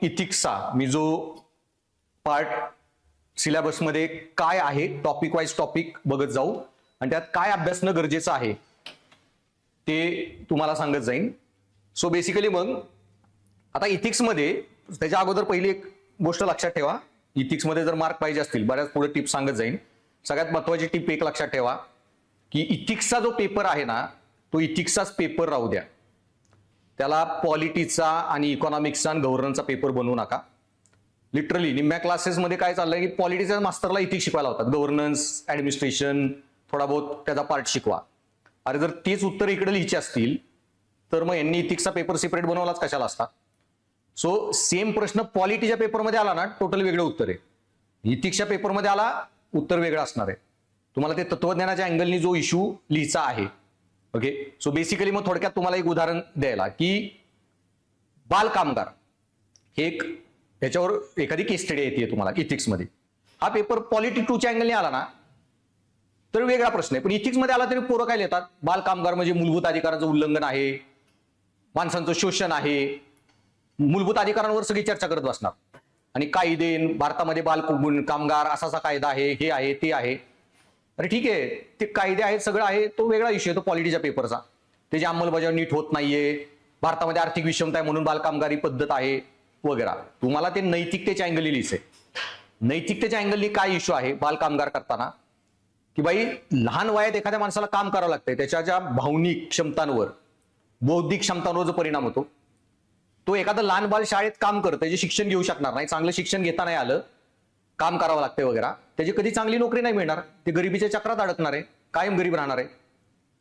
इथिक्सचा मी जो पार्ट सिलेबसमध्ये काय आहे टॉपिक वाईज टॉपिक बघत जाऊ आणि त्यात काय अभ्यासणं गरजेचं आहे ते तुम्हाला सांगत जाईन. सो बेसिकली मग आता इथिक्समध्ये त्याच्या अगोदर पहिली एक गोष्ट लक्षात ठेवा. इथिक्समध्ये जर मार्क पाहिजे असतील, बऱ्याच पुढे टिप सांगत जाईन. सगळ्यात महत्वाची टिप एक लक्षात ठेवा की इथिक्सचा जो पेपर आहे ना तो इथिक्सचाच पेपर राहू द्या. त्याला पॉलिटीचा आणि इकॉनॉमिक्सचा आणि गव्हर्नन्सचा पेपर बनवू नका. लिटरली निम्म्या क्लासेसमध्ये काय चाललंय की पॉलिटीच्या मास्टरला इथिक्स शिकवायला होतात, गव्हर्नन्स ऍडमिनिस्ट्रेशन थोडा बहुत त्याचा पार्ट शिकवा. अरे जर तेच उत्तर इकडे लिहायचे असतील तर मग यांनी इथिक्सचा पेपर सेपरेट बनवलाच कशाला असता. सो सेम प्रश्न पॉलिटीच्या पेपरमध्ये आला ना टोटल वेगळं उत्तर आहे, इथिक्सच्या पेपरमध्ये आला उत्तर वेगळं असणार आहे. तुम्हाला ते तत्वज्ञानाच्या अँगलनी जो इश्यू लिहायचा आहे. ओके, सो बेसिकली मग थोडक्यात तुम्हाला एक उदाहरण द्यायला की बाल कामगार हे एक त्याच्यावर एखादी केस स्टडी येते तुम्हाला इथिक्समध्ये. हा पेपर पॉलिटी 2च्या अँगलने आला ना तर वेगळा प्रश्न आहे, पण इथिक्समध्ये आला तरी पोरं काय लिहितात, बाल कामगार म्हणजे मूलभूत अधिकाराचं उल्लंघन आहे, माणसांचं शोषण आहे, मूलभूत अधिकारांवर सगळी चर्चा करत बसणार आणि कायदे भारतामध्ये बाल कामगार असा कायदा आहे, हे आहे ते आहे. अरे ठीक आहे, ते कायदे आहेत सगळं आहे, तो वेगळा इश्यू आहे तो पॉलिटीच्या पेपरचा. त्याची अंमलबजावणी नीट होत नाहीये, भारतामध्ये आर्थिक विषमता आहे म्हणून बालकामगारी पद्धत आहे वगैरे. तुम्हाला ते नैतिकतेच्या अँगलने लिहायचंय. नैतिकतेच्या अँगलने काय इश्यू आहे बाल कामगार करताना की बाई लहान वयात एखाद्या माणसाला काम करावं लागतंय, त्याच्या ज्या भावनिक क्षमतांवर बौद्धिक क्षमतांवर जो परिणाम होतो तो एखादं लहान बाल शाळेत काम करतंय जे शिक्षण घेऊ शकणार नाही, चांगलं शिक्षण घेता नाही आलं, काम करावं लागतंय वगैरे, त्याची कधी चांगली नोकरी नाही मिळणार, ते गरिबीच्या चक्रात अडकणार आहे, कायम गरीब राहणार आहे.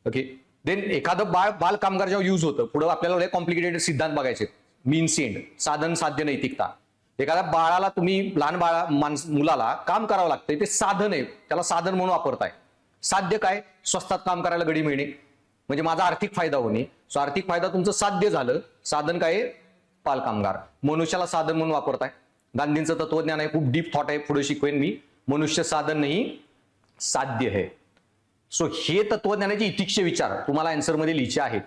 ओके, देन एखादं बाल कामगार जेव्हा यूज होतं पुढे आपल्याला कॉम्प्लिकेटेड सिद्धांत बघायचे, मीन्स एंड, साधन साध्य नैतिकता. एखाद्या बाळाला तुम्ही लहान मुलाला काम करावं लागतंय, ते साधन आहे, त्याला साधन म्हणून वापरताय. साध्य काय, स्वस्तात काम करायला गडी मिळणे म्हणजे माझा आर्थिक फायदा होणे. सो आर्थिक फायदा तुमचं साध्य झालं, साधन काय बाल कामगार. मनुष्याला साधन म्हणून वापरताय. गांधींचं तत्वज्ञान आहे, खूप डीप थॉट आहे, पुढे शिकवेन मी. मनुष्य साधन नाही साध्य है. सो हे तत्वज्ञानाचे इथिक्सचे विचार तुम्हाला आन्सर मध्ये लिहायचे आहेत.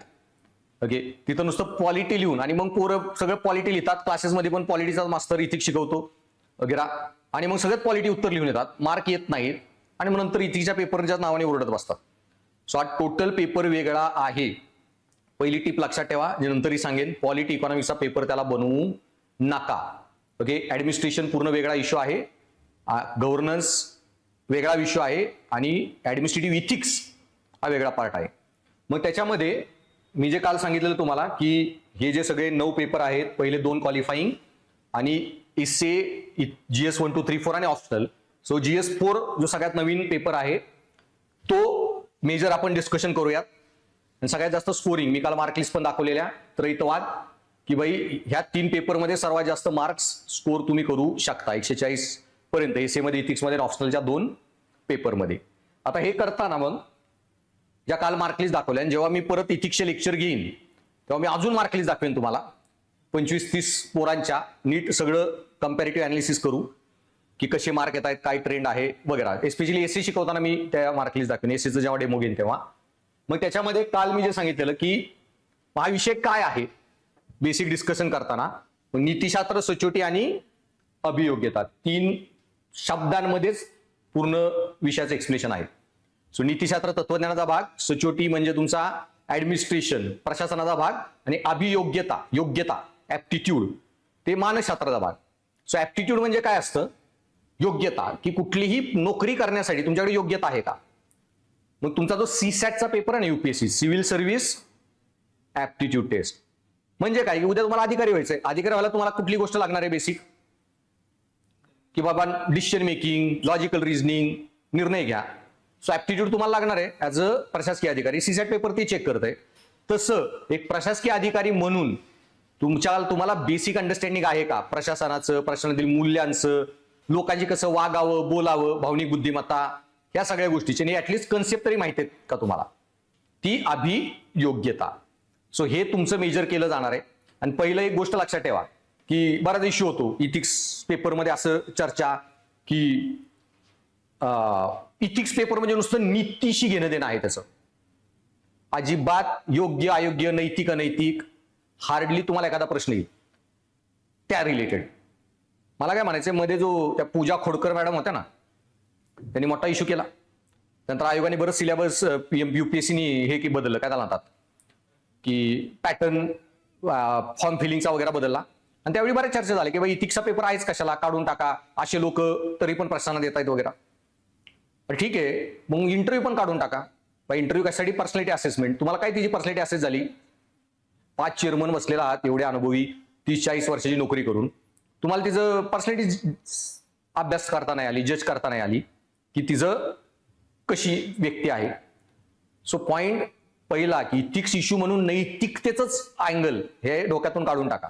ओके, तिथं नुसतं पॉलिटी लिहून आणि मग पोरं सगळं पॉलिटी लिहितात, क्लासेसमध्ये पण पॉलिटीचा मास्टर इथिक्स शिकवतो वगैरे आणि मग सगळ्यात पॉलिटी उत्तर लिहून येतात, मार्क येत नाहीत आणि मग नंतर इथिक्सच्या पेपरच्या नावाने ओरडत बसतात. सो हा टोटल पेपर वेगळा आहे. पहिली टिप लक्षात ठेवा, जे नंतरही सांगेन, पॉलिटी इकॉनॉमिक्सचा पेपर त्याला बनवू नका. ओके, ऍडमिनिस्ट्रेशन पूर्ण वेगळा इश्यू आहे, गव्हर्नन्स वेगळा विषय आहे आणि ऍडमिनिस्ट्रेटिव्ह इथिक्स हा वेगळा पार्ट आहे. मग त्याच्यामध्ये मी जे काल सांगितलेलं तुम्हाला की हे जे सगळे 9 पेपर आहेत, पहिले 2 क्वालिफाईंग आणि इसे GS 1 2 3 4 आणि ऑप्शनल. सो GS 4 जो सगळ्यात नवीन पेपर आहे तो मेजर आपण डिस्कशन करूयात. आणि सगळ्यात जास्त स्कोरिंग मी काल मार्कलिस्ट पण दाखवलेल्या त्रैतवाद की बाई ह्या 3 पेपरमध्ये सर्वात जास्त मार्क्स स्कोर तुम्ही करू शकता 140 पर्यंत, एसे मध्ये, इथिक्समध्ये, ऑप्शनलच्या 2 पेपरमध्ये. आता हे करताना मग ज्या काल मार्कलिस्ट दाखवल्या आणि जेव्हा मी परत इथिक्सचे लेक्चर घेईन तेव्हा मी अजून मार्कलिस्ट दाखवेन तुम्हाला 25-30 पोरांच्या, नीट सगळं कंपॅरेटिव्ह अनालिसिस करू की कसे मार्क येत आहेत, काय ट्रेंड आहे वगैरे. एस्पेशली एससी शिकवताना मी त्या मार्कलिस्ट दाखवेन, एससीचं जेव्हा डेमो घेईन तेव्हा. मग त्याच्यामध्ये काल मी जे सांगितलेलं की हा विषय काय आहे बेसिक डिस्कशन करताना, नीतिशास्त्र, सचोटी आणि अभियोग्यता 3 शब्दांमध्येच पूर्ण विषयाचं एक्सप्लेनेशन आहे. सो नीतिशास्त्र तत्वज्ञानाचा भाग, सचोटी म्हणजे तुमचा ऍडमिनिस्ट्रेशन प्रशासनाचा भाग आणि अभियोग्यता योग्यता ऍप्टिट्यूड ते मानसशास्त्राचा भाग. सो ऍप्टिट्यूड म्हणजे काय असतं, योग्यता, की कुठलीही नोकरी करण्यासाठी तुमच्याकडे योग्यता आहे का. मग तुमचा जो CSATचा पेपर आहे ना UPSC civil service aptitude test म्हणजे काय की उद्या तुम्हाला अधिकारी व्हायचंय, अधिकारी व्हायला तुम्हाला कुठली गोष्ट लागणार आहे बेसिक की बाबा डिसिजन मेकिंग, लॉजिकल रिझनिंग, निर्णय घ्या. सो ऍप्टिट्यूड तुम्हाला लागणार आहे ऍज अ प्रशासकीय अधिकारी. CSAT पेपर ते चेक करत आहे. तसं एक प्रशासकीय अधिकारी म्हणून तुम्हाला बेसिक अंडरस्टँडिंग आहे का प्रशासनाचं, प्रशासनातील मूल्यांचं, लोकांची कसं वागावं, बोलावं, भावनिक बुद्धिमत्ता, या सगळ्या गोष्टीची आणि ऍटलिस्ट कन्सेप्ट तरी माहिती आहेत का तुम्हाला, ती अभियोग्यता. सो हे तुमचं मेजर केलं जाणार आहे. आणि पहिलं एक गोष्ट लक्षात ठेवा की बराच इश्यू होतो इथिक्स पेपरमध्ये असं चर्चा की इथिक्स पेपर म्हणजे नुसतं नीतीशी घेणं देणं आहे त्याचं. अजिबात योग्य अयोग्य, नैतिक अनैतिक हार्डली तुम्हाला एखादा प्रश्न येईल त्या रिलेटेड मला काय म्हणायचं, मध्ये जो त्या पूजा खोडकर मॅडम होत्या ना, त्यांनी मोठा इश्यू केला. नंतर आयोगाने बरंच सिलेबस युपीएससीनी हे की बदललं, काय त्याला म्हणतात की पॅटर्न फॉर्म फिलिंगचा वगैरे बदलला. आणि त्यावेळी बऱ्याच चर्चा झाल्या की बाई इथिक्सचा पेपर आहेच कशाला, काढून टाका, असे लोक तरी पण प्रश्न देत आहेत वगैरे. पण ठीक आहे, मग इंटरव्ह्यू पण काढून टाका. इंटरव्ह्यू कशासाठी, पर्सनॅलिटी असेसमेंट. तुम्हाला काय तिची पर्सनॅलिटी असेस झाली, 5 चेअरमन बसलेला आहात एवढे अनुभवी, 30-40 वर्षाची नोकरी करून, तुम्हाला तिचं पर्सनॅलिटी अभ्यास करता नाही आली, जज करता नाही आली की तिचं कशी व्यक्ती आहे. सो पॉइंट पहिला की इथिक्स इश्यू म्हणून नैतिकतेच अँगल हे डोक्यातून काढून टाका.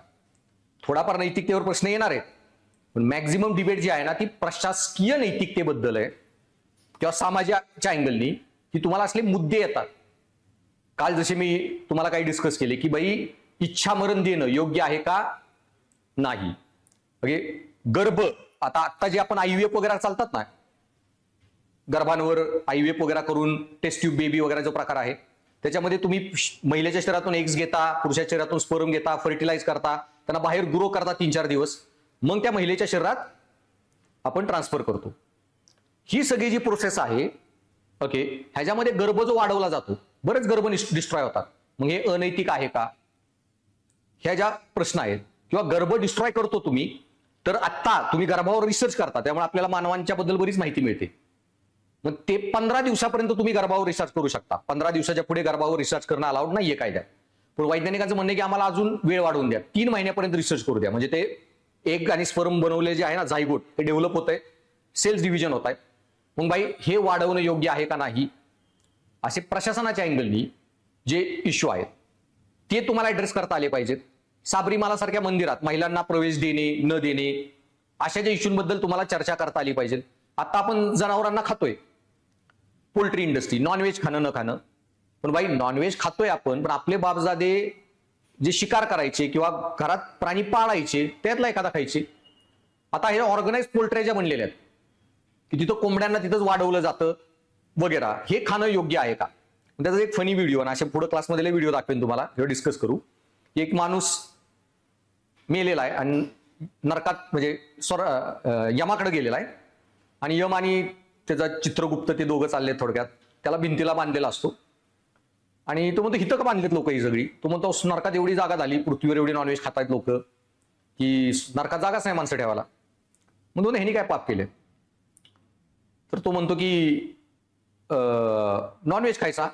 थोडाफार नैतिकतेवर प्रश्न येणार आहेत, पण मॅक्झिमम डिबेट जी आहे ना ती प्रशासकीय नैतिकतेबद्दल आहे किंवा समाजाच्या अँगलनी, की तुम्हाला असले मुद्दे येतात. काल जसे मी तुम्हाला काही डिस्कस केले की बाई इच्छा मरण देणं योग्य आहे का नाही. गर्भ आता जे आपण आयव्हीएफ वगैरे चालतात ना, गर्भांवर आयव्हीएफ वगैरे करून टेस्ट ट्यूब बेबी वगैरे जो प्रकार आहे, त्याच्यामध्ये तुम्ही महिलेच्या शरीरातून एग्स घेता, पुरुषाच्या शरीरातून स्पर्म घेता, फर्टिलाइज करता, त्यांना बाहेर ग्रो करता 3-4 दिवस, मग त्या महिलेच्या शरीरात आपण ट्रान्सफर करतो. ही सगळी जी प्रोसेस आहे, ओके, ह्याच्यामध्ये गर्भ जो वाढवला जातो, बरेच गर्भ डिस्ट्रॉय होतात. मग हे अनैतिक आहे का, ह्या ज्या प्रश्न आहेत. किंवा गर्भ डिस्ट्रॉय करतो तुम्ही, तर आत्ता तुम्ही गर्भावर रिसर्च करता, त्यामुळे आपल्याला मानवांच्या बद्दल बरीच माहिती मिळते. मग ते 15 दिवसापर्यंत तुम्ही गर्भावर रिसर्च करू शकता. 15 दिवसाच्या पुढे गर्भावर रिसर्च करणं अलाउड नाहीये कायद्यात. पण वैज्ञानिकांचं म्हणणं आहे की आम्हाला अजून वेळ वाढवून द्या, 3 महिन्यापर्यंत रिसर्च करू द्या. म्हणजे ते एग आणि स्पर्म बनवले जे आहे ना, झायगोट, ते डेव्हलप होत आहे, सेल्स डिव्हिजन होत आहे. मग बाई हे वाढवणं योग्य आहे का नाही, असे प्रशासनाच्या अँगलनी जे इश्यू आहेत ते तुम्हाला ऍड्रेस करता आले पाहिजेत. साबरीमाला सारख्या मंदिरात महिलांना प्रवेश देणे न देणे, अशा ज्या इश्यूंबद्दल तुम्हाला चर्चा करता आली पाहिजे. आता आपण जनावरांना खातोय, पोल्ट्री इंडस्ट्री, नॉनव्हेज खाणं न खाणं, पण बाई नॉनव्हेज खातोय आपण, पण आपले बापजादे जे शिकार करायचे किंवा घरात प्राणी पाळायचे त्यातला एखादा खायचे. आता हे ऑर्गनाइज पोल्ट्री ज्या बनलेल्या आहेत की तिथं कोंबड्यांना तिथंच वाढवलं जातं वगैरे, हे खाणं योग्य आहे का. त्याचा एक फनी व्हिडिओ आणि अशा पुढे क्लासमधले व्हिडिओ दाखवेन तुम्हाला, जेव्हा डिस्कस करू. एक माणूस मेलेला आहे आणि नरकात म्हणजे यमाकडे गेलेला आहे, आणि यम आणि त्याचा चित्रगुप्त ते दोघं चालले, थोडक्यात त्याला भिंतीला बांधलेला असतो. आणि तो म्हणतो हिथं का बांधलेत लोक ही सगळी. तो म्हणतो नरकात एवढी जागा झाली, पृथ्वीवर एवढी नॉनव्हेज खातायत लोक की नरकात जागाच नाही माणसं ठेवायला. म्हणतो ह्यानी काय पाप केले. तर तो म्हणतो की नॉनव्हेज खायचा.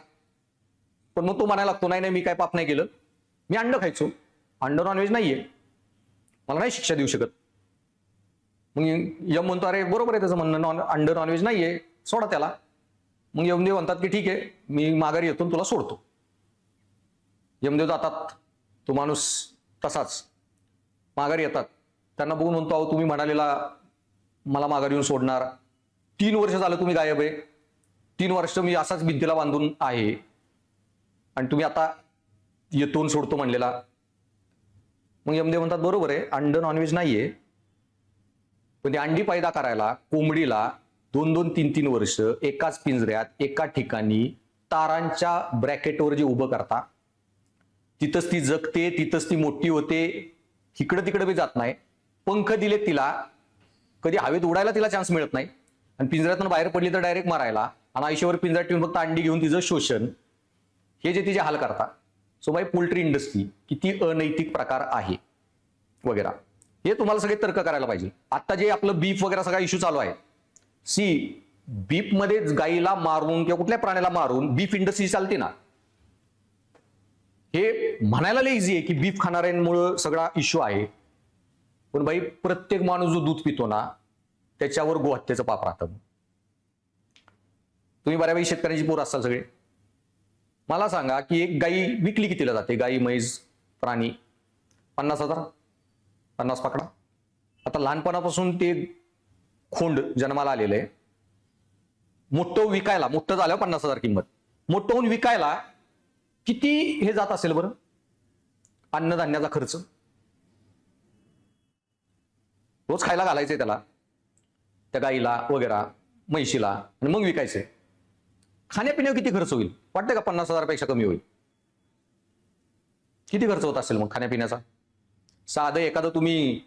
पण मग तो म्हणायला लागतो नाही मी काय पाप नाही केलं, मी अंड खायचो, अंड नॉनव्हेज नाहीये, मला नाही शिक्षा देऊ शकत. मग यम म्हणतो अरे बरोबर आहे त्याचं म्हणणं, अंड नॉनव्हेज नाहीये, सोडा त्याला. मग यमदेव म्हणतात की ठीक आहे, मी माघारी येतो तुला सोडतो. यमदेव जातात, तो माणूस तसाच माघारी येतात. त्यांना बघून म्हणतो अहो तुम्ही म्हणालेला मला माघारी येऊन सोडणार, 3 वर्ष झालं तुम्ही गायब आहे, 3 वर्ष मी असाच भिंतीला बांधून आहे, आणि तुम्ही आता येतो सोडतो म्हणलेला. मग यमदेव म्हणतात बरोबर आहे, अंड नॉनव्हेज नाहीये, पण ती अंडी पैदा करायला कोंबडीला 2-2, 3-3 वर्ष एकाच पिंजऱ्यात एका ठिकाणी तारांच्या ब्रॅकेटवर जे उभं करता, तिथंच ती जगते, तिथंच ती मोठी होते, इकडं तिकडे बी जात नाही. पंख दिले तिला, कधी हवेत उडायला तिला चान्स मिळत नाही, आणि पिंजऱ्यातून बाहेर पडली तर डायरेक्ट मारायला, आणि आयुष्यावर पिंजऱ्यात ठेवून फक्त अंडी घेऊन तिचं शोषण, हे जे तिचे हाल करता. सो बाई पोल्ट्री इंडस्ट्री किती अनैतिक प्रकार आहे वगैरे, हे तुम्हाला सगळे तर्क करायला पाहिजे. आता जे आपलं बीफ वगैरे सगळा इश्यू चालू आहे, बीफ मध्ये गाईला मारून किंवा कुठल्या प्राण्याला मारून बीफ इंडस्ट्री चालते ना, हे म्हणायला लय इझी आहे की बीफ खाणाऱ्यांमुळे सगळा इश्यू आहे. पण बाई प्रत्येक माणूस जो दूध पितो ना त्याच्यावर गोहत्येचं पाप राहतं. तुम्ही बऱ्यापैकी शेतकऱ्यांची पोर असाल सगळे, मला सांगा की एक गाई विकली कितीला जाते, गाई म्हैस प्राणी 50,000, 50 पकडा. आता लहानपणापासून ते खोंड जन्माला आलेलं आहे, मोठं विकायला, मोठं झाल्यावर 50,000 किंमत, मोठं होऊन विकायला किती हे जात असेल बरं, अन्नधान्याचा खर्च. रोज खायला घालायचंय त्याला, त्या गाईला वगैरे म्हैशीला, आणि मग विकायचंय. खाण्यापिण्यावर किती खर्च होईल वाटतंय का? 50,000 पेक्षा कमी होईल. किती खर्च होत असेल मग खाण्यापिण्याचा? साधं एखादं तुम्ही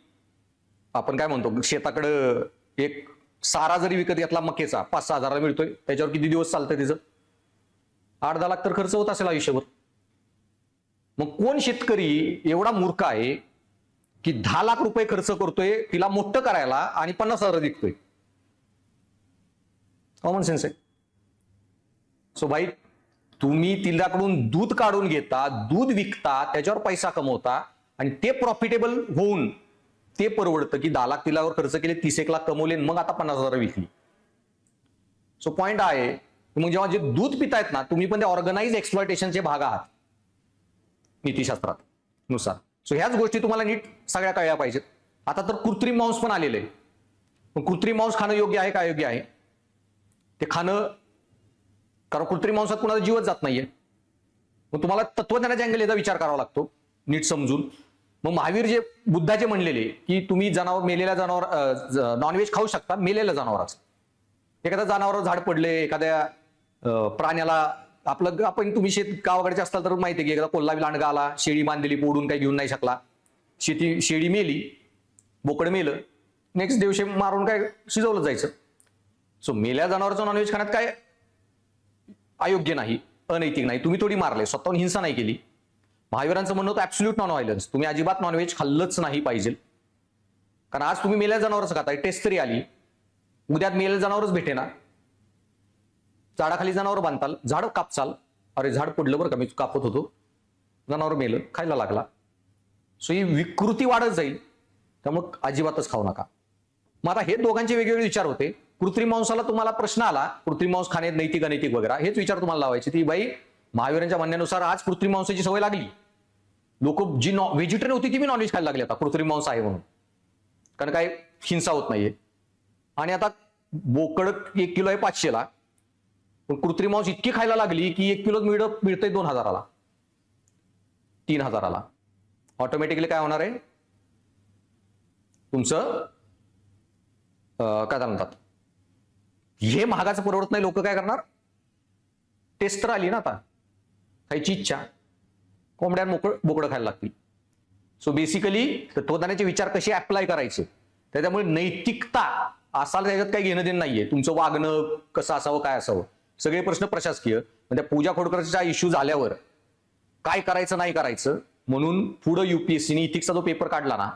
आपण काय म्हणतो, शेताकडं एक सारा जरी विकत घेतला मकेचा 5-6 हजाराला मिळतोय, त्याच्यावर किती दिवस चालतंय तिचं? 8-10 लाख तर खर्च होत असेल आयुष्यभर. मग कोण शेतकरी एवढा मूर्ख आहे की 10 लाख रुपये खर्च करतोय तिला मोठं करायला आणि 50,000 विकतोय? कॉमन सेन्स आहे. सो भाई, तुम्ही तिच्याकडून दूध काढून घेता, दूध विकता, त्याच्यावर पैसा कमवता आणि ते प्रॉफिटेबल होऊन ते परवडतं की 10 लाख तिलावर खर्च केले, 30-1 लाख कमवले, मग आता 50,000 विकली. सो पॉइंट आहे, मग जेव्हा जे दूध पितायत ना, तुम्ही पण ते ऑर्गनाइज एक्सप्लॉयटेशनचे भाग आहात नीतीशास्त्रात नुसार. सो ह्याच गोष्टी तुम्हाला नीट सगळ्या कळल्या पाहिजेत. आता तर कृत्रिम मांस पण आलेलं आहे. मग कृत्रिम मांस खाणं योग्य आहे का? योग्य आहे ते खाणं, कारण कृत्रिम मांसात कुणाला जीवच जात नाहीये. मग तुम्हाला तत्वज्ञानाच्या अँगल विचार करावा लागतो नीट समजून. मग महावीर जे बुद्धाचे म्हणलेले की तुम्ही जनावर, मेलेल्या जनावर नॉनव्हेज खाऊ शकता, मेलेल्या जनावराचं. एखाद्या जनावरावर झाड पडले, एखाद्या प्राण्याला आपलं, आपण तुम्ही शेत गावाकडचे असताल तर माहिती आहे की एखादा कोल्हावी लांडगा आला, शेळी बांधलेली, पोडून काही घेऊन नाही शकला, शेळी मेली, बोकड मेलं, नेक्स्ट दिवशी मारून काय शिजवलं जायचं. सो मेल्या जनावरांचं नॉनव्हेज खाण्यात काय अयोग्य नाही, अनैतिक नाही. तुम्ही थोडी मारले, स्वतःहून हिंसा नाही केली. महावीरांचं म्हणणं होतं ऍब्सोल्यूट नॉन व्हायलन्स, तुम्ही अजिबात नॉनव्हेज खाल्लंच नाही पाहिजे. कारण आज तुम्ही मेल्या जनावरच खाताय, टेस्ट तरी आली, उद्यात मेलेलं जनावरच भेटेना. झाडाखाली जनावर बांधताल, झाड कापचाल, अरे झाड पडलं बरं का, मी कापत होतो, जनावर मेलं, खायला लागला. सो ही विकृती वाढत जाईल, त्यामुळे अजिबातच खाऊ नका. मग आता हे दोघांचे वेगवेगळे विचार होते. कृत्रिम मांसाला तुम्हाला प्रश्न आला, कृत्रिम मांस खाणे नैतिक अनैतिक वगैरे, हेच विचार तुम्हाला लावायचे की बाई महावीरांच्या म्हणण्यानुसार आज कृत्रिम मांसाची सवय लागली, लोक जी व्हेजिटेरियन होती ती मी नॉनव्हेज खायला लागली आता कृत्रिम मांस आहे म्हणून, कारण काय हिंसा होत नाहीये. आणि आता बोकड 1 किलो आहे 500ला, पण कृत्रिम मांस इतकी खायला लागली की 1 किलो मिळतंय 2,000ला, 3,000ला. ऑटोमॅटिकली काय होणार आहे, तुमचं काय म्हणतात, हे महागाचं परवडत नाही, लोक काय करणार, टेस्ट तर आली ना आता, खायची इच्छा, कोंबड्या बोकडं खायला लागतील. सो बेसिकली तत्वज्ञानाचे विचार कसे अप्लाय करायचे, त्याच्यामुळे नैतिकता असाल त्याच्यात काही घेणं देणं नाहीये. तुमचं वागणं कसं असावं, काय असावं, सगळे प्रश्न प्रशासकीय. म्हणजे पूजा खोडकरचा इश्यू झाल्यावर काय करायचं नाही करायचं म्हणून पुढं युपीएससीने इथिक्सचा जो पेपर काढला ना,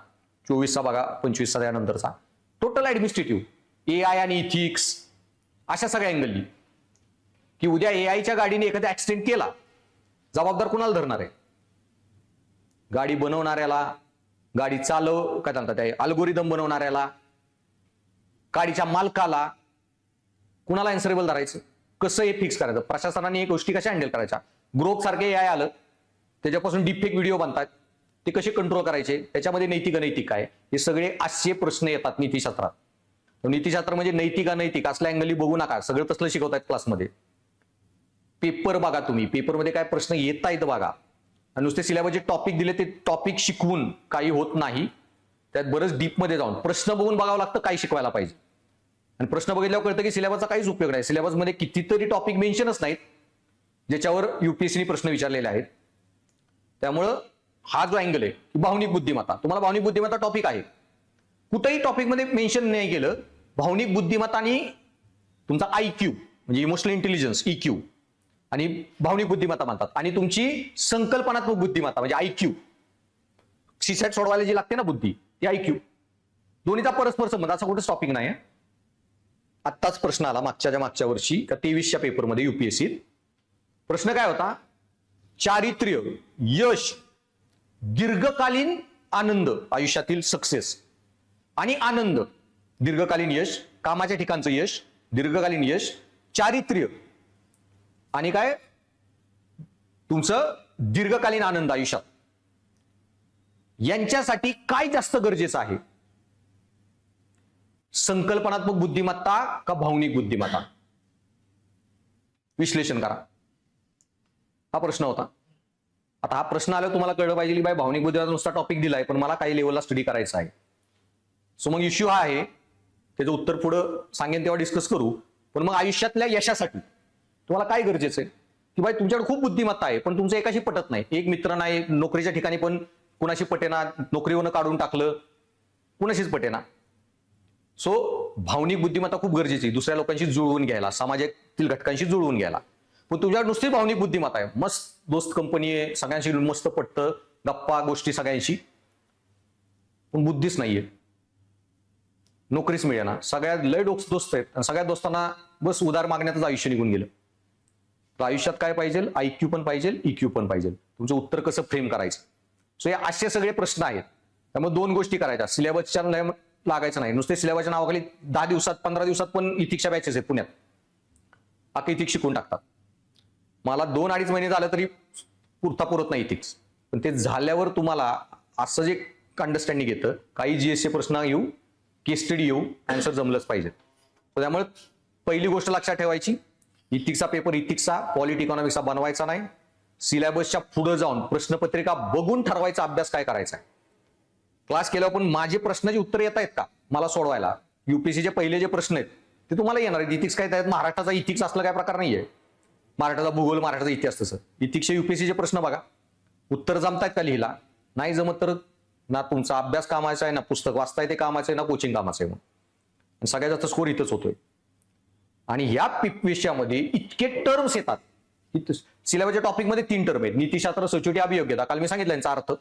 24चा बघा, 25चा त्यानंतरचा, टोटल ऍडमिनिस्ट्रेटिव्ह, एआय आणि इथिक्स, अशा सगळ्या अँगलनी, की उद्या एआयच्या गाडीने एखादा ऍक्सिडेंट केला, जबाबदार कुणाला धरणार आहे? गाडी बनवणाऱ्याला, गाडी काय म्हणतात, अल्गोरिदम बनवणाऱ्याला, गाडीच्या मालकाला, कुणाला अँसरेबल धरायचं? कसं हे फिक्स करायचं? प्रशासनाने एक गोष्टी कशा हँडल करायच्या? ग्रोक सारखे एआय आलं, त्याच्यापासून डीपफेक व्हिडिओ बनतात, ते कसे कंट्रोल करायचे? त्याच्यामध्ये नैतिक अनैतिक काय? हे सगळे असे प्रश्न येतात नीतिशास्त्रात. नीतिशास्त्र म्हणजे नैतिक अनैतिक असल्या अँगली बघू नका, सगळं तसलं शिकवतायत क्लासमध्ये. पेपर बघा तुम्ही, पेपरमध्ये काय प्रश्न येत आहेत बघा. आणि नुसते सिलेबस जे टॉपिक दिले ते टॉपिक शिकवून काही होत नाही, त्यात बरंच डीपमध्ये जाऊन प्रश्न बघून बघावं लागतं काय शिकवायला पाहिजे. आणि प्रश्न बघितल्यावर कळतं की सिलेबसचा काहीच उपयोग नाही. सिलेबसमध्ये कितीतरी टॉपिक मेन्शनच नाहीत ज्याच्यावर युपीएससीने प्रश्न विचारलेले आहेत. त्यामुळं हा जो अँगल आहे की भावनिक बुद्धिमत्ता, तुम्हाला भावनिक बुद्धिमत्ता टॉपिक आहे, कुठेही टॉपिकमध्ये मेन्शन नाही केलं. भावनिक बुद्धिमत्ता आणि तुमचा IQ म्हणजे इमोशनल इंटेलिजन्स EQ आणि भावनिक बुद्धिमत्ता म्हणतात, आणि तुमची संकल्पनात्मक बुद्धिमत्ता म्हणजे IQ, सीसॅट सोडवायला जी लागते ना बुद्धी, ती IQ, दोन्हीचा परस्पर संबंध. असा कुठेच टॉपिक नाही. आत्ताच प्रश्न आला मागच्या वर्षी 23च्या पेपरमध्ये युपीएससीत. प्रश्न काय होता? चारित्र्य, यश, दीर्घकालीन आनंद, आयुष्यातील सक्सेस आणि आनंद, दीर्घकालीन यश, कामाच्या ठिकाणचं यश, दीर्घकालीन यश, चारित्र्य आणि काय तुमचं दीर्घकालीन आनंद आयुष्यात, यांच्यासाठी काय जास्त गरजेचं आहे? संकल्पनात्मक बुद्धिमत्ता का भावनिक बुद्धिमत्ता? विश्लेषण करा. हा प्रश्न होता. आता हा प्रश्न आल्यावर तुम्हाला कळलं पाहिजे की बाय भावनिक बुद्धिमत्ता नुसता टॉपिक दिलाय, पण मला काही लेवलला स्टडी करायचा आहे. सो मग इश्यू हा आहे, त्याचं उत्तर पुढं सांगेन तेव्हा डिस्कस करू. पण मग आयुष्यातल्या यशासाठी तुम्हाला काय गरजेचं आहे की बाय तुमच्याकडे खूप बुद्धिमत्ता आहे पण तुमचं एकाशी पटत नाही, एक मित्र नाही, नोकरीच्या ठिकाणी पण कुणाशी पटेना, नोकरीवरून काढून टाकलं, कुणाशीच पटेना. सो भावनिक बुद्धिमत्ता खूप गरजेची, दुसऱ्या लोकांशी जुळवून घ्यायला, समाजातील घटकांशी जुळवून घ्यायला. पण तुझ्याकडे नुसती भावनिक बुद्धिमत्ता आहे, मस्त दोस्त कंपनी आहे, सगळ्यांशी मस्त पटतं, गप्पा गोष्टी सगळ्यांशी, पण बुद्धीच नाहीये, नोकरीच मिळेना, सगळ्यात लय दोस्त आहेत आणि सगळ्या दोस्तांना बस उधार मागण्यातच आयुष्य निघून गेलं. तर आयुष्यात काय पाहिजे? IQ पण पाहिजे, EQ पण पाहिजे. तुमचं उत्तर कसं फ्रेम करायचं. सो हे असे सगळे प्रश्न आहेत. त्यामुळे 2 गोष्टी करायच्या, सिलेबसच्या लागायचं नाही, नुसते सिलेबसच्या नावाखाली 10 दिवसात 15 दिवसात पण इथिक्सच्या बॅचेस आहेत पुण्यात, अख्खा इथिक्स शिकून टाकतात. मला 2-2.5 महिने झालं तरी पुरत नाही इथिक्स, पण ते झाल्यावर तुम्हाला असं जे अंडरस्टँडिंग येतं, काही GSचे प्रश्न येऊ, केस स्टडी येऊ, आन्सर जमलंच पाहिजे. त्यामुळे पहिली गोष्ट लक्षात ठेवायची, इथिक्सचा पेपर इथिक्सचा, पॉलिटी इकॉनॉमिक्सचा बनवायचा नाही. सिलेबसच्या पुढे जाऊन प्रश्नपत्रिका बघून ठरवायचा अभ्यास काय करायचा आहे. क्लास केल्यावर पण माझे प्रश्नाची उत्तर येत आहेत का मला सोडवायला? UPSCचे पहिले जे प्रश्न आहेत ते तुम्हाला येणार आहेत. इथिक्स काय त्यात महाराष्ट्राचा इथिक्स असला काय प्रकार नाहीये, महाराष्ट्राचा भूगोल, महाराष्ट्राचा इतिहास तसं. इथिक्सचे UPSCचे प्रश्न बघा, उत्तर जमतायत का लिहिला, नाही जमत तर ना तुमचा अभ्यास कामाचा आहे, ना पुस्तक वाचताय ते कामाचं आहे, ना कोचिंग कामाचं आहे. म्हणून सगळ्यात जास्त स्कोर इथंच होतोय. आणि ह्या विषयामध्ये इतके टर्म्स येतात. सिलेबसच्या टॉपिकमध्ये 3 टर्म आहेत, नीतिशास्त्र, सचोटी, अभियोग्यता. काल मी सांगितलं यांचा अर्थ.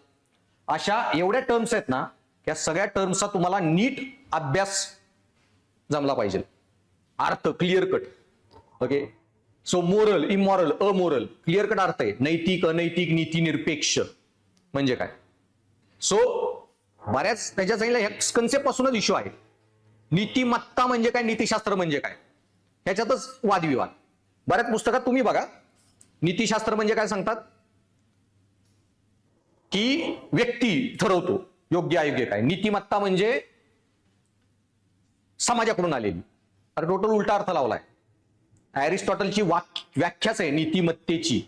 अशा एवढ्या टर्म्स आहेत ना, या सगळ्या टर्म्सचा तुम्हाला नीट अभ्यास जमला पाहिजे, अर्थ clear cut. Okay, so moral, immoral, amoral, clear cut अर्थ आहे. नैतिक, अनैतिक, नीती निरपेक्ष म्हणजे काय. सो बऱ्याच त्याच्या सांगितलं ह्या कन्सेप्ट पासूनच इश्यू आहे. नीतिमत्ता म्हणजे काय, नीतिशास्त्र म्हणजे काय, ह्याच्यातच वादविवाद. बऱ्याच पुस्तकात तुम्ही बघा, नीतिशास्त्र म्हणजे काय सांगतात की व्यक्ती ठरवतो योग्य अयोग्य काय. नीतिमत्ता म्हणजे समाजाकडून आलेली. अरे टोटल उलटा अर्थ लावलाय. अरिस्टॉटलची व्याख्याच आहे नीतिमत्तेची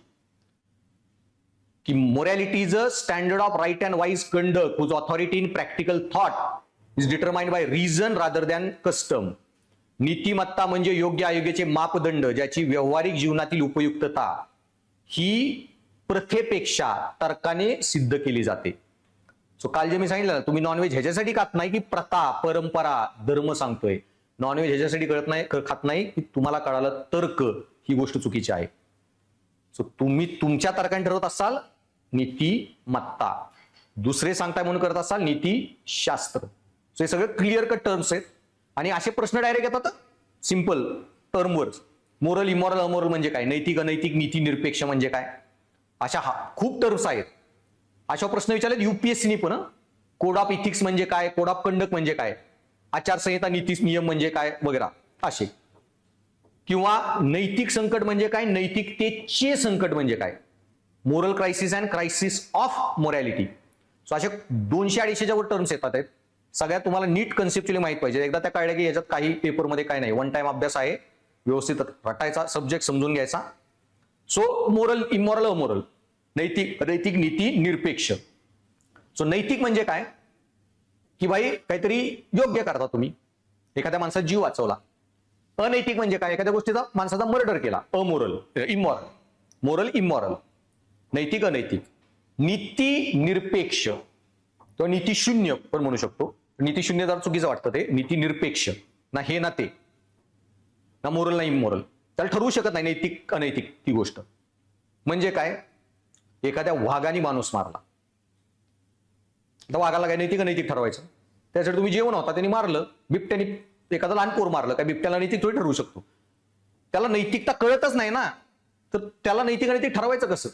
की morality is a standard of right and wise conduct whose authority in practical thought is determined by reason rather than custom. नीतिमत्ता म्हणजे योग्य अयोग्याचे मापदंड ज्याची व्यावहारिक जीवनातील उपयुक्तता ही प्रथेपेक्षा तर्काने सिद्ध केली जाते. सो काल जे मी सांगितलं, तुम्ही नॉनव्हेज ह्याच्यासाठी खात नाही की प्रथा, परंपरा, धर्म सांगतोय. नॉनव्हेज ह्याच्यासाठी खात नाही की तुम्हाला कळालं तर्क ही गोष्ट चुकीची आहे. सो तुम्ही तुमच्या तर्काने ठरवत असाल नीतिमत्ता, दुसरे सांगताय म्हणून करत असाल नीतिशास्त्र. सो हे सगळे क्लिअर कट टर्म्स आहेत. आणि असे प्रश्न डायरेक्ट येतात सिंपल टर्मवर. मोरल, इमॉरल, अमोरल म्हणजे काय, नैतिक, अनैतिक, नीती निरपेक्ष म्हणजे काय, अशा खूप टर्म्स आहेत. अशा प्रश्न विचारलेत UPSCनी पण. कोड ऑफ इथिक्स म्हणजे काय, कोड ऑफ कंडक्ट म्हणजे काय, आचारसंहिता, नीती नियम म्हणजे काय वगैरे असे. किंवा नैतिक संकट म्हणजे काय, नैतिकतेचे संकट म्हणजे काय, moral crisis and crisis of morality. So असे 200-250च्या वर टर्म्स येतात आहेत. सगळ्यात तुम्हाला नीट कन्सेप्च्युअली माहित पाहिजे. एकदा त्या कळल्या की याच्यात काही पेपरमध्ये काय नाही, 1 टाइम अभ्यास आहे, व्यवस्थित रटायचा, सब्जेक्ट समजून घ्यायचा. सो मोरल, इमॉरल, अमोरल, नैतिक, अनैतिक, नीती निरपेक्ष. सो नैतिक म्हणजे काय की भाई काहीतरी योग्य करता तुम्ही, एखाद्या माणसाचा जीव वाचवला. अनैतिक म्हणजे काय, एखाद्या गोष्टीचा माणसाचा मर्डर केला. Amoral, immoral. मोरल, इमॉरल, नैतिक, अनैतिक. नीती निरपेक्ष किंवा नीती शून्य पण म्हणू शकतो. नीती शून्य जर चुकीचं वाटतं ते. नीती निरपेक्ष, ना हे ना ते, ना मोरल ना इमोरल, त्याला ठरवू शकत नाही नैतिक अनैतिक ती गोष्ट. म्हणजे काय, एखाद्या वाघाने माणूस मारला, तर वाघाला काय नैतिक अनैतिक ठरवायचं, त्यासाठी तुम्ही जेवण होता त्यांनी मारलं. बिबट्याने एखादं लहान पोर मारलं, काय बिबट्याला नैतिक थोडी ठरवू शकतो. त्याला नैतिकता कळतच नाही ना, तर त्याला नैतिक अनैतिक ठरवायचं कसं.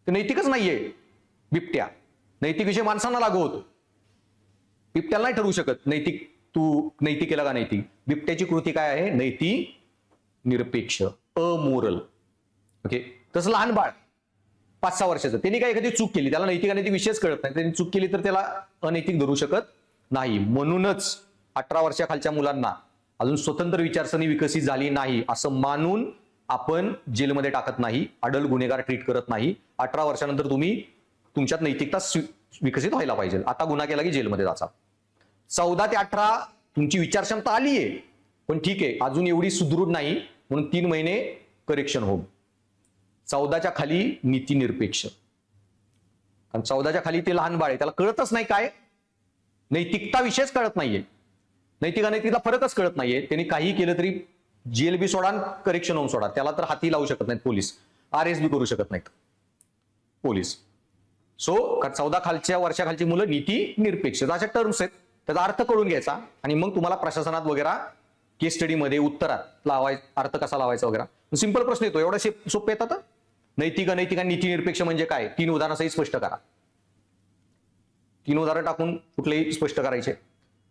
ते नैतिकच नाहीये बिबट्या. नैतिक विषय माणसांना लागू होतो, बिबट्याला नाही ठरवू शकत नैतिक, तू नैतिक केला का नैतिक. बिबट्याची कृती काय आहे, नैतिक निरपेक्ष, अमोरल. ओके, तसं लहान बाळ 5-6 वर्षाचं, त्यांनी काय एखादी चूक केली, त्याला नैतिक अनैतिक विषयच कळत नाही, त्यांनी चूक केली तर त्याला अनैतिक धरू शकत नाही. म्हणूनच 18 वर्षाखालच्या मुलांना अजून स्वतंत्र विचारसरणी विकसित झाली नाही असं मानून आपण जेलमध्ये टाकत नाही, अडल्ट गुन्हेगार ट्रीट करत नाही. 18 वर्षानंतर तुम्ही तुमच्यात नैतिकता विकसित व्हायला पाहिजे. आता गुन्हा केला की जेलमध्ये जाचा. 14 ते 18 तुमची विचारक्षमता आली आहे, पण ठीक आहे अजून एवढी सुदृढ नाही, म्हणून 3 महिने करेक्शन होम. 14च्या खाली नीती निरपेक्ष. कारण 14च्या खाली ते लहान बाळ आहे, त्याला कळतच नाही काय नैतिकता विषयच कळत नाहीये, नैतिक अनैतिकता फरकच कळत नाहीये. त्यांनी काही केलं तरी जेलबी सोडा, करेक्शन होम सोडा, त्याला तर हाती लावू शकत नाहीत पोलीस, RSB करू शकत नाहीत पोलीस. सो 14 खालच्या वर्षाखालची मुलं नीती निरपेक्ष अशा टर्म्स आहेत, त्याचा अर्थ कळून घ्यायचा आणि मग तुम्हाला प्रशासनात वगैरे केस स्टडीमध्ये उत्तरात अर्थ कसा लावायचा वगैरे. सिंपल प्रश्न येतो, एवढा सोपे येतात. नैतिक अनैतिक आणि नीती निरपेक्ष म्हणजे काय, 3 उदाहरणासहित स्पष्ट करा. 3 उदाहरण टाकून कुठलेही स्पष्ट करायचे.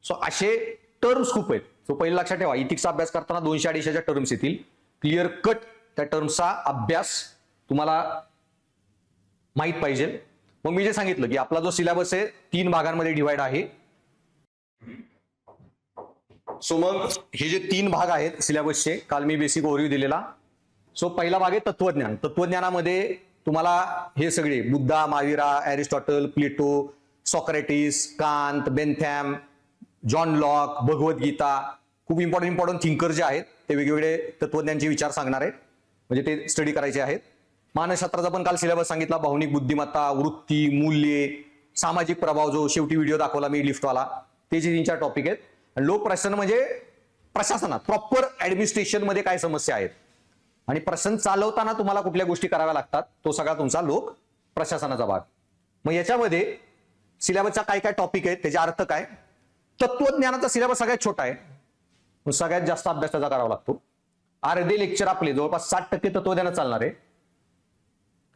सो असे टर्म्स खूप आहेत. सो पहिलं लक्षात ठेवा, इथिक्सचा अभ्यास करताना 200-250च्या टर्म्स येतील. क्लिअर कट त्या टर्म्सचा अभ्यास तुम्हाला माहित पाहिजे. मग मी जे सांगितलं की आपला जो सिलेबस आहे 3 भागांमध्ये डिवाइड आहे. सो मग हे जे 3 भाग आहेत सिलेबसचे, काल मी बेसिक ओव्हरव्ह्यू दिलेला. सो पहिला भाग आहे तत्वज्ञान. तत्वज्ञानामध्ये तुम्हाला हे सगळे Buddha, Mahavira, Aristotle, Plato, Socrates, Kant, Bentham, John Locke, Bhagavad Gita, खूप इम्पॉर्टंट थिंकर जे आहेत ते वेगवेगळे तत्वज्ञानचे विचार सांगणार आहेत, म्हणजे ते स्टडी करायचे आहेत. मानसशास्त्राचा पण काल सिलेबस सांगितला, भावनिक बुद्धिमत्ता, वृत्ती, मूल्ये, सामाजिक प्रभाव, जो शेवटी व्हिडिओ दाखवला मी लिफ्टवाला, ते जे 3-4 टॉपिक आहेत. आणि लोक प्रशासन म्हणजे प्रशासनात प्रॉपर ऍडमिनिस्ट्रेशन मध्ये काय समस्या आहेत आणि प्रशासन चालवताना तुम्हाला कुठल्या गोष्टी कराव्या लागतात, तो सगळा तुमचा लोक प्रशासनाचा भाग. मग याच्यामध्ये सिलेबसचा काय काय टॉपिक आहेत, त्याचे अर्थ काय. तत्वज्ञानाचा सिलेबस सगळ्यात छोटा आहे, सगळ्यात जास्त अभ्यास त्याचा करावा लागतो. अर्धे लेक्चर आपले जवळपास 60% तत्वज्ञान चालणार आहे,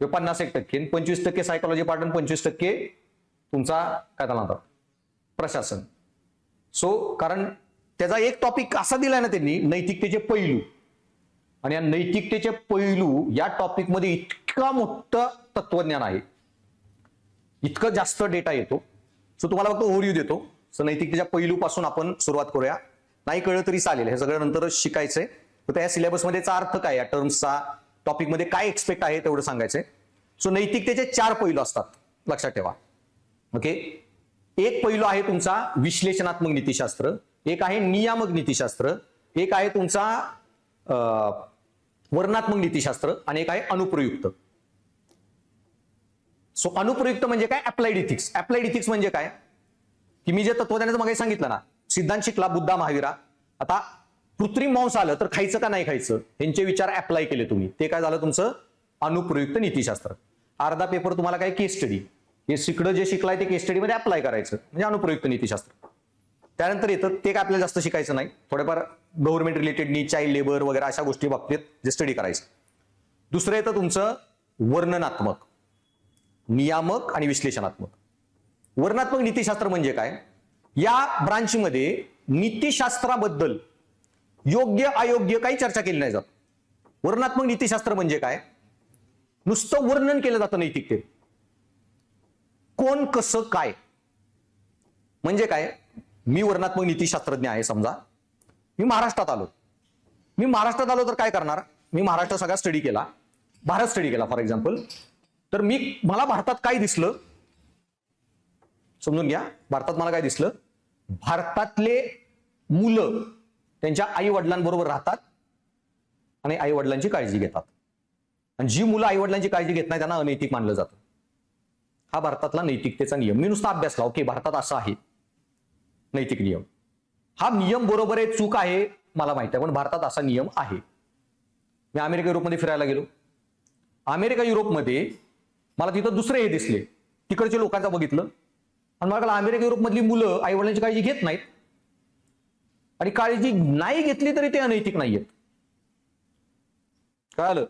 51% 25% सायकोलॉजी पार्ट आणि 25% तुमचा काय त्याला म्हणतात प्रशासन. सो कारण त्याचा एक टॉपिक असा दिलाय ना त्यांनी, नैतिकतेचे पैलू, आणि या नैतिकतेचे पैलू या टॉपिक मध्ये इतका मोठं तत्वज्ञान आहे, इतकं जास्त डेटा येतो. सो तुम्हाला फक्त ओव्हरव्ह्यू देतो. सो नैतिकतेच्या पैलूपासून आपण सुरुवात करूया. नाही कळलं तरी चालेल, हे सगळं नंतरच शिकायचंय. तर त्या सिलेबसमध्येचा अर्थ काय, या टर्म्सचा टॉपिकमध्ये काय एक्सपेक्ट आहे तेवढं सांगायचंय. सो नैतिकतेचे 4 पैलू असतात, लक्षात ठेवा. ओके, एक पैलू आहे तुमचा विश्लेषणात्मक नीतिशास्त्र, एक आहे नियामक नीतिशास्त्र, एक आहे तुमचा वर्णनात्मक नीतिशास्त्र आणि एक आहे अनुप्रयुक्त. सो अनुप्रयुक्त म्हणजे काय, अप्लाइड इथिक्स. अप्लाइड इथिक्स म्हणजे काय की मी जे तत्वज्ञानाचं मागे सांगितलं ना, सिद्धांत शिकला बुद्धा, महावीरा, आता कृत्रिम मांस आलं तर खायचं का नाही खायचं, यांचे विचार अप्लाय केले तुम्ही, ते काय झालं तुमचं अनुप्रयुक्त नीतिशास्त्र. अर्धा पेपर तुम्हाला काय केस स्टडी, हे शिकडं जे शिकलाय ते केस स्टडीमध्ये अप्लाय करायचं, म्हणजे अनुप्रयुक्त नीतिशास्त्र. त्यानंतर येतं ते काय आपल्याला जास्त शिकायचं नाही, थोडेफार गव्हर्नमेंट रिलेटेड नी, चाइल्ड लेबर वगैरे अशा गोष्टी बाबतीत जे स्टडी करायचं. दुसरं येतं तुमचं वर्णनात्मक, नियामक आणि विश्लेषणात्मक. वर्णनात्मक नीतिशास्त्र म्हणजे काय, या ब्रांचमध्ये नीतिशास्त्राबद्दल योग्य अयोग्य काही चर्चा केली नाही जात. वर्णनात्मक नीतिशास्त्र म्हणजे काय, नुसतं वर्णन केलं जातं नैतिकतेत, कोण कसं काय. म्हणजे काय, मी वर्णनात्मक नीतिशास्त्रज्ञ आहे, समजा मी महाराष्ट्रात आलो तर काय करणार, मी महाराष्ट्र सगळा स्टडी केला, भारत स्टडी केला फॉर एक्झाम्पल, तर मला भारतात काय दिसलं समजून घ्या. भारतात मला काय दिसलं, भारतातले मुलं त्यांच्या आई वडिलांबरोबर राहतात आणि आई वडिलांची काळजी घेतात, आणि जी मुलं आई वडिलांची काळजी घेत नाही त्यांना अनैतिक मानलं जातं. हा भारतातला नैतिकतेचा नियम. मी नुसता अभ्यासला, ओके भारतात असं आहे नैतिक नियम, हा नियम बरोबर आहे चूक आहे मला माहिती आहे, पण भारतात असा नियम आहे. मी अमेरिका युरोपमध्ये फिरायला गेलो, अमेरिका युरोपमध्ये मला तिथं दुसरे हे दिसले, तिकडच्या लोकांचं बघितलं, आणि मला अमेरिका युरोपमधली मुलं आई वडिलांची काळजी घेत नाहीत, आणि काळजी नाही घेतली तरी ते अनैतिक नाहीयेत. कळालं,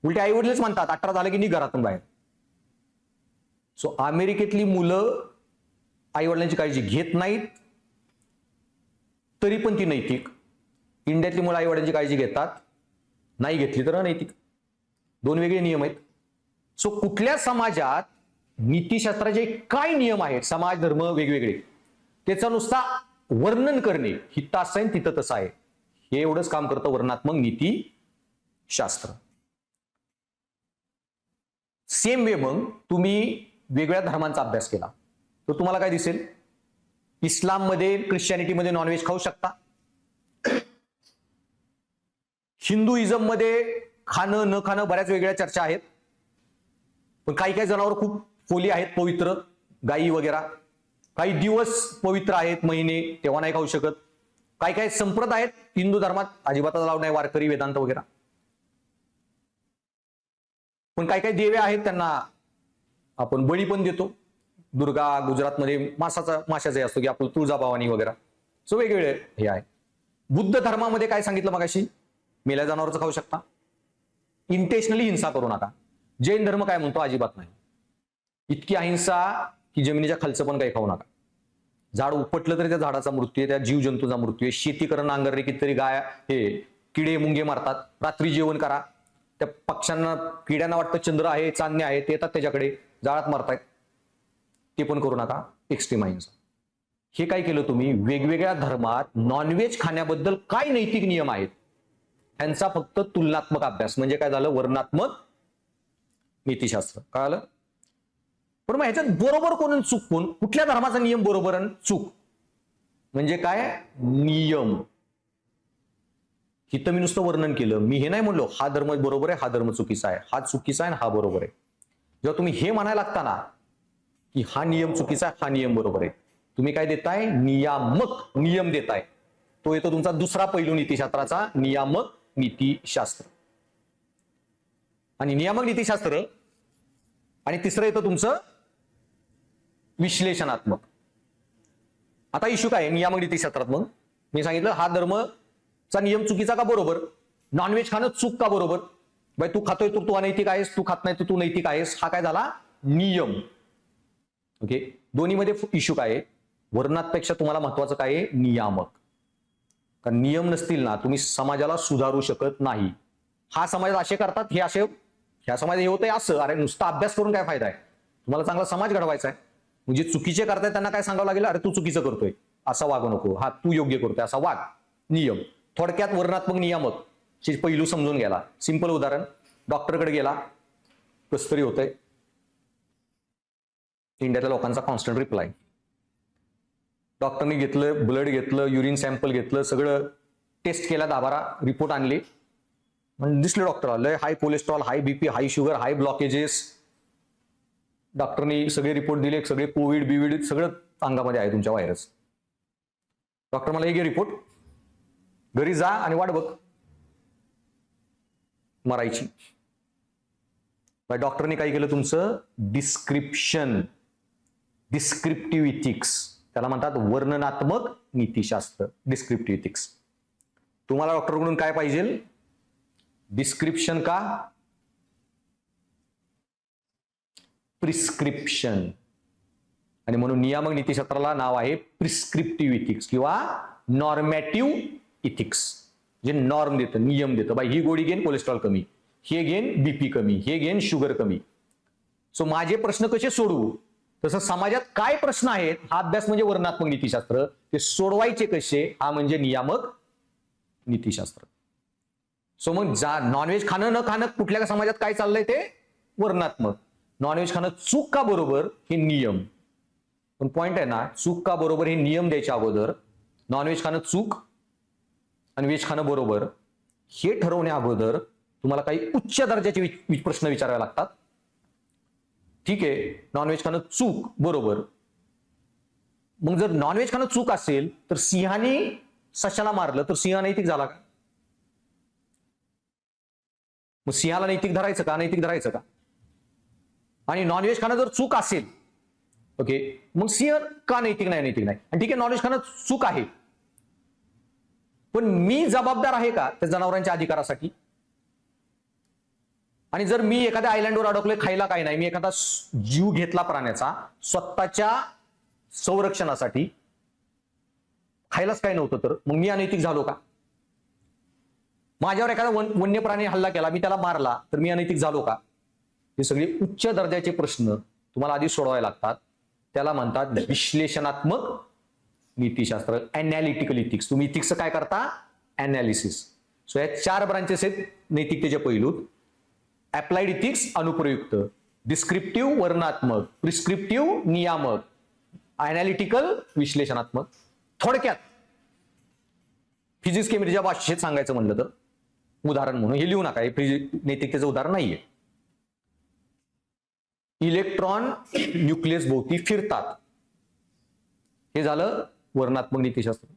उलटे आई वडीलच म्हणतात 18 झालं की निघ घरातून बाहेर. सो अमेरिकेतली मुलं आई वडिलांची काळजी घेत नाहीत तरी पण ती नैतिक, इंडियातली मुलं आई वडिलांची काळजी घेतात, नाही घेतली तर अनैतिक. 2 वेगळे नियम आहेत. सो कुठल्या समाजात नीतिशास्त्राचे काय नियम आहेत, समाज धर्म वेगवेगळे, त्याचं नुसता वर्णन करणे, हित असं आहे तिथं तसं आहे, हे एवढंच काम करतं वर्णनात्मक नीतिशास्त्र. सेम वे मग तुम्ही वेगळ्या धर्मांचा अभ्यास केला तर तुम्हाला काय दिसेल, इस्लाममध्ये ख्रिश्चॅनिटीमध्ये नॉनव्हेज खाऊ शकता, हिंदुइझम मध्ये खाणं न खाणं बऱ्याच वेगळ्या चर्चा आहेत, पण काही काही जनावर खूप फोली आहेत पवित्र, गायी वगैरे, काही दिवस पवित्र आहेत, महिने, तेव्हा नाही खाऊ शकत. काही काही संप्रदाय आहेत हिंदू धर्मात, अजिबातच अलाउड नाही, वारकरी, वेदांत वगैरे. पण काही काही देवे आहेत त्यांना आपण बळी पण देतो. दुर्गा, गुजरातमध्ये माशाचा असतो की आपलं तुळजाभवानी वगैरे. सो वेगवेगळे हे आहे. बुद्ध धर्मामध्ये काय सांगितलं मगाशी, मेल्या जनावरचं खाऊ शकता, इंटेन्शनली हिंसा करू नका. जैन धर्म काय म्हणतो, अजिबात नाही. इतकी अहिंसा की जमिनीच्या खालचं पण काही खाऊ नका. झाड उपटलं तरी त्या झाडाचा मृत्यू आहे, त्या जीवजंतूचा मृत्यू आहे. शेती करणं नांगरणे, कितीतरी गाय हे किडे मुंगे मारतात. रात्री जेवण करा, त्या पक्ष्यांना किड्यांना वाटतं चंद्र आहे, चांदणे आहे, ते येतात त्याच्याकडे, जाळात मारतायत, ते पण करू नका. एक्स्ट्रीम अहिंसा. हे काय केलं तुम्ही, वेगवेगळ्या धर्मात नॉनव्हेज खाण्याबद्दल काय नैतिक नियम आहेत ह्यांचा फक्त तुलनात्मक अभ्यास. म्हणजे काय झालं, वर्णनात्मक नीतिशास्त्र. कळालं? पण मग ह्याच्यात बरोबर कोण आणि चूक कोण, कुठल्या धर्माचा नियम बरोबर आणि चूक म्हणजे काय, नियम. इथं मी नुसतं वर्णन केलं, मी हे नाही म्हणलो हा धर्म बरोबर आहे, हा धर्म चुकीचा आहे, हा चुकीचा आहे, हा बरोबर आहे. जेव्हा तुम्ही हे म्हणायला लागता ना की हा नियम चुकीचा आहे, हा नियम बरोबर आहे, तुम्ही काय देताय, नियामक नियम देताय. तो येतो तुमचा दुसरा पैलू नीतिशास्त्राचा, नियामक नीतिशास्त्र. आणि नियामक नीतिशास्त्र आणि तिसरं येतं तुमचं विश्लेषणात्मक. आता इश्यू काय, नियामक नीतिशास्त्रात मग मी सांगितलं हा धर्मचा नियम चुकीचा का बरोबर, नॉनव्हेज खाणं चूक का बरोबर, बाई तू खातोय तर तू अनैतिक आहेस, तू खात नाही तर तू नैतिक आहेस. हा काय झाला, नियम. ओके, दोन्हीमध्ये इश्यू काय आहे, वर्णनापेक्षा तुम्हाला महत्वाचं काय आहे, नियामक. कारण नियम नसतील ना तुम्ही समाजाला सुधारू शकत नाही. हा समाजात असे करतात, हे असे, ह्या समाजात हे होतंय असं, अरे नुसता अभ्यास करून काय फायदा आहे, तुम्हाला चांगला समाज घडवायचा आहे. म्हणजे चुकीचे करताय त्यांना काय सांगावं लागेल, अरे तू चुकीचं करतोय, असा वागू नको, हा तू योग्य करतोय असा वाग. नियम. थोडक्यात वर्णनात्मक नियामक चे पैलू समजून घ्यायला. सिंपल उदाहरण, डॉक्टरकडे गेला, कसं तरी होतंय, इंडियातल्या लोकांचा कॉन्स्टंट रिप्लाय. डॉक्टरने घेतलं, ब्लड घेतलं, युरिन सॅम्पल घेतलं, सगळं टेस्ट केला, 10-12 रिपोर्ट आणले. म्हणजे दिसले डॉक्टर आले, हाय कोलेस्ट्रॉल, हाय बीपी, हाय शुगर, हाय ब्लॉकेजेस. डॉक्टरनी सगळे रिपोर्ट दिले, सगळे कोविड बिविड सगळं अंगामध्ये आहे तुमच्या व्हायरस. डॉक्टर मला एक रिपोर्ट, घरी जा आणि वाट बघ मरायची. डॉक्टरने काय केलं, तुमचं डिस्क्रिप्शन, डिस्क्रिप्टिव्ह इथिक्स, त्याला म्हणतात वर्णनात्मक नीतिशास्त्र, डिस्क्रिप्टिव्ह इथिक्स. तुम्हाला डॉक्टरकडून काय पाहिजे, डिस्क्रिप्शन का प्रिस्क्रिप्शन. आणि म्हणून नियामक नीतिशास्त्राला नाव आहे प्रिस्क्रिप्टिव्ह इथिक्स किंवा नॉर्मॅटिव्ह इथिक्स. जे नॉर्म देतं, नियम देतं, बाई ही गोळी घेन कोलेस्ट्रॉल कमी, हे घेन बीपी कमी, हे घेन शुगर कमी. सो माझे प्रश्न कसे सोडवू, तसं समाजात काय प्रश्न आहेत हा अभ्यास म्हणजे वर्णनात्मक नीतिशास्त्र, ते सोडवायचे कसे हा म्हणजे नियामक नीतिशास्त्र. सो मग नॉनव्हेज खाणं न खाणं कुठल्या समाजात काय चाललंय ते वर्णनात्मक, नॉनव्हेज खाणं चूक का बरोबर हे नियम. पण पॉइंट आहे ना, चूक का बरोबर हे नियम द्यायच्या अगोदर नॉनव्हेज खाणं चूक आणि व्हेज खाणं बरोबर हे ठरवण्या अगोदर तुम्हाला काही उच्च दर्जाचे प्रश्न विचारावे लागतात. ठीक आहे, नॉनव्हेज खाणं चूक बरोबर, मग जर नॉनव्हेज खाणं चूक असेल तर सिंहाने सशाला मारलं तर सिंह नैतिक झाला का, मग सिंहाला नैतिक धरायचं का, नैतिक धरायचं का. आणि नॉनव्हेज खाणं जर चूक असेल, ओके, मग सिंह का नैतिक नाही, नैतिक नाही. आणि ठीक आहे, नॉनव्हेज खाणं चूक आहे, पण मी जबाबदार आहे का त्या जनावरांच्या अधिकारासाठी. आणि जर मी एखाद्या आयलंडवर अडकलोय, खायला काही नाही, मी एखादा जीव घेतला प्राण्याचा स्वतःच्या संरक्षणासाठी, खायलाच काही नव्हतं, तर मग मी अनैतिक झालो का. माझ्यावर एखादा वन्य प्राणी हल्ला केला, मी त्याला मारला, तर मी अनैतिक झालो का. हे सगळे उच्च दर्जाचे प्रश्न तुम्हाला आधी सोडवायला लागतात. त्याला म्हणतात विश्लेषणात्मक नीतिशास्त्र, अनॅलिटिकल इथिक्स. तुम्ही इथिक्स काय करता, अनालिसिस. सो या 4 ब्रांचेस आहेत नैतिकतेच्या पैलूत. अप्लाइड इथिक्स अनुप्रयुक्त, डिस्क्रिप्टिव्ह वर्णनात्मक, प्रिस्क्रिप्टिव्ह नियामक, अनालिटिकल विश्लेषणात्मक. थोडक्यात फिजिक्स केमिस्ट्रीच्या भाषेत सांगायचं म्हणलं तर उदाहरण म्हणून हे लिहू नका, हे नैतिकतेचं उदाहरण नाहीये. इलेक्ट्रॉन न्यूक्लियस भोवती फिरतात, हे झालं वर्णात्मक नीतिशास्त्र.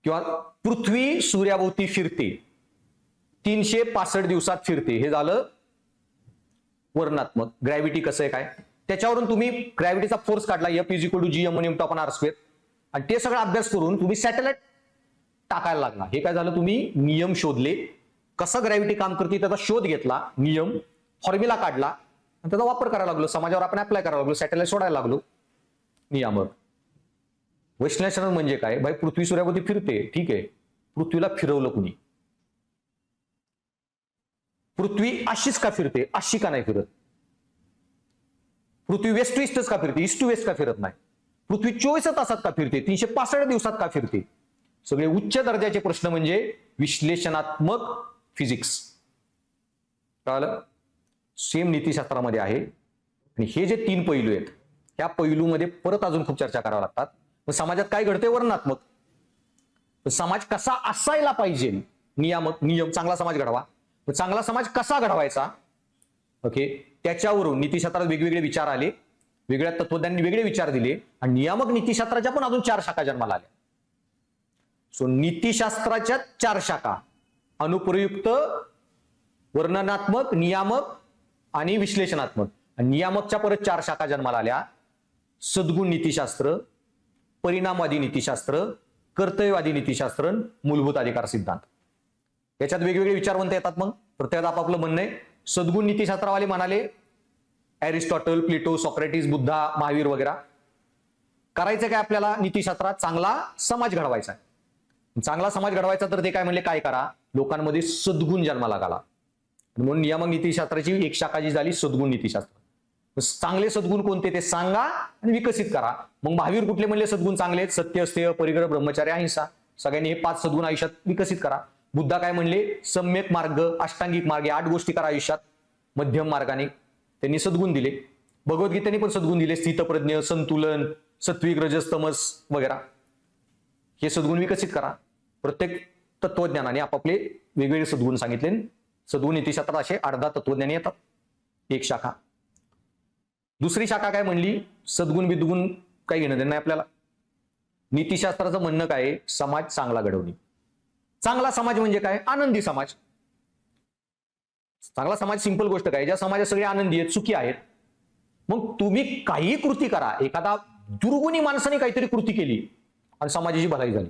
किंवा पृथ्वी सूर्याभोवती फिरते, 365 दिवसात फिरते, हे झालं वर्णात्मक. ग्रॅव्हिटी कसं आहे काय, त्याच्यावरून तुम्ही ग्रॅव्हिटीचा फोर्स काढला, F = G(m)(1/r², आणि ते सगळं अभ्यास करून तुम्ही सॅटेलाइट टाकायला लागला. हे काय झालं, तुम्ही नियम शोधले, कसं ग्रॅव्हिटी काम करते त्याचा शोध घेतला, नियम फॉर्म्युला काढला आणि त्याचा वापर करायला लागलो, समाजावर आपण अप्लाय करायला लागलो, सॅटेलाइट सोडायला लागलो. नियामक विश्लेषण म्हणजे काय, भाई पृथ्वी सूर्याभोवती फिरते, ठीक आहे, पृथ्वीला फिरवलं कुणी, पृथ्वी अशीच का फिरते, अशी का नाही फिरत, पृथ्वी वेस्ट टू ईस्टच का फिरते, ईस्ट टू वेस्ट का फिरत नाही, पृथ्वी 24 तासात का फिरते, 365 दिवसात का फिरते. सगळे उच्च दर्जाचे प्रश्न म्हणजे विश्लेषणात्मक फिजिक्स. कळलं, सेम नीतिशास्त्रामध्ये आहे. आणि हे जे 3 पैलू आहेत, ह्या पैलूमध्ये परत अजून खूप चर्चा कराव्या लागतात. मग समाजात काय घडते, वर्णात्मक. समाज कसा असायला पाहिजे, नियामक, नियम, चांगला समाज घडवा. चांगला समाज कसा घडवायचा, ओके, त्याच्यावरून नीतिशास्त्रात वेगवेगळे विचार आले, वेगळ्या तत्वज्ञांनी वेगळे विचार दिले, आणि नियामक नीतिशास्त्राच्या पण अजून 4 शाखा जन्माला आल्या. सो नीतिशास्त्राच्या 4 शाखा, अनुप्रयुक्त, वर्णनात्मक, नियामक आणि विश्लेषणात्मक. नियामकच्या परत 4 शाखा जन्माला आल्या, सद्गुण नीतिशास्त्र, परिणामवादी नीतिशास्त्र, कर्तव्यवादी नीतिशास्त्र, मूलभूत अधिकार सिद्धांत. याच्यात वेगवेगळे विचारवंत येतात. मग प्रत्येकाचं आपापलं म्हणणं आहे. सद्गुण नीतिशास्त्रवाले म्हणाले, एरिस्टॉटल, प्लेटो, सॉक्रेटिस, बुद्धा, महावीर वगैरे. करायचं काय आपल्याला, नीतिशास्त्रात चांगला समाज घडवायचा आहे. चांगला समाज घडवायचा तर ते काय म्हणले, काय करा, लोकांमध्ये सद्गुण जन्माला घाला. म्हणून नियामक नीतिशास्त्राची एक शाखा जी झाली, सद्गुण नीतिशास्त्र. चांगले सद्गुण कोणते ते सांगा आणि विकसित करा. मग महावीर कुठले म्हणले सद्गुण चांगले, सत्य, स्थेय, परिग्रह, ब्रह्मचर्य, अहिंसा. सगळ्यांनी हे 5 सद्गुण आयुष्यात विकसित करा. बुद्धा काय म्हणले, सम्यक मार्ग, अष्टांगिक मार्ग, 8 गोष्टी करा आयुष्यात मध्यम मार्गाने. त्यांनी सद्गुण दिले. भगवद्गीतेने पण सद्गुण दिले, स्थितप्रज्ञ, संतुलन, सत्विक, रजस, तमस वगैरे. हे सद्गुण विकसित करा. प्रत्येक तत्वज्ञानाने आपापले वेगवेगळे सद्गुण सांगितले. सद्गुण नीतिशास्त्रात असे 18 तत्वज्ञानी येतात, एक शाखा. दुसरी शाखा काय म्हणली, सद्गुण बिद्गुण काही घेणं देणं नाही आपल्याला. नीतिशास्त्राचं म्हणणं काय, समाज चांगला घडवणे. चांगला समाज म्हणजे काय, आनंदी समाज. चांगला समाज सिंपल गोष्ट काय, ज्या समाजात सगळे आनंदी आहेत, सुखी आहेत. मग तुम्ही काही कृती करा, एखादा दुर्गुणी माणसाने काहीतरी कृती केली आणि समाजाची भलाई झाली,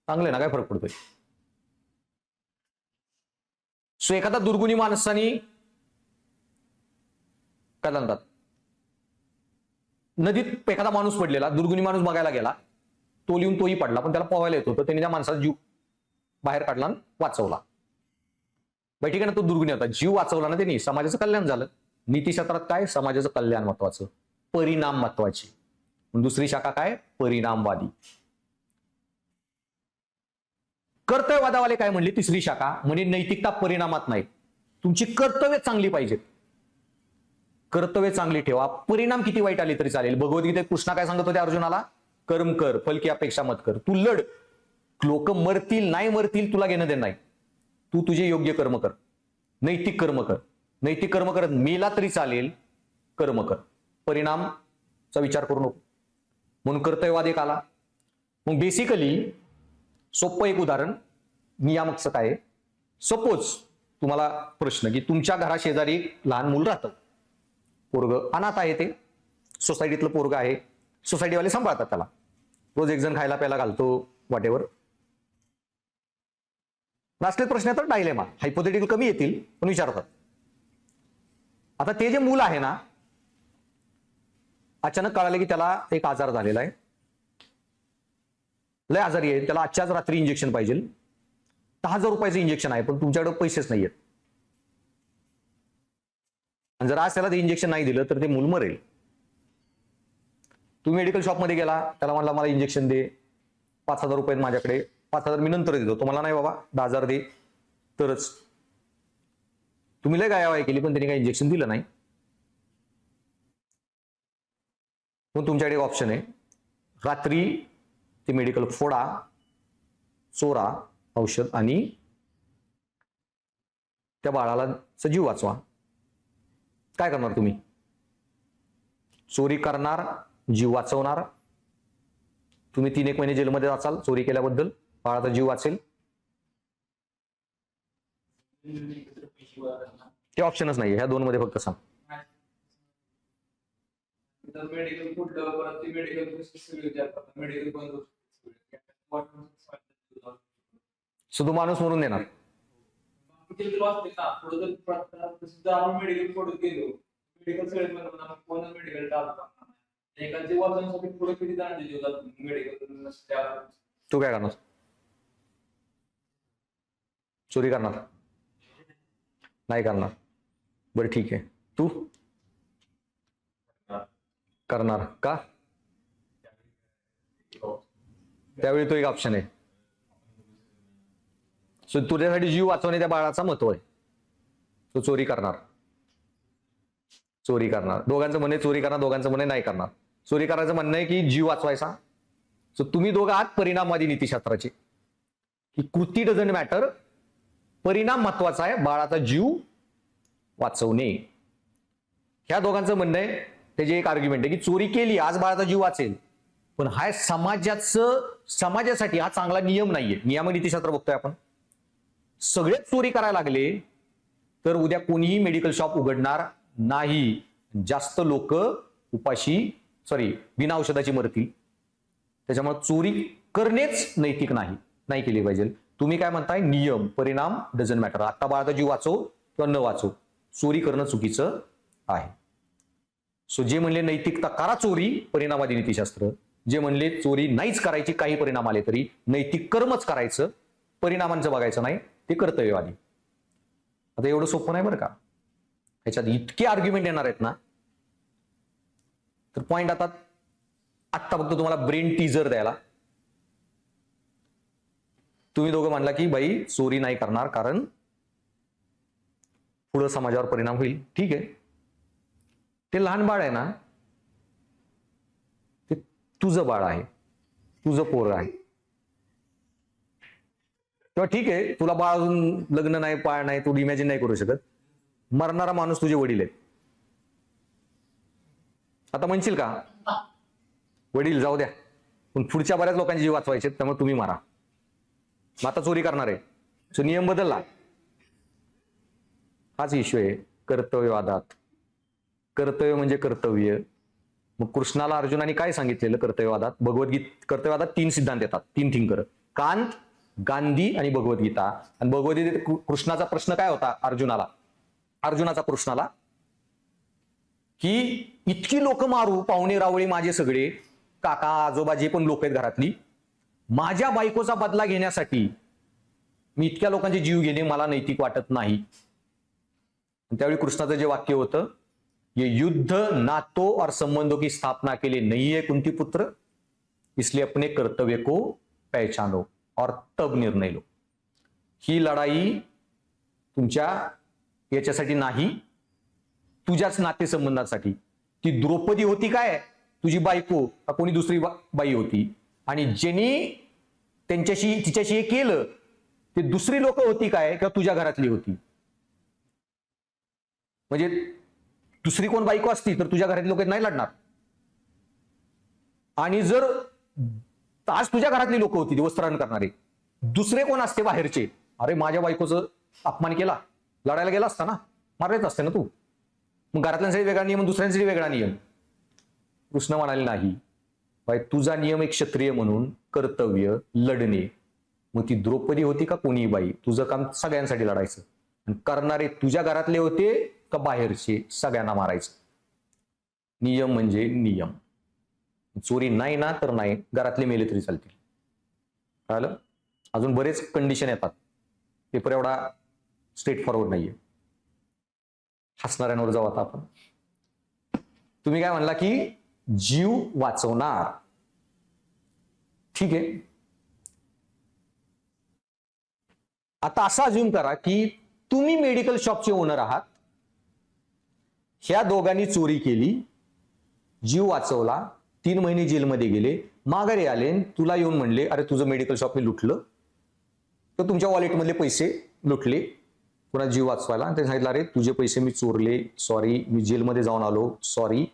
चांगलं ना, काय फरक पडतोय. सो एखादा दुर्गुणी माणसाने काय म्हणतात, नदीत एखादा माणूस पडलेला, दुर्गुणी माणूस बघायला गेला, तो लिहून तोही पडला, पण त्याला पोहायला येत होतं, त्याने त्या माणसाचा जीव बाहेर काढला आणि वाचवला. बाई ठीक आहे ना, तो दुर्गुणी होता, जीव वाचवला ना त्यांनी, समाजाचं कल्याण झालं. नीतिशास्त्रात काय, समाजाचं कल्याण महत्वाचं, परिणाम महत्वाचे. दुसरी शाखा काय, परिणामवादी. कर्तव्यवादावाले काय म्हणले, तिसरी शाखा म्हणजे नैतिकता परिणामात नाही, तुमची कर्तव्य चांगली पाहिजेत, कर्तव्य चांगली ठेवा, परिणाम किती वाईट आले तरी चालेल. भगवद्गीतेत कृष्णा काय सांगत होते अर्जुनाला, कर्म कर, फल की अपेक्षा मत कर. तू लढ, लोक मरतील नाही मरतील तुला घेणं देणं नाही, तू तुझे योग्य कर्म कर, नैतिक कर्म कर. नैतिक कर्म करत मेला तरी चालेल, कर्म कर, परिणामचा विचार करू नको. म्हणून कर्तव्यवाद एक आला. मग बेसिकली सोपं एक उदाहरण नियामकचं काय, सपोज तुम्हाला प्रश्न की तुमच्या घरा शेजारी लहान मूल राहतं, पोरग अनाथ आहे, ते सोसायटीतलं पोरग आहे, सोसायटीवाले सांभाळतात त्याला, रोज एक जण खायला प्यायला घालतो, व्हॉटेवर. असले प्रश्न तर डायलेमा, हायपोथेटिकल कमी येतील पण विचारतात. आता ते जे मूल आहे ना, अचानक कळालं की त्याला एक आजार झालेला आहे, लय आजारी आहे, त्याला आजच्याच रात्री इंजेक्शन पाहिजे, 10,000 रुपयाचं इंजेक्शन आहे, पण तुमच्याकडे पैसेच नाहीयेत. आणि जर आज त्याला ते इंजेक्शन नाही दिलं तर ते मूल मरेल. तुम्ही मेडिकल शॉपमध्ये गेला, त्याला म्हणला मला इंजेक्शन दे, 5,000 रुपये माझ्याकडे, 5,000 मी नंतर देतो, तुम्हाला नाही बाबा 10,000 दे तरच. तुम्ही लय गायावाय केली पण त्यांनी काही इंजेक्शन दिलं नाही. मग तुमच्याकडे एक ऑप्शन आहे, रात्री ते मेडिकल फोडा, चोरा औषध आणि त्या बाळाला जीव वाचवा. काय करणार तुम्ही, चोरी करणार, जीव वाचवणार तुम्ही 3-1 महिने जेलमध्ये असाल चोरी केल्याबद्दल, बाळाचा जीव वाचेल? ते ऑप्शनच नाही, ह्या 2 मध्ये फक्त सांग. सो तू माणूस म्हणून देणार? तू काय करणार? चोरी करणार? नाही करणार. बरं ठीक आहे, तू करणार का? त्यावेळी तो एक ऑप्शन आहे. सो तुझ्यासाठी जीव वाचवणे त्या बाळाचा महत्व आहे. तो चोरी करणार. चोरी करणार. दोघांचं म्हणणे चोरी करणार, दोघांचं म्हणणे नाही करणार. चोरी करायचं म्हणणं आहे की जीव वाचवायचा. सो तुम्ही दोघं आहात परिणामवादी नीतिशास्त्राचे, की कृती डझंट मॅटर, परिणाम महत्वाचा आहे, बाळाचा जीव वाचवणे. ह्या दोघांचं म्हणणं आहे. त्याची एक आर्ग्युमेंट आहे की चोरी केली आज बाळाचा जीव वाचेल, पण हा समाजासाठी हा चांगला नियम नाहीये. नियम नीतिशास्त्र बघतोय आपण. सगळेच चोरी करायला लागले तर उद्या कोणीही मेडिकल शॉप उघडणार नाही. जास्त लोक बिना औषधाची मरतील. त्याच्यामुळे चोरी करणेच नैतिक नाही केली पाहिजे. तुम्ही काय म्हणताय? नियम, परिणाम डझंट मॅटर. आता बाळाचा जीव वाचव किंवा न वाचव, चोरी करणं चुकीचं आहे. सो जे म्हणले नैतिकता करा चोरी, परिणामवादी नीतिशास्त्र. जे म्हणले चोरी नाहीच करायची, काही परिणाम आले तरी नैतिक कर्मच करायचं, परिणामांचं बघायचं नाही, ते कर्तव्यवादी. आता एवढं सोपं नाही बरं का. ह्याच्यात इतके आर्ग्युमेंट येणार आहेत ना, तर पॉइंट आता फक्त तुम्हाला ब्रेन टीजर द्यायला. तुम्ही दोघं म्हणला की बाई चोरी नाही करणार कारण पुढं समाजावर परिणाम होईल. ठीक आहे, ते लहान बाळ आहे ना, ते तुझं बाळ आहे, तुझं पोर आहे. तेव्हा ठीक आहे, तुला बाळ अजून लग्न नाही, पाळ नाही, तू इमॅजिन नाही करू शकत. मरणारा माणूस तुझे वडील आहेत. आता म्हणशील का वडील जाऊ द्या, पण पुढच्या बऱ्याच लोकांचे जीव वाचवायचे, त्यामुळे तुम्ही मारा. मग आता चोरी करणार आहे, सो नियम बदलला. हाच इश्यू आहे कर्तव्यवादात. कर्तव्य म्हणजे कर्तव्य. मग कृष्णाला अर्जुनाने काय सांगितलेलं कर्तव्यवादात? कर्तव्यवादात 3 सिद्धांत येतात, 3 थिंकर: कांत, गांधी आणि भगवद्गीता. आणि भगवद्गीतेत कृष्णाचा प्रश्न काय होता अर्जुनाचा कृष्णाला, की इतकी लोक मारू, पाहुणे रावळी माझे सगळे, काका आजोबा जे पण लोक आहेत घरातली, माझ्या बायकोचा बदला घेण्यासाठी मी इतक्या लोकांचे जीव घेणे मला नैतिक वाटत नाही. त्यावेळी कृष्णाचं जे वाक्य होतं, ये युद्ध नातो और संबंधों की स्थापना के लिए नहीं है कुंती पुत्र, इसलिए अपने कर्तव्य को पहचानो और तब निर्णय लो. ही लढाई तुमच्या याच्यासाठी नाही, तुझ्याच नातेसंबंधासाठी. ती द्रौपदी होती काय, तुझी बायको, का कोणी दुसरी बाई होती, आणि ज्यांनी तिच्याशी हे केलं ते दुसरी लोक होती काय, किंवा तुझ्या घरातली होती? म्हणजे दुसरी कोण बायको असती तर तुझ्या घरातली लोक नाही लढणार. आणि जर आज तुझ्या घरातली लोक होती वस्त्रहरण करणारे, दुसरे कोण असते बाहेरचे, अरे माझ्या बायकोचं अपमान केला, लढायला गेला असता ना, मारायच असते ना तू. मग घरातल्यांसाठी वेगळा नियम, दुसऱ्यांसाठी वेगळा नियम. कृष्ण म्हणाले नाही, बाय तुझा नियम एक क्षत्रिय म्हणून कर्तव्य लढणे. मग ती द्रौपदी होती का कोणी बाई, तुझं काम सगळ्यांसाठी लढायचं. आणि करणारे तुझ्या घरातले होते का बाहेरचे, सगळ्यांना मारायचं. नियम म्हणजे नियम. चोरी नाही ना तर नाही, घरातले मेले तरी चालतील. कळलं? अजून बरेच कंडिशन येतात, पेपर एवढा स्ट्रेट फॉरवर्ड नाहीये. हसणाऱ्यांवर जाऊ आता आपण. तुम्ही काय म्हणला की जीव वाचवणार, ठीक आहे. आता असं अज्युम करा की तुम्ही मेडिकल शॉपचे ओनर आहात. ह्या दोघांनी चोरी केली, जीव वाचवला, 3 महिने जेलमध्ये गेले, माघारी आले, तुला येऊन म्हणले अरे तुझं मेडिकल शॉप मी लुटलं, तर तुमच्या वॉलेटमधले पैसे लुटले पुन्हा जीव वाचवायला. ते सांगितलं अरे तुझे पैसे मी चोरले, सॉरी, मी जेलमध्ये जाऊन आलो, सॉरी,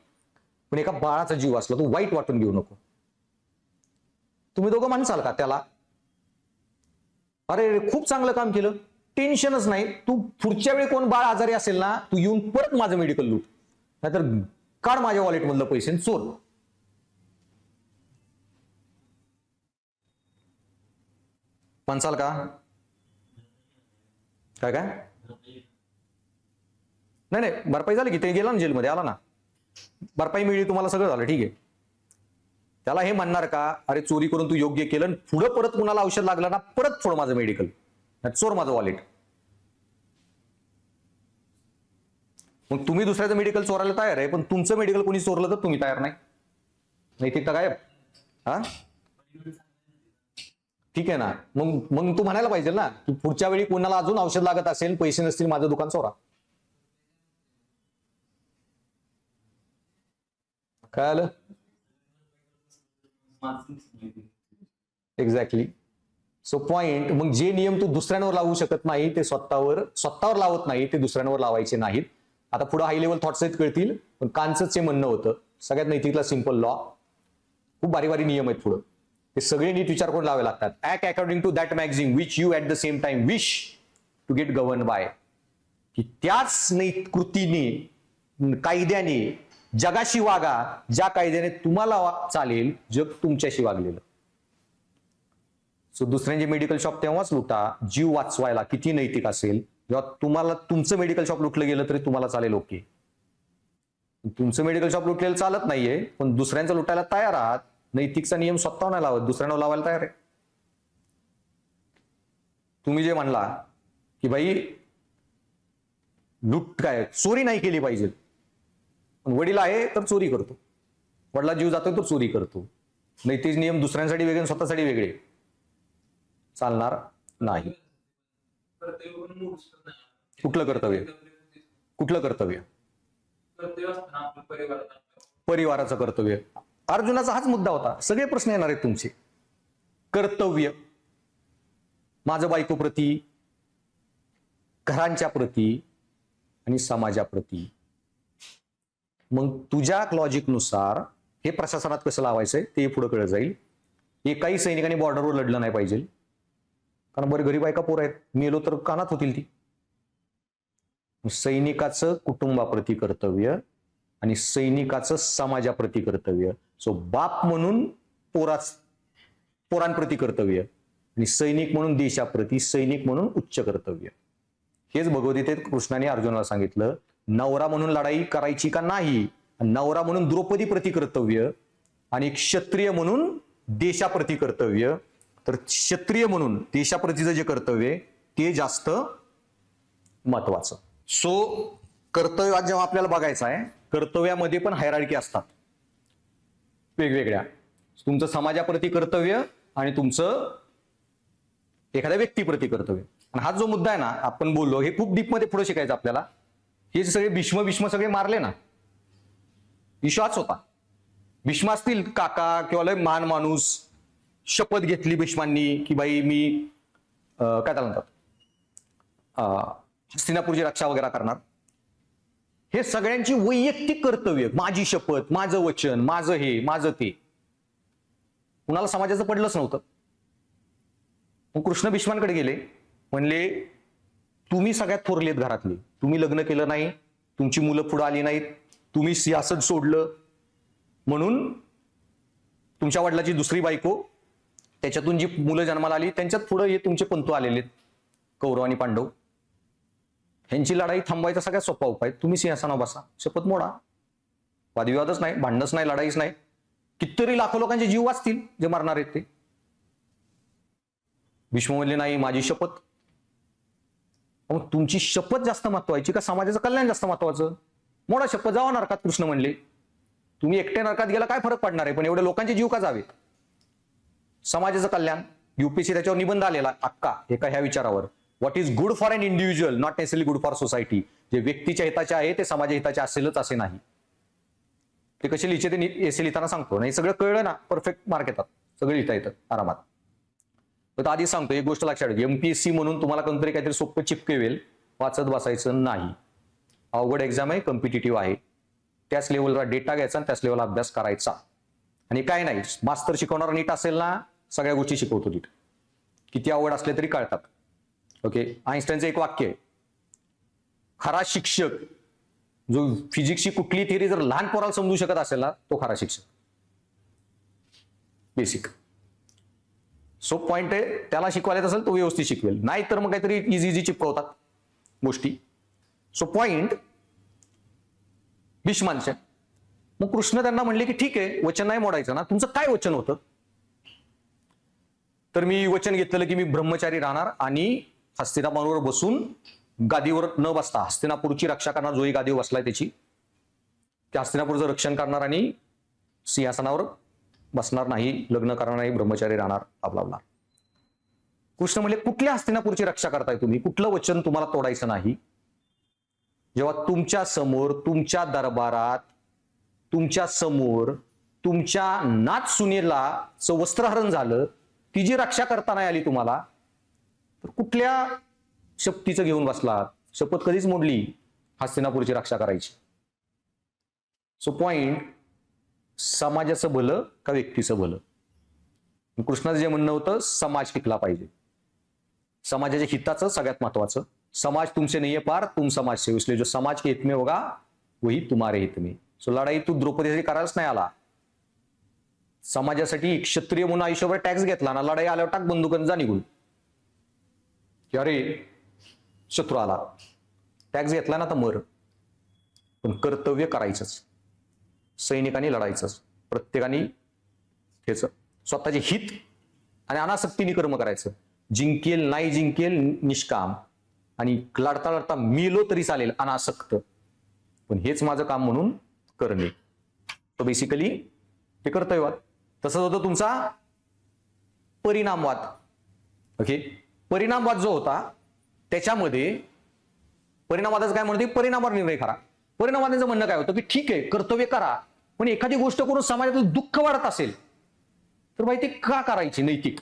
पण एका बाळाचा जीव वाचला, तू वाईट वाटून घेऊ नको. तुम्ही दोघं म्हणसाल का त्याला, अरे खूप चांगलं काम केलं, टेन्शनच नाही, तू पुढच्या वेळी कोण बाळ आजारी असेल ना, तू येऊन परत माझं मेडिकल लूट, नाहीतर काढ माझ्या वॉलेट मधलं पैसे चोर. म्हणसाल का? काय काय नाही नाही, भरपाई झाली की, ते गेला ना जेलमध्ये, आला ना, भरपाई मिळली तुम्हाला, सगळं झालं, ठीक आहे. त्याला हे म्हणणार का, अरे चोरी करून तू योग्य केलं, पुढं परत कुणाला औषध लागलं ना, परत फोड माझं मेडिकल, चोर माझं वॉलेट. मग तुम्ही दुसऱ्याचं मेडिकल चोरायला तयार आहे, पण तुमचं मेडिकल कोणी चोरलं तर तुम्ही तयार नाही. नैतिकता गायब. हा ठीक आहे ना, मग मग तू म्हणायला पाहिजे ना की पुढच्या वेळी कोणाला अजून औषध लागत असेल, पैसे नसतील, माझं दुकान चोरा. काय आलं? एक्झॅक्टली. सो पॉइंट, मग जे नियम तू दुसऱ्यांवर लावू शकत नाही ते स्वतःवर लावत नाही, ते दुसऱ्यांवर लावायचे नाहीत. आता पुढे हाय लेवल थॉट्स आहेत कळतील, पण कांचंच म्हणणं होतं सगळ्यात नैतिकला सिंपल लॉ, खूप बारी बारी नियम आहेत पुढं, ते सगळे नीट विचार करून लावावे लागतात. Act according to that magazine which you at the same time wish to get govern by, की त्याच कृतीने, कायद्याने जगाशी वागा ज्या कायद्याने तुम्हाला चालेल जग तुमच्याशी वागलेलं. सो दुसऱ्यांचे मेडिकल शॉप तेव्हाच लुटा जीव वाचवायला किती नैतिक असेल, जेव्हा तुम्हाला तुमचं मेडिकल शॉप लुटलं गेलं तरी तुम्हाला चालेल, ओके. तुमचं मेडिकल शॉप लुटलेलं चालत नाहीये, पण दुसऱ्यांचं लुटायला तयार आहात, नैतिकचा नियम स्वतः नाही लावत, दुसऱ्यांना लावायला तयार आहे. तुम्ही जे म्हणला की भाई लूट काय, चोरी नाही केली पाहिजे, पण वडील आहे तर चोरी करतो, वडिला जीव जातो तर चोरी करतो, नैतिक नियम दुसऱ्यांसाठी वेगळे स्वतःसाठी वेगळे, चालणार नाही. कुठलं कर्तव्य? कुठलं कर्तव्य? परिवाराचं कर्तव्य. अर्जुनाचा हाच मुद्दा होता, सगळे प्रश्न येणार आहेत तुमचे. कर्तव्य माझं बायकोप्रती, घरांच्या प्रती आणि समाजाप्रती. मग तुझ्या लॉजिकनुसार हे प्रशासनात कसं लावायचंय ते पुढे कळत जाईल. एकाही सैनिकांनी बॉर्डरवर लढलं नाही पाहिजे, कारण बरे गरीब बायका पोर आहेत, मेलो तर कानात होतील ती. सैनिकाचं कुटुंबाप्रती कर्तव्य आणि सैनिकाचं समाजाप्रती कर्तव्य. सो बाप म्हणून पोरांप्रती कर्तव्य आणि सैनिक म्हणून देशाप्रती, सैनिक म्हणून उच्च कर्तव्य. हेच भगवद्गीतेत कृष्णाने अर्जुनाला सांगितलं. नवरा म्हणून लढाई करायची का नाही, नवरा म्हणून द्रौपदी प्रति कर्तव्य आणि क्षत्रिय म्हणून देशाप्रती कर्तव्य. तर क्षत्रिय म्हणून देशाप्रतीचं जे कर्तव्य ते जास्त महत्वाचं. सो कर्तव्यात जेव्हा आपल्याला बघायचं आहे, कर्तव्यामध्ये पण हायरार्की असतात वेगवेगळ्या. तुमचं समाजाप्रती कर्तव्य आणि तुमचं एखाद्या व्यक्तीप्रती कर्तव्य. आणि हा जो मुद्दा आहे ना आपण बोललो, हे खूप डीप मध्ये पुढे शिकायचं आपल्याला. हे सगळे भीष्म सगळे मारले ना, विश्वास होता. भीष्म असतील काका किंवा लय मान माणूस, शपथ घेतली भीष्मांनी की बाई मी काय त्याला म्हणतात हस्तिनापूरची रक्षा वगैरे करणार. हे सगळ्यांची वैयक्तिक कर्तव्य, माझी शपथ, माझं वचन, माझं हे, माझं ते, कुणाला समाजाचं पडलंच नव्हतं. मग कृष्ण भीष्मांकडे गेले, म्हणले तुम्ही सगळ्यात थोरलेत घरातली, तुम्ही लग्न केलं नाही, तुमची मुलं पुढे आली नाहीत, तुम्ही सिंहासन सोडलं, म्हणून तुमच्या वडिलाची दुसरी बायको, त्याच्यातून जी मुलं जन्माला आली त्यांच्यात पुढे हे तुमचे पंतू आलेले कौरव आणि पांडव, ह्यांची लढाई थांबवायचा सगळ्यात सोपा उपाय, तुम्ही सिंहासनावर बसा, शपथ मोडा, वादविवादच नाही, भांडणच नाही, लढाईच नाही, कितीतरी लाखो लोकांचे जीव वाचतील जे मरणार आहेत ते. भीष्म म्हणले नाही, माझी शपथ. मग तुमची शपथ जास्त महत्वाची का समाजाचं कल्याण जास्त महत्वाचं? मोडा शपथ, जावा नरकात. कृष्ण म्हणले तुम्ही एकटे नरकात गेला काय फरक पडणार आहे, पण एवढे लोकांचे जीव का जावे? समाजाचं कल्याण. युपीसी त्याच्यावर निबंध आलेला अक्का एका ह्या विचारावर, what is good for an individual not necessary good for society. जे व्यक्तीच्या हिताचे आहे ते समाजा हिताचे असेलच असे नाही. ते कसे लिहिचे ते एसे लिहिताना सांगतो, नाही सगळं कळलं ना परफेक्ट मार्क येतात, सगळं लिहिता येतं आरामात. तर आधी सांगतो एक गोष्ट लक्षात ठेवा, एमपीएससी म्हणून तुम्हाला कोणतरी काहीतरी सोपं चिपकेवेल वाचत बसायचं नाही. अवघड एक्झाम आहे, कॉम्पिटिटिव्ह आहे, त्याच लेवलला डेटा घ्यायचा आणि त्याच लेवलला अभ्यास करायचा. आणि काय नाही, मास्तर शिकवणारा नीट असेल ना सगळ्या गोष्टी शिकवतो तिथे, किती आवड असले तरी कळतात. ओके, आइन्स्टाईनचं एक वाक्य आहे, खरा शिक्षक जो फिजिक्सची कुठली थिअरी जर लहान पोराला समजू शकत असेल ना, तो खरा शिक्षक. बेसिक. सो पॉइंट आहे, त्याला शिकवायला असेल तो व्यवस्थित शिकवेल, नाही तर मग काहीतरी इझी इझी चिपकवतात गोष्टी. सो पॉइंट भीष्मांचे. मग कृष्ण त्यांना म्हणले की ठीक आहे, वचन नाही मोडायचं ना, तुमचं काय वचन होतं? तर मी वचन घेतलेलं की मी ब्रह्मचारी राहणार आणि हस्तिनापुरावर बसून गादीवर न बसता हस्तिनापूरची रक्षा करणार, जोही गादीवर बसलाय त्याची, त्या हस्तिनापूरचं रक्षण करणार आणि सिंहासनावर बसणार नाही, लग्न करणार नाही, ब्रह्मचारी राहणार, आपला. कृष्ण म्हणले कुठल्या हस्तिनापूरची रक्षा करताय तुम्ही? कुठलं वचन तुम्हाला तोडायचं नाही? जेव्हा तुमच्या समोर, तुमच्या दरबारात, तुमच्या समोर तुमच्या नाथ सुनेला वस्त्रहरण झालं, ती जी रक्षा करता नाही आली तुम्हाला, तर कुठल्या शपथीचं घेऊन बसलात? शपथ कधीच मोडली हस्तिनापूरची रक्षा करायची. सो पॉइंट, समाजाचं भलं का व्यक्तीचं भलं? कृष्णाचं जे म्हणणं होतं, समाज टिकला पाहिजे, समाजाच्या हिताचं सगळ्यात महत्वाचं. समाज तुमसे नहीं है पार, तुम समाज से, इसलिए जो समाज के हित में होगा वही तुम्हारे हित में. सो लढाई तू द्रौपदीसाठी करायलाच नाही आला, समाजासाठी. क्षत्रिय म्हणून आयुष्यभर टॅक्स घेतला ना, लढाई आल्यावर टाक बंदुकन जा निघून, की अरे शत्रू आला, टॅक्स घेतला ना तर मर. पण कर्तव्य करायचंच, सैनिकांनी लढायचंच, प्रत्येकाने त्याचं स्वतःचे हित आणि अनासक्तीने कर्म करायचं. जिंकेल नाही जिंकेल निष्काम, आणि लढता लढता मेलो तरी चालेल अनासक्त, पण हेच माझं काम म्हणून करणे. तर बेसिकली हे कर्तव्यवाद. तसंच होतं तुमचा परिणामवाद. ओके, परिणामवाद जो होता त्याच्यामध्ये परिणामवादाचं काय म्हणते, परिणामावर निर्णय करा. परिणामवादाचं म्हणणं काय होतं की ठीक आहे कर्तव्य करा, पण एखादी गोष्ट करून समाजातलं दुःख वाढत असेल तर बाई ते का करायची? नैतिक.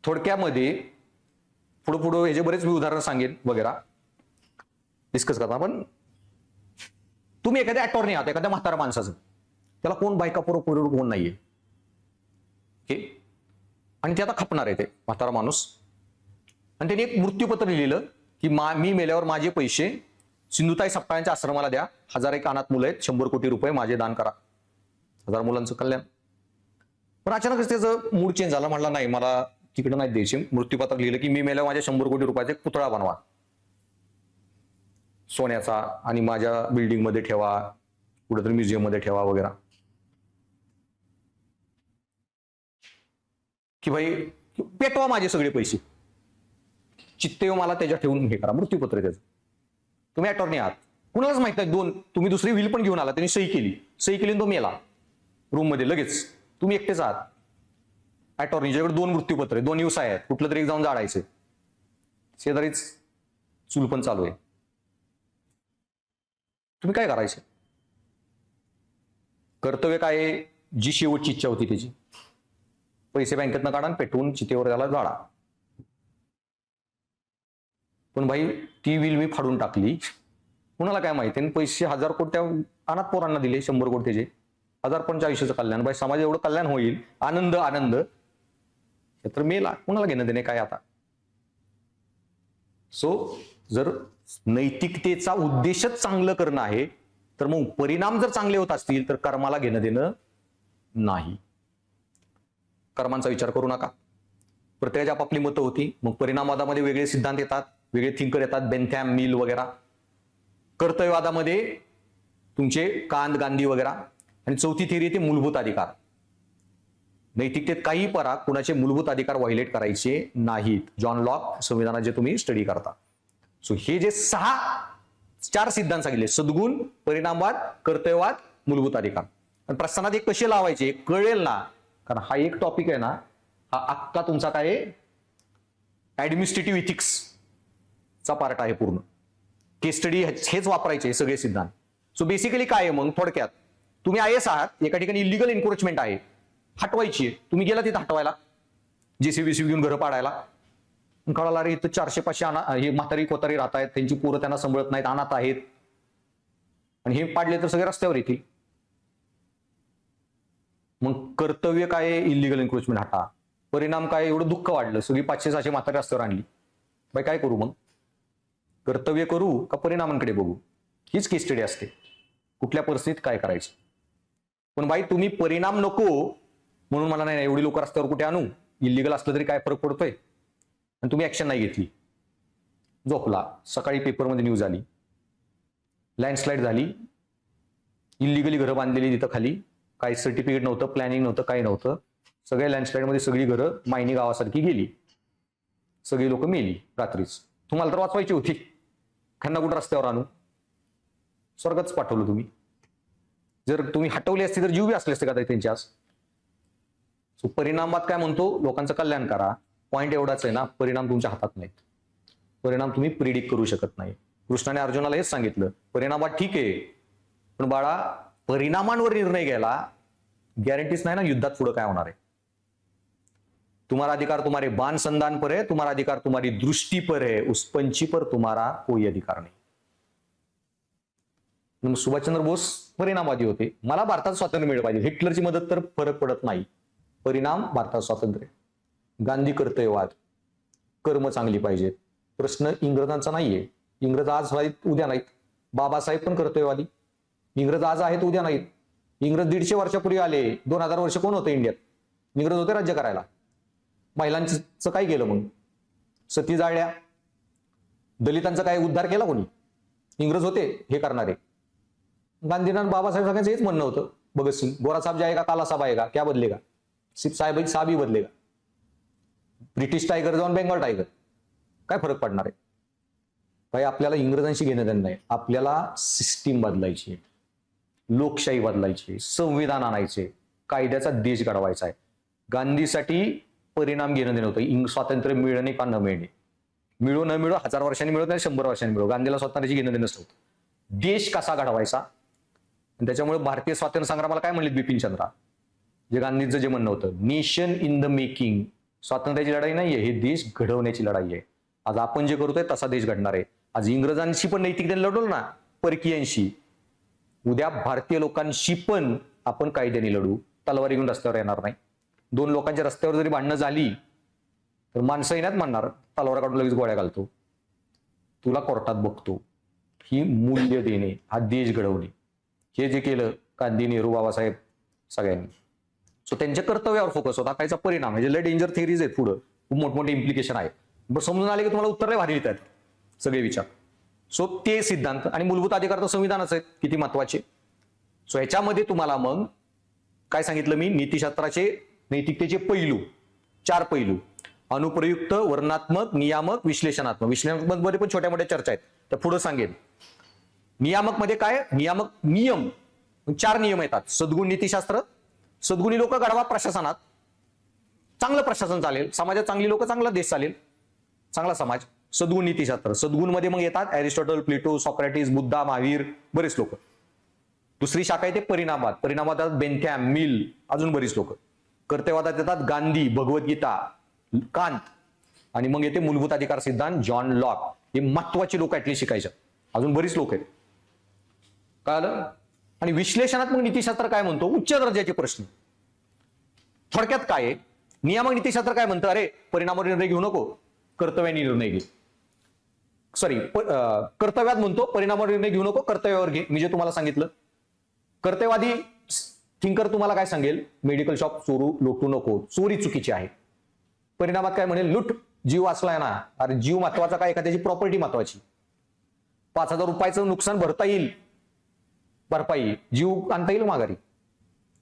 थोडक्यामध्ये पुढं ह्याचे बरेच मी उदाहरण सांगेन वगैरे डिस्कस करता. पण तुम्ही एखाद्या अटॉर्नी आहात, एखाद्या म्हातारा माणसाचं, त्याला कोण बायका पुरं कोण नाहीये, ओके, आणि ते आता खपणार आहे ते म्हातारा माणूस, आणि त्यांनी एक मृत्यूपत्र लिहिलं की मी मेल्यावर माझे पैसे सिंधुताई सपकाळ्यांच्या आश्रमाला द्या, 1001 अनाथ मुलं आहेत, 100 कोटी रुपये माझे दान करा, 1000 मुलांचं कल्याण. पण अचानकच त्याचं मूड चेंज झाला, म्हटलं नाही मला तिकडे नाही द्यायचे. मृत्यूपत्र लिहिलं की मी मेल्यावर माझ्या 100 कोटी रुपयाचा एक पुतळा बनवा सोन्याचा, आणि माझ्या बिल्डिंग मध्ये ठेवा, कुठेतरी म्युझियम मध्ये ठेवा वगैरे, की भाई पेटवा माझे सगळे पैसे, चित्ते मला त्याच्या ठेवून हे करा. मृत्यूपत्र त्याचं. तुम्ही अटॉर्नी आहात, कुणालाच माहित नाही, तुम्ही दुसरी व्हील पण घेऊन आला, त्यांनी सही केली तो मेला रूम मध्ये लगेच, तुम्ही एकटेच आहात. अटॉर्नीच्याकडे 2 मृत्यूपत्र आहे, 2 व्यवसाय आहेत, कुठलं तरी एक जाऊन जाळायचे, शेजारीच चूल पण चालू आहे. तुम्ही काय करायचे? कर्तव्य काय? जी शेवटची इच्छा होती त्याची, पैसे बँकेतनं काढा आणि पेटवून चितेवर त्याला जाळा. पण भाई ती व्हील मी फाडून टाकली, कुणाला काय माहिती? पैसे 1000 कोटी अनाथ पोरांना दिले, 100 कोटीचे, 1000 पण आयुष्याचं कल्याण. भाई समाज एवढं कल्याण होईल, आनंद आनंद, तर मेला, कुणाला घेणं देणे काय आता? सो जर नैतिकतेचा उद्देशच चांगलं करणं आहे, तर मग परिणाम जर चांगले होत असतील तर कर्माला घेणं देणं नाही. कर्मांचा विचार करू नका. प्रत्येकाची आपापली मतं होती. मग परिणामवादामध्ये वेगळे सिद्धांत येतात, वेगळे थिंकर येतात, बेंथॅम, मिल वगैरे. कर्तव्यवादामध्ये तुमचे कांत, गांधी वगैरे. आणि चौथी थिअरी येते मूलभूत अधिकार. नैतिकतेत काही पराग कुणाचे मूलभूत अधिकार व्हायलेट करायचे नाहीत. जॉन लॉक संविधानात जे तुम्ही स्टडी करता. सो हे जे 4 सिद्धांत सांगितले, सद्गुण, परिणामवाद, कर्तव्यवाद, मूलभूत अधिकार. आणि प्रस्थानात एक कसे लावायचे कळेल ना, कारण हा एक टॉपिक आहे ना, हा अख्खा तुमचा काय ऍडमिनिस्ट्रेटिव्ह इथिक्स चा पार्ट आहे पूर्ण. केस स्टडी हेच वापरायचे सगळे सिद्धांत. सो बेसिकली काय आहे मग थोडक्यात, तुम्ही IAS आहात, एका ठिकाणी इलिगल एन्क्रोचमेंट आहे, हटवायची आहे, तुम्ही गेला तिथं हटवायला, JCB घेऊन घरं पाडायला, कळाला रे इथं 400-500 हे म्हातारी कोतारी राहत आहेत, त्यांची पोरं त्यांना सांभाळत नाहीत, अनाथ आहेत, आणि हे पाडले तर सगळे रस्त्यावर येतील. मग कर्तव्य काय? इलिगल एन्क्रोचमेंट हटा. परिणाम काय? एवढं दुःख वाढलं, सगळी 500-600 म्हातारे रस्त्यावर आणली. बाई काय करू मग? कर्तव्य करू का परिणामांकडे बघू? हीच केस स्टडी असते, कुठल्या परिस्थितीत काय करायचं. पण बाई तुम्ही परिणाम नको म्हणून मला नाही एवढी लोक रस्त्यावर कुठे आणू, इलिगल असलं तरी काय फरक पडतोय, आणि तुम्ही ऍक्शन नाही घेतली. झोपला. सकाळी पेपरमध्ये न्यूज आली, लँडस्लाईड झाली, इलिगली घरं बांधलेली तिथं खाली, काही सर्टिफिकेट नव्हतं, प्लॅनिंग नव्हतं, काही नव्हतं. सगळ्या लँडस्लाईडमध्ये सगळी घरं मायनी गावासारखी गेली, सगळी लोक मेली रात्रीच. तुम्हाला तर वाचवायची होती, खांना कुठं रस्त्यावर आणू? स्वर्गच पाठवलं तुम्ही. जर तुम्ही हटवली असती तर जीव बी असले असते का त्यांची आज? परिणामात काय म्हणतो? लोकांचं कल्याण करा. पॉईंट एवढाच आहे ना, परिणाम तुमच्या हातात नाहीत. परिणाम तुम्ही प्रिडिक्ट करू शकत नाही. कृष्णाने अर्जुनाला हेच सांगितलं, परिणामात ठीक आहे, पण बाळा परिणामांवर निर्णय घ्यायला गॅरंटीच नाही ना युद्धात पुढे काय होणार आहे. तुम्हारा अधिकार तुम्हारे बाण संधान पर है, तुम्हारा अधिकार तुम्हारी दृष्टि पर है, उस पंछी पर तुम्हारा कोई अधिकार नहीं. सुभाषचंद्र बोस परिणामवादी होते. मला भारतात स्वातंत्र्य मिळलं पाहिजे, हिटलरची मदत तर फरक पडत नाही. परिणाम भारतात स्वातंत्र्य. गांधी कर्तव्यवाद, कर्म चांगली पाहिजेत. प्रश्न इंग्रजांचा नाहीये. इंग्रज आज आहेत उद्या नाहीत. बाबासाहेब पण कर्तव्यवादी. इंग्रज आज आहेत उद्या नाहीत. इंग्रज 150 वर्षापूर्वी आले. 2000 वर्ष कोण होते इंडियात? इंग्रज होते राज्य करायला. महिलांचं काय केलं मग? सती जाळल्या. दलितांचा काय उद्धार केला कोणी? इंग्रज होते हे करणारे. गांधींना बाबासाहेब सगळ्यांचं हेच म्हणणं होतं. भगतसिंग, गोरा साहब जाएगा काला साहब आएगा, क्या बदलेगा? सिर्फ साहब ही बदलेगा. ब्रिटिश टायगर जाऊन बेंगॉल टायगर, काय फरक पडणार आहे? भाई आपल्याला इंग्रजांशी घेणं देणं नाही. आपल्याला सिस्टीम बदलायची आहे, लोकशाही बदलायची आहे, संविधान आणायचे, कायद्याचा देश घडवायचा आहे. गांधीसाठी परिणाम घेणं देणं होतं. स्वातंत्र्य मिळणे का न मिळणे, मिळो न मिळो, 1000 वर्षांनी मिळो नाही 100 वर्षांनी मिळो, गांधीला स्वातंत्र्याची घेणं देणंच नव्हतं. देश कसा घडवायचा. त्याच्यामुळे भारतीय स्वातंत्र्य संग्रामाला काय म्हणले बिपिन चंद्रा, जे गांधींचं जे म्हणणं होतं, नेशन इन द मेकिंग. स्वातंत्र्याची लढाई नाहीये, हे देश घडवण्याची लढाई आहे. आज आपण जे करतोय तसा देश घडणार आहे. आज इंग्रजांशी पण नैतिकतेने लढवलं ना, परकीयांशी, उद्या भारतीय लोकांशी पण आपण कायद्याने लढू. तलवारी घेऊन रस्त्यावर येणार नाही. 2 लोकांच्या रस्त्यावर जरी भांडणं झाली तर माणसं येण्यात म्हणणार, तलवार काढून लगेच गोळ्या घालतो, तुला कोर्टात बघतो. ही मूल्य देणे, हा देश घडवणे, हे जे केलं गांधी, नेहरू, बाबासाहेब सगळ्यांनी. सो त्यांच्या कर्तव्यावर फोकस होता. त्याचा परिणाम आहे. लय डेंजर थिअरीज आहेत, पुढं खूप मोठमोठे इम्प्लिकेशन आहे. समजून आले की तुम्हाला उत्तर लय भारी लिहितात सगळे विचार. सो ते सिद्धांत आणि मूलभूत अधिकार तर संविधानच आहेत, किती महत्वाचे. सो ह्याच्यामध्ये तुम्हाला मग काय सांगितलं मी, नीतिशास्त्राचे नैतिकतेचे पैलू, 4 पैलू: अनुप्रयुक्त, वर्णनात्मक, नियामक, विश्लेषणात्मक. विश्लेषणात्मक मध्ये पण छोट्या मोठ्या चर्चा आहेत, तर पुढे सांगेन. नियामक मध्ये काय? नियामक नियम, 4 नियम येतात. सद्गुण नीतिशास्त्र, सद्गुणी लोक घडवा प्रशासनात, चांगलं प्रशासन चालेल, समाजात चांगली लोक, चांगला देश चालेल, चांगला समाज. सद्गुण नीतिशास्त्र. सद्गुण मध्ये मग येतात Aristotle, Plato, Socrates, Buddha, Mahavir, बरेच लोक. दुसरी शाखा येते परिणामवाद. परिणामवादात बेंथॅम, मिल, अजून बरीच लोक. कर्तव्यवादात येतात गांधी, भगवद्गीता, कांत, आणि मग येते मूलभूत अधिकार सिद्धांत, जॉन लॉक. हे महत्वाची लोक ऍटलीस्ट शिकायच्या, अजून बरीच लोक आहेत. कळलं? आणि विश्लेषणात्मक नीतिशास्त्र काय म्हणतो? उच्च दर्जाचे प्रश्न. थोडक्यात काय आहे? नियामक नीतिशास्त्र काय म्हणतं? अरे परिणामावर निर्णय घेऊ नको, कर्तव्याने निर्णय घे. सॉरी, कर्तव्यात म्हणतो परिणामावर निर्णय घेऊ नको, कर्तव्यावर घे. मी जे तुम्हाला सांगितलं. कर्तव्यवादी थिंकर तुम्हाला काय सांगेल? मेडिकल शॉप चोरू, लुटू नको, चोरी चुकीची आहे. परिणामात काय म्हणेल? लूट, जीव वाचलाय ना. अरे जीव महत्वाचा काय? एखाद्याची प्रॉपर्टी महत्वाची. 5000 रुपयाचं नुकसान भरता येईल, भरपाई, जीव आणता येईल माघारी.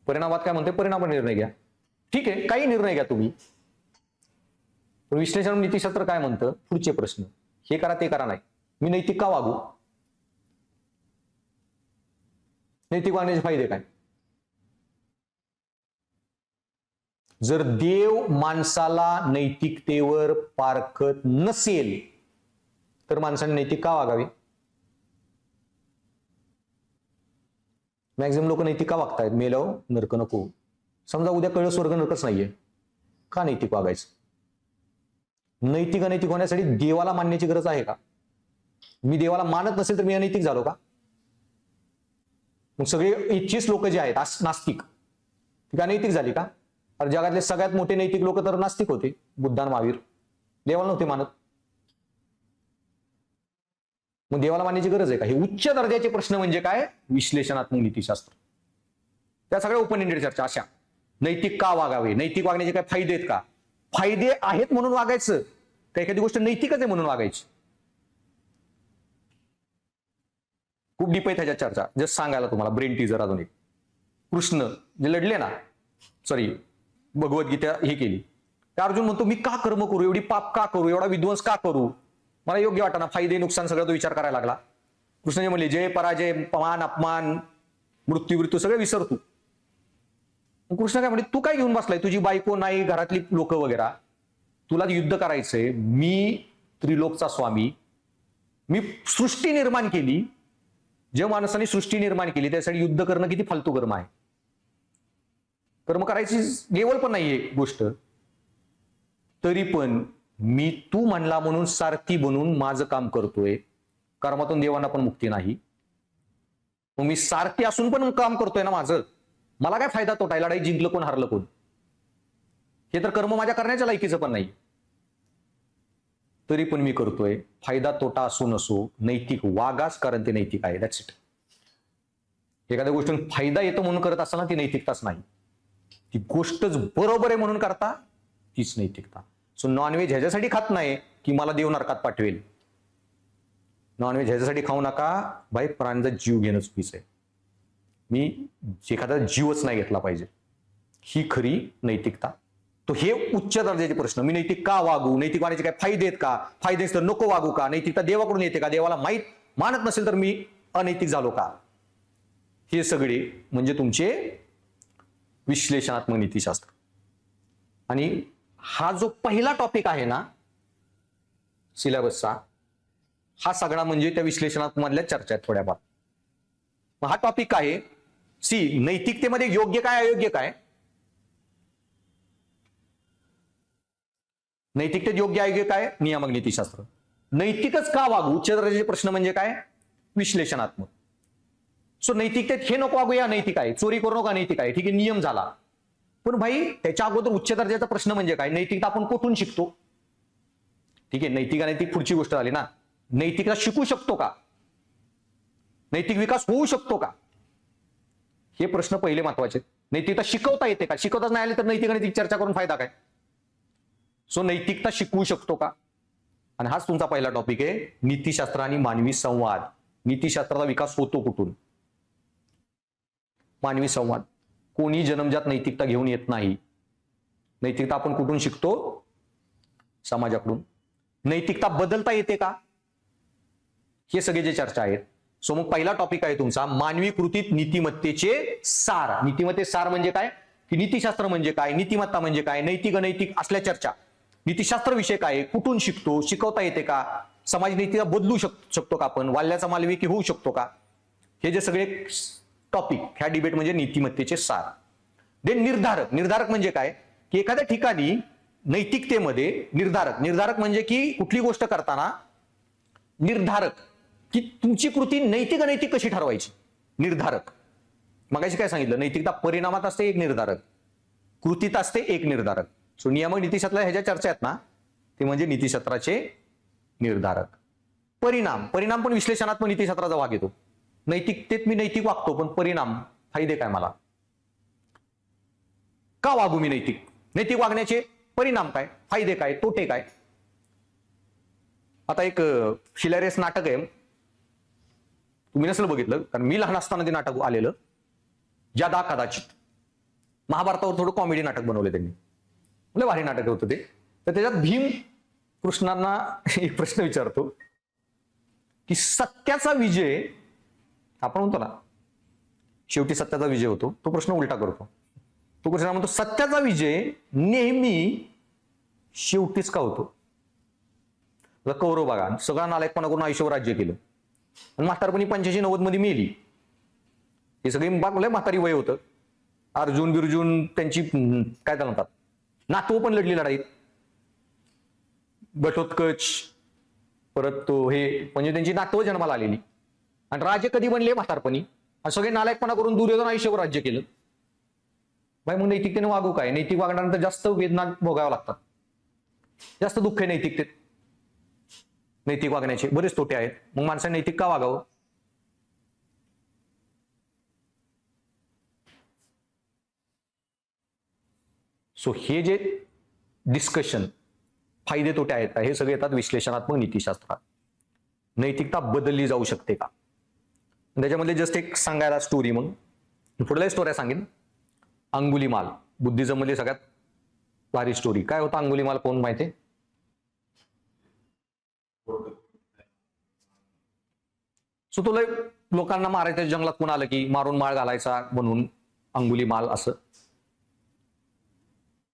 परिणामात काय म्हणते? परिणामावर निर्णय घ्या. ठीक आहे, काही निर्णय घ्या तुम्ही. विश्लेषण नीतिशास्त्र काय म्हणतं? पुढचे प्रश्न, हे करा ते करा नाही. मी नैतिक का वागू? नैतिक वागण्याचे फायदे काय? जर देव माणसाला नैतिकतेवर पारखत नसेल तर माणसाने नैतिक का वागावे? मॅक्झिमम लोक नैतिक का वागतायत? मेलं नरक नको. समजा उद्या कळलं स्वर्ग नरकच नाहीये, का नैतिक वागायचं? नैतिक अनैतिक होण्यासाठी देवाला मानण्याची गरज आहे का? मी देवाला मानत नसेल तर मी अनैतिक झालो का? मग सगळे 21 लोक जे आहेत नास्तिक, ती का नैतिक झाली का? अरे जगातले सगळ्यात मोठे नैतिक लोक तर नास्तिक होते, बुद्ध आणि महावीर. देवाला नव्हते मानत. मग देवाला मानण्याची गरज आहे का? हे उच्च दर्जाचे प्रश्न म्हणजे काय? विश्लेषणात्मक नीतिशास्त्र. त्या सगळ्या ओपन एंडेड चर्चा अशा. नैतिक का वागावे? नैतिक वागण्याचे काय फायदे आहेत का? फायदे आहेत म्हणून वागायचं का एखादी गोष्ट नैतिकच आहे म्हणून वागायची? खूप डीप आहे त्याच्या चर्चा. जस्ट सांगायला तुम्हाला ब्रेन टीजर अजून एक. कृष्ण जे लढले ना, सॉरी भगवद्गीता हे केली, त्या अर्जुन म्हणतो मी का कर्म करू, एवढी पाप का करू, एवढा विध्वंस का करू, मला योग्य वाटना, फायदे नुकसान सगळं तो विचार करायला लागला. कृष्णजी म्हणले जय पराजय, मान अपमान, मृत्यू मृत्यू सगळे विसरतो. कृष्ण काय म्हणले, तू काय घेऊन बसलाय, तुझी बायको नाही, घरातली लोक वगैरे, तुला युद्ध करायचंय, मी त्रिलोकचा स्वामी, मी सृष्टी निर्माण केली, ज्या माणसाने सृष्टी निर्माण केली त्यासाठी युद्ध करणं किती फालतू कर्म आहे. कर्म करायची लेवल पण नाहीये गोष्ट. तरी पण मी तू म्हणला म्हणून सारथी बनून माझं काम करतोय. कर्मातून देवांना पण मुक्ती नाही. मग मी सारथी असून पण काम करतोय ना माझं, मला काय फायदा तोटा? लढाई जिंकलं कोण, हारलं कोण? हे तर कर्म माझ्या करण्याच्या लायकीचं पण नाही. तरी पण मी करतोय. फायदा तोटा असो नसो, नैतिक वागाच, कारण ते नैतिक आहे. That's it. एखाद्या गोष्टीतून फायदा येतो म्हणून करत असताना ती नैतिकताच नाही. ती गोष्टच बरोबर आहे म्हणून करता, तीच नैतिकता. सो नॉनव्हेज ह्याच्यासाठी खात नाही की मला देव नरकात पाठवेल. नॉनव्हेज ह्याच्यासाठी खाऊ नका, बाई प्राण्याचा जीव घेणं चुकीचं आहे. मी एखादा जीवच नाही घेतला पाहिजे, ही खरी नैतिकता. तो हे उच्च दर्जाचे प्रश्न. मी नैतिक का वागू? नैतिक वागण्याचे काय फायदे आहेत का? फायदे तर नको वागू का? नैतिकता देवाकडून येते का? देवाला मानत नसेल तर मी अनैतिक झालो का? हे सगळे म्हणजे तुमचे विश्लेषणात्मक नीतिशास्त्र. आणि हा जो पहिला टॉपिक आहे ना सिलेबसचा, हा सगळा म्हणजे त्या विश्लेषणात्मक मधल्या चर्चा आहेत थोड्याफार. मग हा टॉपिक आहे सी, नैतिकतेमध्ये योग्य काय अयोग्य काय. नैतिकतेत योग्य अयोग्य काय? नियामक नीतिशास्त्र. नैतिकच का वागू? उच्च दर्जाचे प्रश्न म्हणजे काय? विश्लेषणात्मक. सो नैतिकतेत हे नको वागू, या नैतिक आहे. चोरी करू नका, नैतिक आहे. ठीक आहे, नियम झाला. पण भाई त्याच्या अगोदर उच्च दर्जाचा प्रश्न म्हणजे काय? नैतिकता आपण कुठून शिकतो? ठीक आहे, नैतिक अनैतिक पुढची गोष्ट झाली ना. नैतिकता शिकू शकतो का? नैतिक विकास होऊ शकतो का? हे प्रश्न पहिले महत्वाचे. नैतिकता शिकवता येते का? शिकवताच नाही आले तर नैतिक अनैतिक चर्चा करून फायदा काय? सो नैतिकता शिकवू शकतो का? आणि हाच तुमचा पहिला टॉपिक आहे, नीतिशास्त्र आणि मानवी संवाद. नीतिशास्त्राचा विकास होतो कुठून? मानवी संवाद. कोणी जन्मजात नैतिकता घेऊन येत नाही. नैतिकता आपण कुठून शिकतो? समाजाकडून. नैतिकता बदलता येते का? हे सगळे जे चर्चा आहेत. सो मग पहिला टॉपिक आहे तुमचा, मानवी कृतीत नीतिमत्तेचे सार. नीतिमत्तेचे सार म्हणजे काय? की नीतिशास्त्र म्हणजे काय, नीतिमत्ता म्हणजे काय, नैतिक अनैतिक असल्या चर्चा. नीतिशास्त्र विषय काय, कुठून शिकतो, शिकवता येते का, समाज नीतीला बदलू शकतो का आपण, वाल्याचा मालविकी होऊ शकतो का, हे जे सगळे टॉपिक ह्या डिबेट म्हणजे नीतिमत्तेचे सार. देन निर्धारक. निर्धारक म्हणजे काय? की एखाद्या ठिकाणी नैतिकतेमध्ये निर्धारक म्हणजे की कुठली गोष्ट करताना निर्धारक, की तुमची कृती नैतिक अनैतिक कशी ठरवायची. निर्धारक. मगाशी काय सांगितलं? नैतिकता परिणामात असते एक निर्धारक, कृतीत असते एक निर्धारक. सो नियामक नीतिशास्त्र ह्याच्या चर्चा आहेत ना, ते म्हणजे नीतिशास्त्राचे निर्धारक. परिणाम पण विश्लेषणात्मक नीतिशास्त्राचा भाग येतो. नैतिकतेत मी नैतिक वागतो, पण परिणाम, फायदे काय मला? का वागू मी नैतिक? नैतिक वागण्याचे परिणाम काय, फायदे काय, तोटे काय? आता एक हिलेरियस नाटक आहे, तुम्ही नसेल बघितलं, कारण मी लहान असताना ते नाटक आलेलं, जादा कदाचित. महाभारतावर थोडं कॉमेडी नाटक बनवले त्यांनी, म्हणजे भारी नाटक होतं ते. तर त्याच्यात भीम कृष्णांना एक प्रश्न विचारतो की सत्याचा विजय, आपण म्हणतो ना शेवटी सत्याचा विजय होतो, तो प्रश्न उलटा करतो. तो कृष्ण म्हणतो सत्याचा विजय नेहमी शेवटीच का होतो? कौरव बघा, सगळा नालायकपणा करून आयुष्यभर राज्य केलं आणि म्हातारपणी 85-90 मध्ये मेली. हे सगळी म्हातारी वय होतं. अर्जुन बिर्जुन त्यांची काय त्याला म्हणतात, नातू पण लढली लढाईत. घटोत्कच, परत तो हे, म्हणजे त्यांची नातू जन्माला आलेली. आणि राजे कधी बनले? म्हातारपणी. आणि सगळे नालायकपणा करून दुर्योधन आयुष्यभर राज्य केलं. भाई मग नैतिकतेने वागू काय? नैतिक वागण्यानंतर जास्त वेदना भोगाव्या लागतात, जास्त दुःख आहे नैतिकतेत. नैतिक वागण्याचे बरेच तोटे आहेत. मग माणसाने नैतिक का वागावं? सो हे जे डिस्कशन फायदे तोटे आहेत हे सगळे येतात विश्लेषणात्मक नीतिशास्त्रात. नैतिकता बदलली जाऊ शकते का? त्याच्यामध्ये जस्ट एक सांगायला स्टोरी, मग पुढल्या स्टोऱ्या सांगेन. अंगुलीमाल, बुद्धिझम मध्ये सगळ्यात भारी स्टोरी. काय होता अंगुलीमाल? कोण माहिती? सो तो लय लोकांना मारायचं, जंगलात कोण आलं की मारून माळ घालायचा म्हणून अंगुलीमाल. असं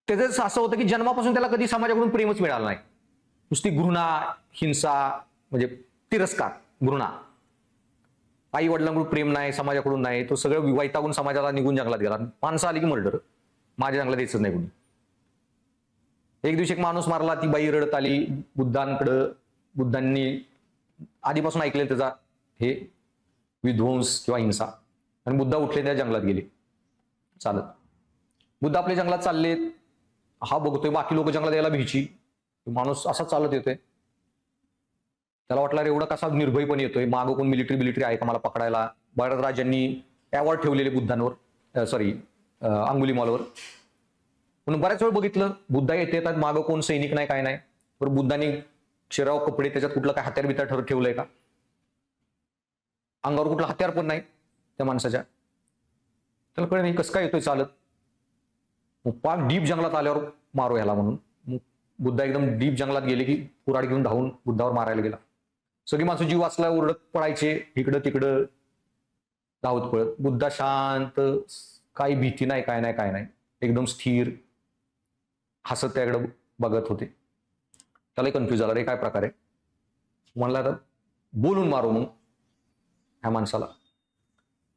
त्याचं असं होतं की जन्मापासून त्याला कधी समाजाकडून प्रेमच मिळालं नाही. नुसती घृणा, हिंसा, म्हणजे तिरस्कार, घृणा. आई वडिलांकडून प्रेम नाही, समाजाकडून नाही. तो सगळं वैतागून समाजाला निघून जंगलात गेला. माणसं आली की मर्डर, माझ्या जंगलात यायचं नाही कोणी. एक दिवशी एक माणूस मारला, ती बाई रडत आली बुद्धांकडं. बुद्धांनी आधीपासून ऐकले त्याचा हे विध्वंस किंवा हिंसा, आणि बुद्धा उठले, त्या जंगलात गेले चालत. बुद्ध आपल्या जंगलात चालले, हा बघतोय बाकी लोक जंगलात यायला भीची, माणूस असा चालत येतोय. त्याला वाटलं एवढा कसा निर्भयपणे येतोय, मागं कोण मिलिटरी आहे का मला पकडायला? बऱ्याच राज्यांनी अवॉर्ड ठेवलेले बुद्धांवर, सॉरी अंगुलीमालवर. म्हणून बऱ्याच वेळ बघितलं बुद्धा येतात, मागं कोण सैनिक नाही, काय नाही. बरं बुद्धांनी शरीरावर कपडे, त्याच्यात कुठलं काय हत्यार बित्यार ठेवलंय का? अंगावर कुठलं हत्यार पण नाही त्या माणसाच्या. त्याला कळलं नाही कसं काय येतोय चालत. मग पाक डीप जंगलात आल्यावर मारो ह्याला म्हणून मग बुद्धा एकदम डीप जंगलात गेले की कुऱ्हाड घेऊन धावून बुद्धावर मारायला गेला. सगळी माणसं जीव वाचला ओरडत पळायचे इकडं तिकडं धावत पळत. बुद्धा शांत, काही भीती नाही, काय नाही, काय नाही, एकदम स्थिर हसत त्याकडे बघत होते. त्याला कन्फ्युज झाला, रे काय प्रकार आहे? म्हणला तर बोलून मारू मग ह्या माणसाला.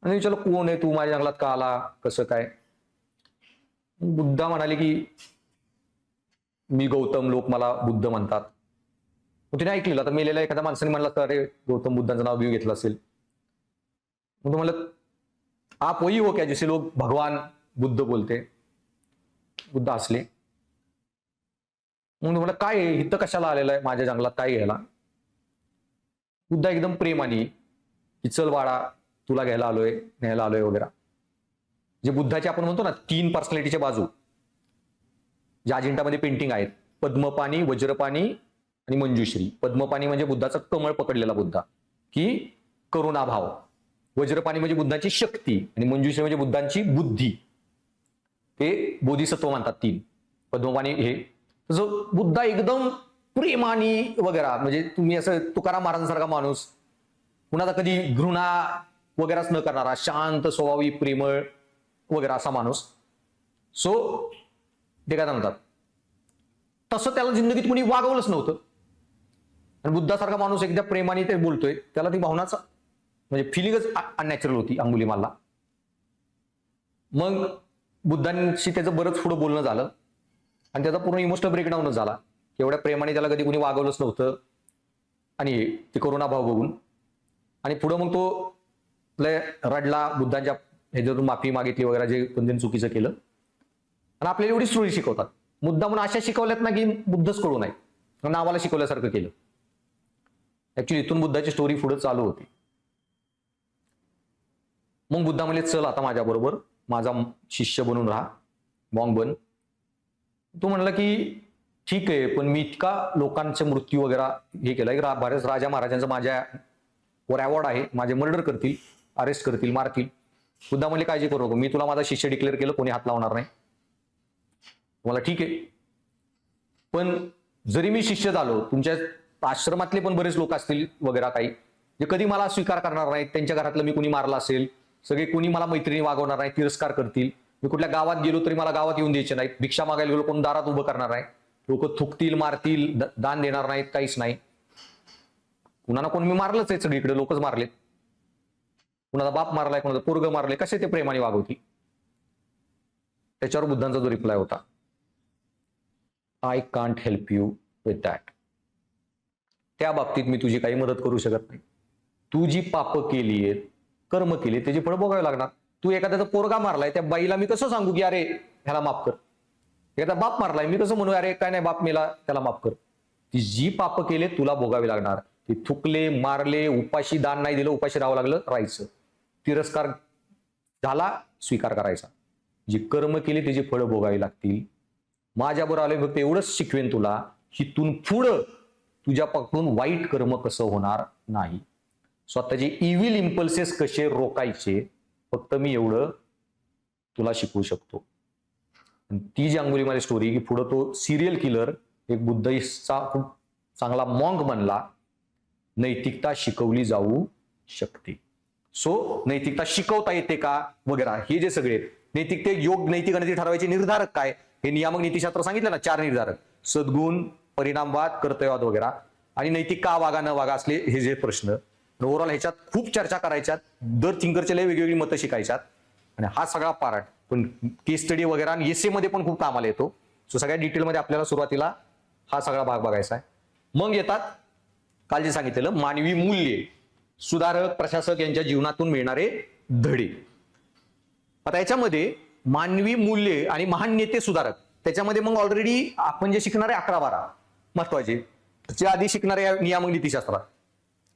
आणि विचारलं कोण आहे तू, माझ्या जंगलात का आला, कसं काय? बुद्धा म्हणाले की मी गौतम, लोक मला बुद्ध म्हणतात. तिने ऐकलेलं, आता मेलेल्या एखाद्या माणसाने म्हणला तर अरे गौतम बुद्धांचं नाव घेतलं असेल. मग तो म्हणलं आप वही हो क्या जिसे लोग भगवान बुद्ध बोलते? बुद्ध हसले. मग म्हणलं काय आहे इथं, कशाला आलेलं आहे माझ्या जंगलात, काय घ्यायला? बुद्धा एकदम प्रेमाने की चल बाळा, तुला घ्यायला आलोय, न्यायला आलोय वगैरे. जे बुद्धाचे आपण म्हणतो ना 3 पर्सनॅलिटीच्या बाजू, ज्या अजिंठामध्ये पेंटिंग आहेत, पद्मपाणी, वज्रपाणी आणि मंजुश्री. पद्मपाणी म्हणजे बुद्धाचं कमळ पकडलेला बुद्धा, की करुणाभाव. वज्रपाणी म्हणजे बुद्धाची शक्ती, आणि मंजुश्री म्हणजे बुद्धांची बुद्धी. ते बोधिसत्व म्हणतात 3. पद्मपाणी हे तसं बुद्धा एकदम प्रेमाने वगैरे, म्हणजे तुम्ही असं तुकाराम महाराजांसारखा माणूस, कुणाचा कधी घृणा वगैरेच न करणारा, शांत स्वभावी, प्रेमळ वगैरे असा माणूस. सो ते काय म्हणतात, तसं त्याला जिंदगीत कुणी वागवलंच नव्हतं. आणि बुद्धासारखा माणूस एकदा प्रेमाने ते बोलतोय, त्याला ती भावनाच म्हणजे फिलिंगच अननॅचरल होती अंगुलीमालला. मग बुद्धांशी त्याचं बरंच पुढं बोलणं झालं, आणि त्याचा पूर्ण इमोशनल ब्रेकडाऊनच झाला. एवढ्या प्रेमाने त्याला कधी कुणी वागवलंच नव्हतं, आणि ते करुणाभाव बघून. आणि पुढं मग तो लय रडला, बुद्धांच्या ह्याच्यातून माफी मागितली वगैरे, जे कोणत्या चुकीचं केलं. आणि आपल्याला एवढी स्टोरी शिकवतात मुद्दा म्हणून, अशा शिकवल्यात ना की बुद्धच कळू नये, नावाला शिकवल्यासारखं केलं. ऍक्च्युली इथून बुद्धाची स्टोरी पुढे चालू होती. मग बुद्धा म्हणले चल आता माझ्या बरोबर, माझा शिष्य बनून राहा, मॉन्क बन. तो म्हणला की ठीक आहे, पण मी इतका लोकांचे मृत्यू वगैरे हे केलं, बऱ्याच राजा महाराजांचा माझ्यावर अवॉर्ड आहे, माझे मर्डर करतील, अरेस्ट करतील, मारतील. बुद्धा म्हणले काळजी करू नको, मी तुला माझा शिष्य डिक्लेअर केलं, कोणी हात लावणार नाही. मला ठीक आहे, पण जरी मी शिष्य झालो, तुमच्या आश्रमातले पण बरेच लोक असतील वगैरे काही, जे कधी मला स्वीकार करणार नाहीत. त्यांच्या घरातलं मी कुणी मारलं असेल, सगळे कुणी मला मैत्रिणी वागवणार नाही, तिरस्कार करतील. मी कुठल्या गावात गेलो तरी मला गावात येऊन द्यायचे नाहीत, भिक्षा मागायला गेलो कोण दारात उभं करणार नाही, लोक थुकतील, मारतील, दान देणार नाहीत, काहीच नाही. कुणाला कोण मी मारलंच आहे, सगळीकडे लोकच मारलेत. कुणाचा बाप मारलाय, कुणाचा पोरग मारले, कसे ते प्रेमाने वागवतील? त्याच्यावर बुद्धांचा जो रिप्लाय होता, I can't help you with that. त्या बाबतीत मी तुझी काही मदत करू शकत नाही. तू जी पाप केली आहेत, कर्म केली, त्याची फळं भोगावी लागणार. तू एखाद्याचा पोरगा मारलाय, त्या बाईला मी कसं सांगू की अरे ह्याला माफ कर? एखादा बाप मारलाय, मी कसं म्हणू अरे काय नाही बाप मेला त्याला माफ कर? ती जी पाप केले तुला भोगावी लागणार. ते थुकले, मारले, उपाशी दान नाही दिलं, उपाशी राहावं लागलं, राहायचं. तिरस्कार झाला, स्वीकार करायचा. जी कर्म केली त्याची फळं भोगावी लागतील. माझ्याबरोबर आलोय फक्त एवढंच शिकवेन तुला, हिथून पुढं तुझ्यापासून वाईट कर्म कसं होणार नाही. स्वतःचे इव्हिल इम्पल्सेस कसे रोखायचे, फक्त मी एवढं तुला शिकवू शकतो. ती जी अंगुलीमाली स्टोरी की पुढं तो सिरियल किलर एक बुद्धिस्टचा खूप चांगला मॉन्क बनला. नैतिकता शिकवली जाऊ शकते. सो नैतिकता शिकवता येते का वगैरे हे जे सगळे नैतिकते योग नैतिक अनैतिक ठरवायचे निर्धारक काय, हे नियामक नीतिशास्त्र सांगितलं ना, 4 निर्धारक: सद्गुण, परिणामवाद, कर्तव्यवाद वगैरे, आणि नैतिक का वागा न वागा असले हे जे प्रश्न. ओव्हरऑल ह्याच्यात खूप चर्चा करायच्यात, दर थिंकरचे लय वेगवेगळी मतं शिकायच्यात, आणि हा सगळा पार्ट पण केस स्टडी वगैरे आणि एसे मध्ये पण खूप कामाला येतो. सो सगळ्या डिटेलमध्ये आपल्याला सुरुवातीला हा सगळा भाग बघायचा आहे. मग येतात काल जे सांगितलेलं मानवी मूल्ये, सुधारक, प्रशासक यांच्या जीवनातून मिळणारे धडे. आता याच्यामध्ये मानवी मूल्ये आणि महान नेते सुधारक, त्याच्यामध्ये मग ऑलरेडी आपण जे शिकणारे 11-12 महत्वाचे, जे आधी शिकणारे नियामक नीतिशास्त्रात,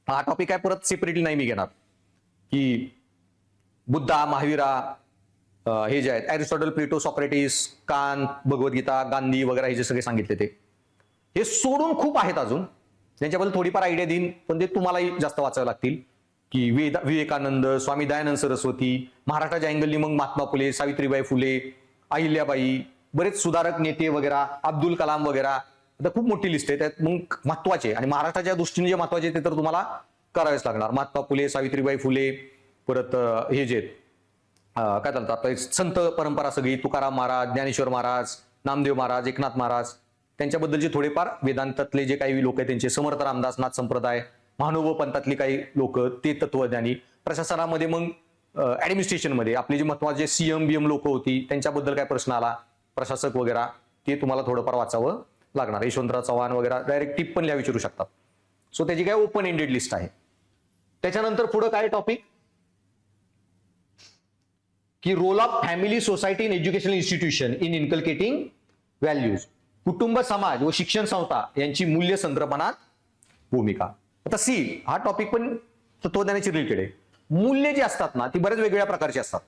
हा टॉपिक आहे परत सेपरेटली नाही मी घेणार, की बुद्धा, महावीरा, हे जे आहेत Aristotle, Plato, Socrates, Kant, Bhagavad Gita, Gandhi वगैरे हे जे सगळे सांगितले ते, हे सोडून खूप आहेत अजून त्यांच्याबद्दल थोडीफार आयडिया देईन, पण ते तुम्हालाही जास्त वाचावे लागतील. की विवेकानंद, स्वामी दयानंद सरस्वती, महाराष्ट्राच्या अँगलनी मग महात्मा फुले, सावित्रीबाई फुले, अहिल्याबाई, बरेच सुधारक नेते वगैरे, अब्दुल कलाम वगैरे. आता खूप मोठी लिस्ट आहे, त्यात मग महत्वाचे आणि महाराष्ट्राच्या दृष्टीने जे महत्वाचे ते तर तुम्हाला करावेच लागणार. महात्मा फुले, सावित्रीबाई फुले, परत हे जे काय चालतात संत परंपरा सगळी, तुकाराम महाराज, ज्ञानेश्वर महाराज, नामदेव महाराज, एकनाथ महाराज, त्यांच्याबद्दलचे थोडेफार वेदांतातले जे काही लोक आहेत त्यांचे, समर्थ रामदास, नाथ संप्रदाय, महानुभव पंथातली काही लोक, ते तत्वज्ञानी. प्रशासनामध्ये मग ऍडमिनिस्ट्रेशनमध्ये आपले जे महत्वाचे सीएम बीएम लोक होती त्यांच्याबद्दल काय प्रश्न आला, प्रशासक वगैरे, ते तुम्हाला थोडंफार वाचावं लागणार. यशवंतराव चव्हाण वगैरे डायरेक्ट टिप पण लिहा विचारू शकतात. सो त्याची काय ओपन एंडेड लिस्ट आहे. त्याच्यानंतर पुढे काय टॉपिक, की role of family, society in educational institution in inculcating values. कुटुंब, समाज व शिक्षण संस्था यांची मूल्य संक्रमणात भूमिका. आता सी हा टॉपिक पण तत्वज्ञानाची रिलेटेड आहे. मूल्य जी असतात ना ती बऱ्याच वेगवेगळ्या प्रकारची असतात.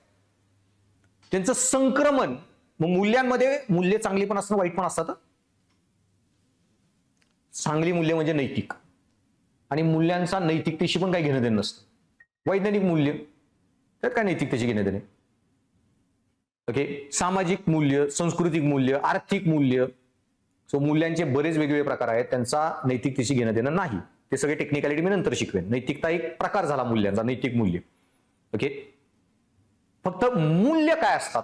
त्यांचं संक्रमण, मग मूल्यांमध्ये मूल्य चांगली पण असतात, वाईट पण असतात. चांगली मूल्य म्हणजे नैतिक, आणि मूल्यांचा नैतिकतेशी पण काही घेणं देणं नसतं. वैज्ञानिक मूल्य त्यात काय नैतिकतेशी घेणं देणे. ओके, सामाजिक मूल्य, सांस्कृतिक मूल्य, आर्थिक मूल्य. सो मूल्यांचे बरेच वेगवेगळे प्रकार आहेत, त्यांचा नैतिकतेशी घेणं देणं नाही. ते सगळे टेक्निकॅलिटी मी नंतर शिकवेन. नैतिकता एक प्रकार झाला मूल्यांचा, नैतिक मूल्य. ओके, फक्त मूल्य काय असतात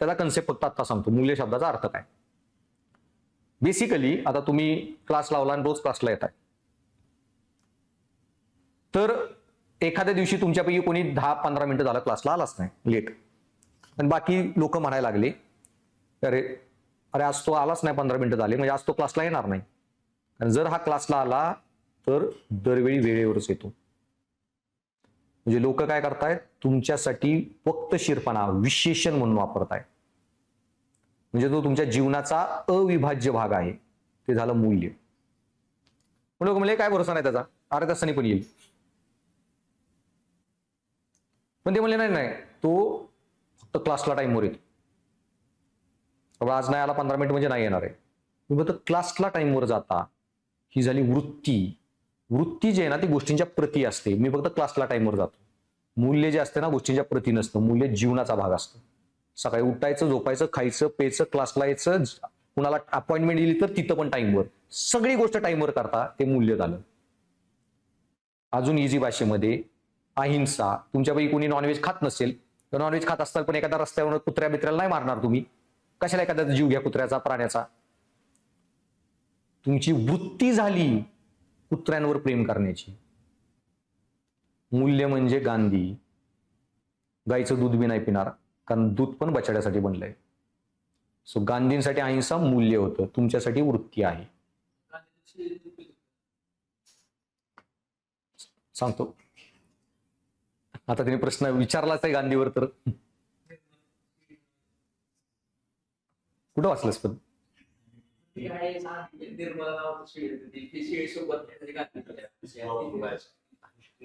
त्याचा कन्सेप्ट फक्त आता सांगतो. मूल्य शब्दाचा अर्थ काय. बेसिकली आता तुम्ही क्लास लावला आणि रोज क्लासला येताय, तर एखाद्या दिवशी तुमच्यापैकी कोणी 10-15 मिनिटं झालं क्लासला आलाच नाही, लेट, पण बाकी लोक म्हणायला लागले अरे अरे आज तो आलाच नाही, 15 मिनिटं झाले, म्हणजे आज तो क्लासला येणार नाही. आणि जर हा क्लासला आला तर दरवेळी वेळेवरच येतो. म्हणजे लोक काय करतायत, तुमच्यासाठी वक्तशीरपणा विशेषण म्हणून वापरताय. म्हणजे तो तुमच्या जीवनाचा अविभाज्य भाग आहे. ते झालं मूल्य. लोक म्हणले काय भरोसा नाही त्याचा, अर्ध्या तासाने पण येईल. पण ते म्हणले नाही नाही, तो फक्त क्लासला टाइमवर येतो. आज नाही आला 15 मिनिट म्हणजे नाही येणार आहे. फक्त क्लासला टाइमवर जाता, ही झाली वृत्ती. वृत्ती जी आहे ना ती गोष्टींच्या प्रती असते. मी फक्त क्लासला टाइमवर जातो. मूल्य जे असते ना गोष्टींच्या प्रती नसतं. मूल्य जीवनाचा भाग असतं. सकाळी उठायचं, झोपायचं, खायचं, प्यायचं, क्लासला यायचं, कुणाला अपॉइंटमेंट दिली तर तिथं पण टाइमवर, सगळी गोष्ट टाइमवर करता, ते मूल्य झालं. अजून इझी भाषेमध्ये अहिंसा. तुमच्यापैकी कोणी नॉनव्हेज खात नसेल तर नॉनव्हेज खात असताना पण एखाद्या रस्त्यावर कुत्र्या बित्र्याला नाही मारणार तुम्ही. कशाला एखाद्याचा जीव घ्या कुत्र्याचा, प्राण्याचा. तुमची वृत्ती झाली कुत्र्यांवर प्रेम करण्याची. मूल्य म्हणजे गांधी गाईचं दूध बी नाही पिणार, कारण दूध पण बछड्यासाठी बनलंय. सो गांधींसाठी अहिंसा मूल्य होतं, तुमच्यासाठी वृत्ती आहे. सांगतो आता त्यांनी प्रश्न विचारलाच आहे गांधीवर, तर कुठं वाचलंस पण?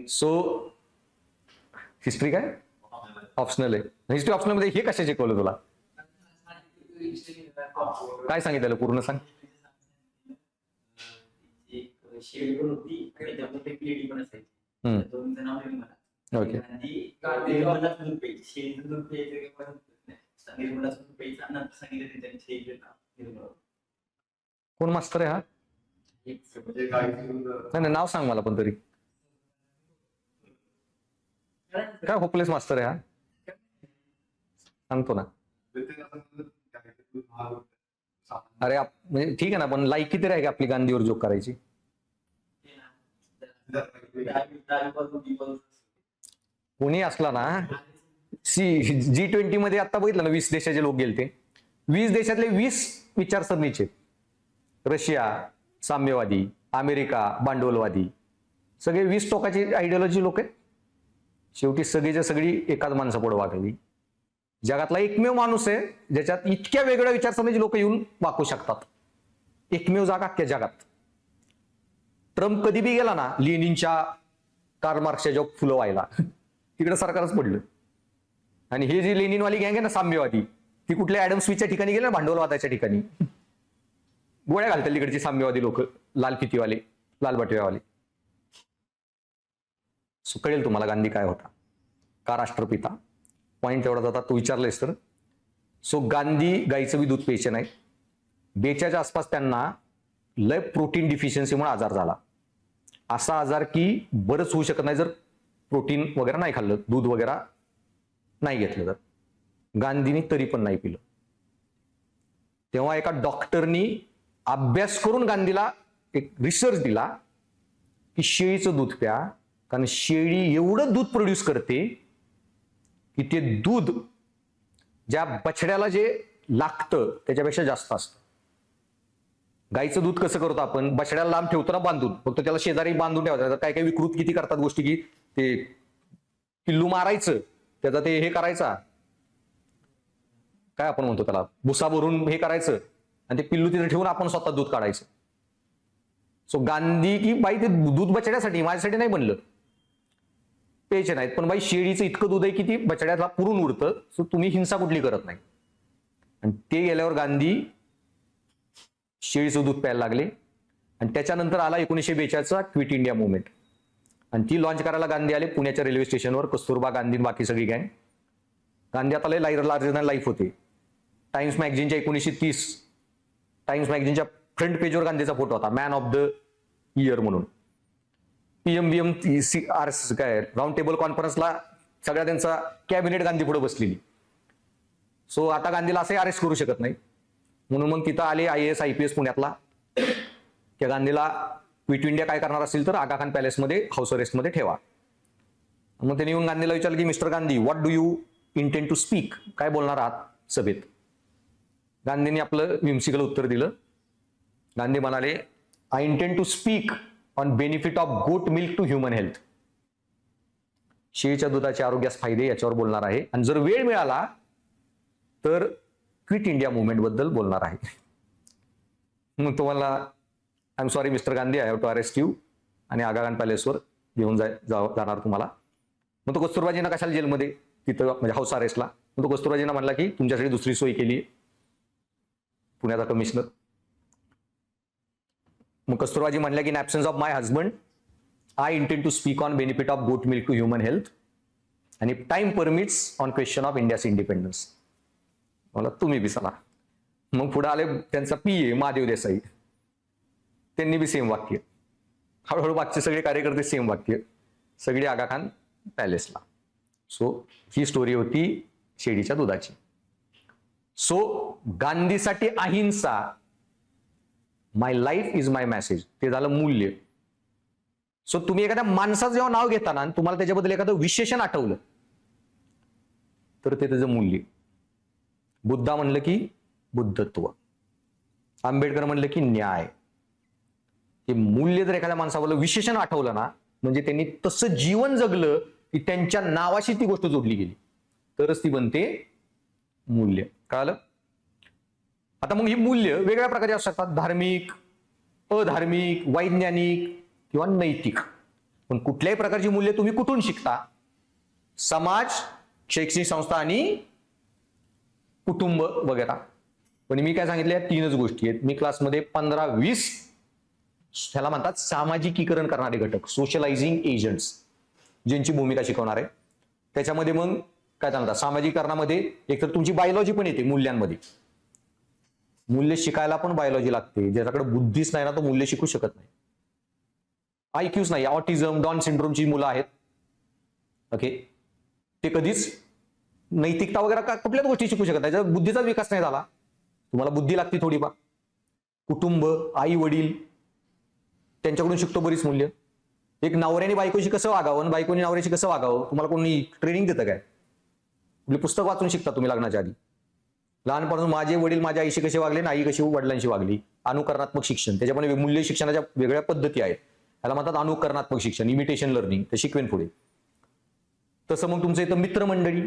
सो हिस्ट्री काय ऑप्शनल आहे? हिस्ट्री ऑप्शनल मध्ये हे कशा शिकवलं तुला? काय सांगितलं पूर्ण सांग. ओके. कोण मास्तर आहे हा? नाही नाव सांग मला पण तरी. काय होपलेस मास्तर आहे हा? सांगतो ना. अरे म्हणजे ठीक आहे ना, पण लाईक किती आहे का आपली गांधीवर जोक करायची? कोणी असला ना, G20 मध्ये आता बघितलं ना, 20 देशाचे लोक गेलते. 20 देशातले 20 विचारसरणीचे. रशिया साम्यवादी, अमेरिका भांडवलवादी, सगळे 20 टोकाची आयडियोलॉजी लोक आहेत. शेवटी सगळीच्या सगळी एकाच माणसापुढे वागली. जगातला एकमेव माणूस आहे ज्याच्यात इतक्या वेगळ्या विचारसरणीचे लोक येऊन वाकू शकतात. एकमेव जागा अख्ख्या जगात. ट्रम्प कधी बी गेला ना लेनिनच्या, कार्ल मार्क्सच्या जेव्हा फुलं व्हायला, तिकडे सरकारच पडलं. आणि हे जी लेनिनवाली गँग आहे ना साम्यवादी, ती कुठल्या ऍडम स्मिथच्या ठिकाणी गेले ना, भांडवलवादाच्या ठिकाणी गोळ्या घालतात तिकडची साम्यवादी लोक, लाल फितीवाले, लाल बटव्यावाले. कळेल तुम्हाला गांधी काय होता, का राष्ट्रपिता. पॉईंट एवढा जातात, तू विचारलेस तर. सो गांधी गाईचं बी दूध प्यायचे नाही. 42च्या आसपास त्यांना लय प्रोटीन डिफिशियन्सीमुळे आजार झाला. असा आजार की बरंच होऊ शकत नाही जर प्रोटीन वगैरे नाही खाल्लं, दूध वगैरे नाही घेतलं तर. गांधींनी तरी पण नाही पिलं. तेव्हा एका डॉक्टरनी अभ्यास करून गांधीला एक रिसर्च दिला की शेळीचं दूध प्या, कारण शेळी एवढं दूध प्रोड्यूस करते की ते दूध ज्या बछड्याला जे लागतं त्याच्यापेक्षा जास्त असतं. गाईचं दूध कसं करतो आपण, बछड्याला लांब ठेवतो ना बांधून, फक्त त्याला शेजारी बांधून ठेवायचं. काय काय विकृत किती करतात गोष्टी, की ते पिल्लू मारायचं, त्याचा ते हे करायचा, काय आपण म्हणतो त्याला, भुसा भरून हे करायचं, आणि ते पिल्लू तिथे ठेवून आपण स्वतः दूध काढायचं. सो गांधी की बाई ते दूध बछड्यासाठी, माझ्यासाठी नाही बनलं, प्यायचे नाहीत, पण बाई शेळीचं इतकं दूध आहे की ती बछड्याला पुरून उरतं. सो तुम्ही हिंसा कुठली करत नाही. आणि ते गेल्यावर गांधी शेळीचं दूध प्यायला लागले. आणि त्याच्यानंतर आला 1942चा क्विट इंडिया मुवमेंट, आणि ती लॉन्च करायला गांधी आले पुण्याच्या रेल्वे स्टेशनवर. कस्तुरबा गांधी बाकी सगळी गँग. गांधी आता लय लार्जर दॅन लाईफ होते. टाइम्स मॅगझिनच्या 1930 टाइम्स मॅगझिनच्या फ्रंट पेजवर गांधीचा फोटो होता, मॅन ऑफ द इयर म्हणून. PMBM काय राऊंड टेबल कॉन्फरन्सला सगळ्या त्यांचा कॅबिनेट गांधी पुढे बसलेली. सो आता गांधीला असंही अरेस्ट करू शकत नाही, म्हणून मग तिथं आले IAS IPS पुण्यातला. त्या गांधीला क्विट इंडिया काय करणार असेल तर आगा खान पॅलेसमध्ये हाऊस अरेस्टमध्ये ठेवा. मग त्यांनी येऊन गांधीला विचारलं की mister Gandhi, what do you intend to speak, काय बोलणार आहात सभेत? गांधींनी आपलं विमसिकल उत्तर दिलं. गांधी म्हणाले, I intend to speak on benefit of goat milk to human health. शेळीच्या दुधाचे आरोग्यास फायदे याच्यावर बोलणार आहे, आणि जर वेळ मिळाला तर क्विट इंडिया मुवमेंट बद्दल बोलणार आहे. मग तुम्हाला I am sorry mister Gandhi, I have to arrest you, आणि आगा खान पॅलेसवर घेऊन जाणार तुम्हाला. मग तो कस्तुरबाजींना कशाला जेलमध्ये, तिथं म्हणजे हाऊस अरेस्टला. मग तो कस्तुरबाजींना म्हणला की तुमच्यासाठी दुसरी सोय केली, पुण्याचा कमिशनर. मग कस्तुरबाजी म्हणल्या की in absence of my husband I intend to speak on benefit of goat milk to human health, आणि time permits on question of India's independence. मला तुम्ही बी चला. मग पुढे आले त्यांचा PA महादेव देसाई, त्यांनी बी सेम वाक्य. हळूहळू बाकीचे सगळे कार्यकर्ते सेम वाक्य, सगळी आगा खान पॅलेसला. सो ही स्टोरी होती शेळीच्या दुधाची. सो गांधीसाठी अहिंसा, माय लाईफ इज माय मेसेज, ते झालं मूल्य. सो तुम्ही एखाद्या माणसाचं जेव्हा नाव घेताना आणि तुम्हाला त्याच्याबद्दल एखादं विशेषण आठवलं तर ते त्याचं मूल्य. बुद्धा म्हणलं की बुद्धत्व, आंबेडकर म्हणलं की न्याय. हे मूल्य जर एखाद्या माणसाबद्दल विशेषण आठवलं ना, म्हणजे त्यांनी तसं जीवन जगलं की त्यांच्या नावाशी ती गोष्ट जोडली गेली तरच ती बनते मूल्य. कळालं? आता मग ही मूल्य वेगवेगळ्या प्रकारची असू शकतात, धार्मिक, अधार्मिक, वैज्ञानिक किंवा नैतिक. पण कुठल्याही प्रकारची मूल्य तुम्ही कुठून शिकता? समाज, शैक्षणिक संस्था आणि कुटुंब वगैरे. पण मी काय सांगितले, तीनच गोष्टी आहेत. मी क्लासमध्ये 15-20 ह्याला म्हणतात सामाजिकीकरण करणारे घटक, सोशलायझिंग एजंट्स, ज्यांची भूमिका शिकवणार आहे. त्याच्यामध्ये मग काय सांगतात, सामाजिकरणामध्ये एकतर तुमची बायोलॉजी पण येते मूल्यांमध्ये. मूल्य शिकायला पण बायोलॉजी लागते. ज्याच्याकडे बुद्धीच नाही ना तो मूल्य शिकू शकत नाही. IQच नाही. ऑटिझम, डाऊन सिंड्रोमची मुलं आहेत, ओके, ते कधीच नैतिकता वगैरे कुठल्याच गोष्टी शिकू शकत नाही. जर बुद्धीचा विकास नाही झाला, तुम्हाला बुद्धी लागते थोडीफार. कुटुंब, आई वडील, त्यांच्याकडून शिकतो बरीच मूल्य. एक नवऱ्याने बायकोशी कसं वागावं आणि बायकोने नवऱ्याशी कसं वागावं तुम्हाला कोणी ट्रेनिंग देतं काय? कुठली पुस्तक वाचून शिकता तुम्ही लग्नाच्या आधी. लहानपणापासून माझे वडील माझ्या आईशी कसे वागले, आई कशी वडिलांशी वागली. अनुकरणात्मक शिक्षण, त्याच्यामध्ये मूल्य शिक्षणाच्या वेगळ्या पद्धती आहेत. त्याला म्हणतात अनुकरणात्मक शिक्षण, इमिटेशन लर्निंग. ते शिकवेन पुढे. तसं मग तुमचं इथं मित्रमंडळी,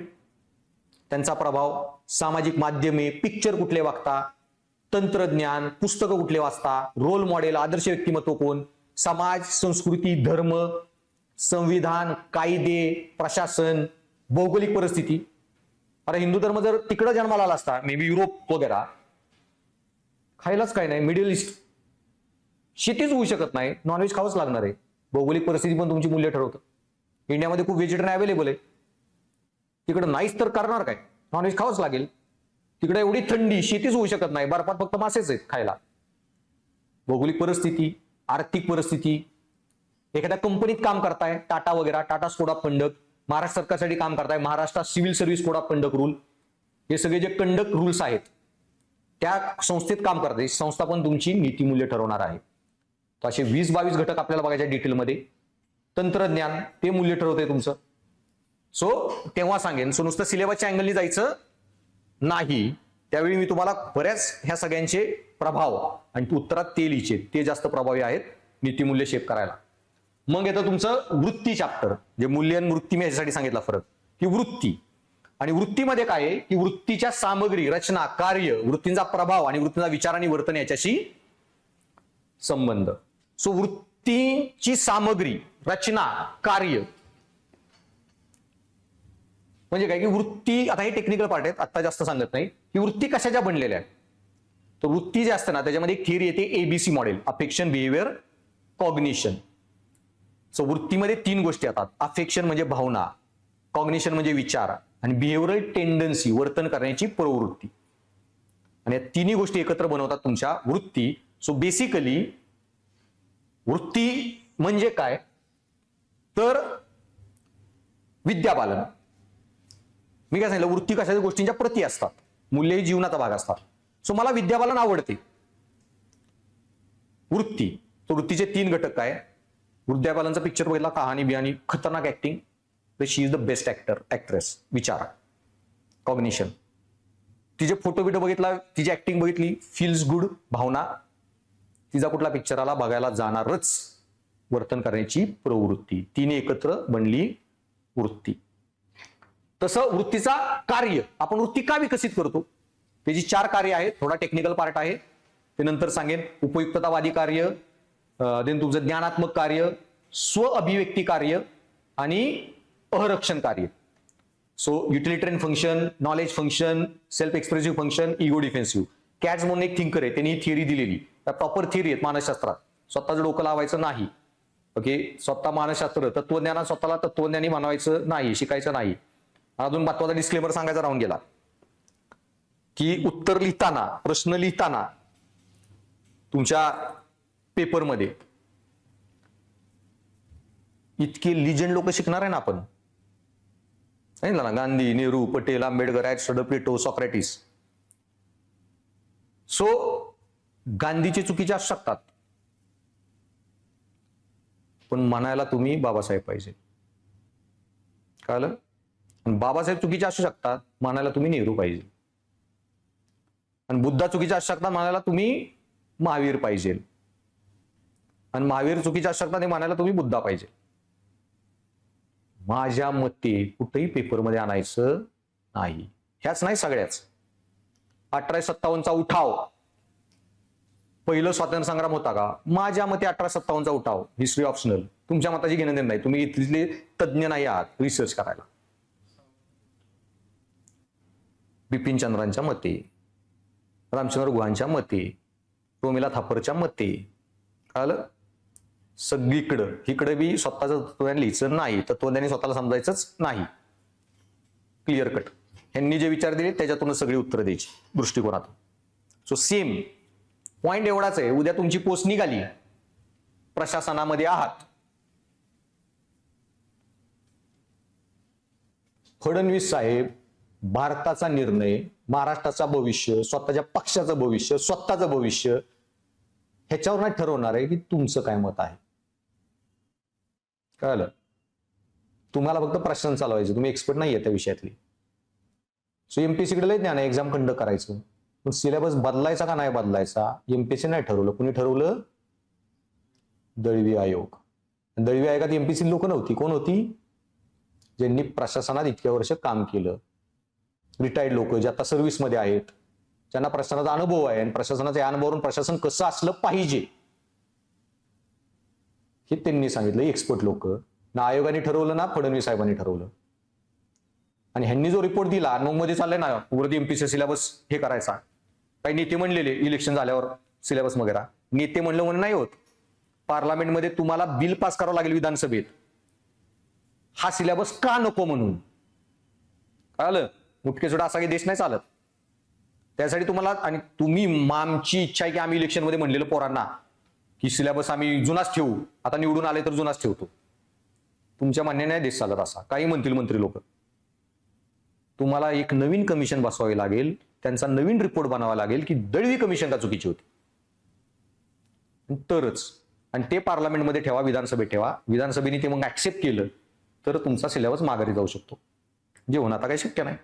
त्यांचा प्रभाव, सामाजिक माध्यमे, पिक्चर कुठले वागता, तंत्रज्ञान, पुस्तकं कुठले वाचता, रोल मॉडेल, आदर्श व्यक्तिमत्व कोण, समाज, संस्कृती, धर्म, संविधान, कायदे, प्रशासन, भौगोलिक परिस्थिती. अरे हिंदू धर्म जर तिकडं जन्माला आला असता, मे बी युरोप वगैरे, खायलाच काय नाही, मिडल ईस्ट, शेतीच होऊ शकत नाही, नॉनव्हेज खावंच लागणार आहे. भौगोलिक परिस्थिती पण तुमची मूल्य ठरवतं. इंडियामध्ये खूप व्हेजिटेरियन अवेलेबल आहे, तिकडं नाहीच तर करणार काय, नॉनव्हेज खावंच लागेल. तिकडे एवढी थंडी, शेतीच होऊ शकत नाही, बर्फात फक्त मासेच आहेत खायला. भौगोलिक परिस्थिती, आर्थिक परिस्थिती. एखाद्या कंपनीत काम करताय, टाटा वगैरे, Tata code of conduct, Maharashtra सरकारसाठी काम करताय, Maharashtra civil service code of conduct rule, हे सगळे जे कंडक्ट रूल्स आहेत त्या संस्थेत काम करताय, संस्था पण तुमची नीतिमूल्य ठरवणार आहे. तर असे 20-22 घटक आपल्याला बघायचे डिटेलमध्ये. तंत्रज्ञान, ते मूल्य ठरवतंय तुमचं. सो तेव्हा सांगेन, सो नुसतं सिलेबसच्या अँगलनी जायचं नाही. त्यावेळी मी तुम्हाला बऱ्याच ह्या सगळ्यांचे प्रभाव आणि उत्तरात ते लिहिचे, ते जास्त प्रभावी आहेत नीतिमूल्य शेप करायला. मग येतं तुमचं वृत्ती चॅप्टर, जे मूल्य आणि वृत्ती मी याच्यासाठी सांगितला फरक, की वृत्ती. आणि वृत्तीमध्ये काय आहे, की वृत्तीच्या सामग्री, रचना, कार्य, वृत्तींचा प्रभाव आणि वृत्तींचा विचार आणि वर्तन याच्याशी संबंध. सो वृत्तीची सामग्री, रचना, कार्य म्हणजे काय, की वृत्ती, आता हे टेक्निकल पार्ट आहेत, आता जास्त सांगत नाही, की वृत्ती कशाच्या बनलेल्या आहेत. तर वृत्ती जे असते ना, त्याच्यामध्ये एक थिअरी येते ABC model, affection, behaviour, cognition. So वृत्तीमध्ये 3 गोष्टी येतात. अफेक्शन म्हणजे भावना, कॉग्निशन म्हणजे विचार, आणि बिहेवियरल टेंडन्सी, वर्तन करण्याची प्रवृत्ती. आणि या तिन्ही गोष्टी एकत्र बनवतात तुमच्या वृत्ती. सो बेसिकली वृत्ती म्हणजे काय, तर विद्यापालन. मी काय सांगितलं, वृत्ती कशाच्या गोष्टींच्या प्रती असतात, मूल्य ही जीवनाचा भाग असतात. सो मला विद्यापालन आवडते. वृत्ती, तो वृत्तीचे 3 घटक काय, विद्यापालनचा पिक्चर बघितला, कहाणी बिहानी, खतरनाक acting, she is the best actor, actress, विचार, कॉग्निशन, तिचे फोटो बिटो बघितला, तिची ऍक्टिंग बघितली, फील्स गुड, भावना, तिचा कुठला पिक्चर आला बघायला जाणारच, वर्तन करण्याची प्रवृत्ती. 3 एकत्र बनली वृत्ती. तसं वृत्तीचा कार्य, आपण वृत्ती का विकसित करतो, त्याची 4 कार्य आहेत. थोडा टेक्निकल पार्ट आहे, ते नंतर सांगेन. उपयुक्ततावादी कार्य, देन तुमचं ज्ञानात्मक कार्य, स्व अभिव्यक्ती कार्य आणि अहरक्षण कार्य. So utilitarian function, knowledge function, self expressive function, ego defensive. Katz म्हणून एक थिंकर आहे, त्यांनी ही थिअरी दिलेली. त्या प्रॉपर थिअरी आहेत मानसशास्त्रात, स्वतःचं डोकं लावायचं नाही. ओके, स्वतः मानसशास्त्र, तत्वज्ञानात स्वतःला तत्वज्ञानी मानवायचं नाही, शिकायचं नाही. अजून महत्वाचा डिस्क्लेमर सांगायचा राहून गेला, की उत्तर लिहिताना, प्रश्न लिहिताना तुमच्या पेपरमध्ये इतके लिजंड लोक शिकणार आहे ना आपण, सांगितलं ना, गांधी, नेहरू, पटेल, आंबेडकर, ऍरिस्टॉटल, प्लेटो, सॉक्रेटिस. सो गांधीचे चुकीचे असू शकतात, पण म्हणायला तुम्ही बाबासाहेब पाहिजे, कळलं? बाबासाहेब चुकीचे असू शकतात, म्हणायला तुम्ही नेहरू पाहिजे. आणि बुद्धा चुकीचे असू शकतात, म्हणायला तुम्ही महावीर पाहिजे. आणि महावीर चुकीचे असू शकतात, हे म्हणायला तुम्ही बुद्धा पाहिजे. माझ्या मते कुठेही पेपरमध्ये आणायचं नाही. ह्याच नाही सगळ्याच. 1857चा उठाव पहिलं स्वातंत्र्य संग्राम होता का? माझ्या मते 1857चा उठाव. History optional. तुमच्या मताची घेणं देणं नाही. तुम्ही इथले तज्ज्ञ नाही आहात रिसर्च करायला. बिपिनचंद्रांच्या मते, रामचंद्र गुहांच्या मते, रोमिला थापरच्या मते. कळलं? सगळीकडं इकडे बी स्वतःचं तत्वज्ञान लिहायचं नाही, तत्वज्ञानी स्वतःला समजायचंच नाही. Clear cut. ह्यांनी जे विचार दिले त्याच्यातूनच सगळी उत्तरं द्यायची दृष्टिकोनातून. सो सेम पॉइंट एवढाच आहे. उद्या तुमची पोस्ट निघाली, प्रशासनामध्ये आहात, फडणवीस साहेब भारताचा निर्णय, महाराष्ट्राचा भविष्य, स्वतःच्या पक्षाचं भविष्य, स्वतःचं भविष्य ह्याच्यावर नाही ठरवणार आहे की तुमचं काय मत आहे. कळलं? तुम्हाला फक्त प्रश्न चालवायचे, तुम्ही एक्सपर्ट नाही आहे त्या विषयातली. सो एमपीएससीकडे लय ज्ञान आहे एक्झाम कंडक्ट करायचं, पण सिलेबस बदलायचा का नाही बदलायचा एमपीएससी नाही ठरवलं. कुणी ठरवलं? दळवी आयोग. दळवी आयोगात एमपीएससी लोक नव्हती. कोण होती? ज्यांनी प्रशासनात इतक्या वर्ष काम केलं, रिटायर्ड लोक जे आता सर्व्हिसमध्ये आहेत, ज्यांना प्रशासनाचा अनुभव आहे आणि प्रशासनाच्या अनुभवावरून प्रशासन कसं असलं पाहिजे हे त्यांनी सांगितलं. एक्सपर्ट लोक. ना आयोगाने ठरवलं ना फडणवीस साहेबांनी ठरवलं. आणि ह्यांनी जो रिपोर्ट दिला, मग मध्ये चाललंय ना वरती एमपीएससी सिलेबस हे करायचा. काही नेते म्हणलेले इलेक्शन झाल्यावर सिलेबस वगैरे. नेते म्हणलं म्हणून नाही होत. पार्लमेंटमध्ये तुम्हाला बिल पास करावं लागेल विधानसभेत, हा सिलेबस का नको म्हणून. कळलं? मुटकेसोडा असा काही देश नाही चालत. त्यासाठी तुम्हाला, आणि तुम्ही, आमची इच्छा आहे की आम्ही इलेक्शनमध्ये म्हणलेलं पोरांना की सिलेबस आम्ही जुनाच ठेवू, आता निवडून आले तर जुनाच ठेवतो. तुमच्या म्हणण्याने नाही देश चालत असा. काही म्हणतील मंत्री लोक. तुम्हाला एक नवीन कमिशन बसवावी लागेल, त्यांचा नवीन रिपोर्ट बनावा लागेल की दळवी कमिशन का चुकीची होती तरच. आणि ते पार्लमेंटमध्ये ठेवा, विधानसभेत ठेवा. विधानसभेने ते मग ऍक्सेप्ट केलं तर तुमचा सिलेबस माघारी जाऊ शकतो, जे होणं आता काही शक्य नाही.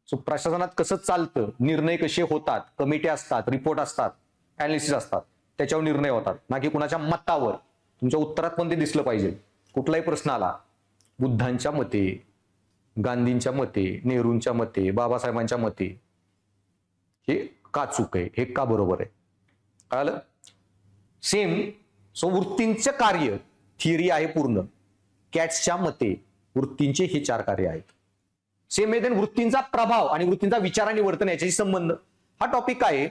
सो प्रशासनात कसं चालतं, निर्णय कसे होतात, कमिटी असतात, रिपोर्ट असतात, अनालिसिस असतात, त्याच्यावर निर्णय होतात, ना की कुणाच्या मतावर. तुमच्या उत्तरात पण ते दिसलं पाहिजे. कुठलाही प्रश्न आला, बुद्धांच्या मते, गांधींच्या मते, नेहरूंच्या मते, बाबासाहेबांच्या मते, हे का चूक आहे, हे का बरोबर आहे. कळलं? सेम. सो वृत्तींचं कार्य थिअरी आहे पूर्ण. कॅट्सच्या मते वृत्तींचे हे 4 कार्य आहेत. सेम आहे. वृत्तींचा प्रभाव आणि वृत्तींचा विचार आणि वर्तन याच्याशी संबंध. हा टॉपिक काय आहे,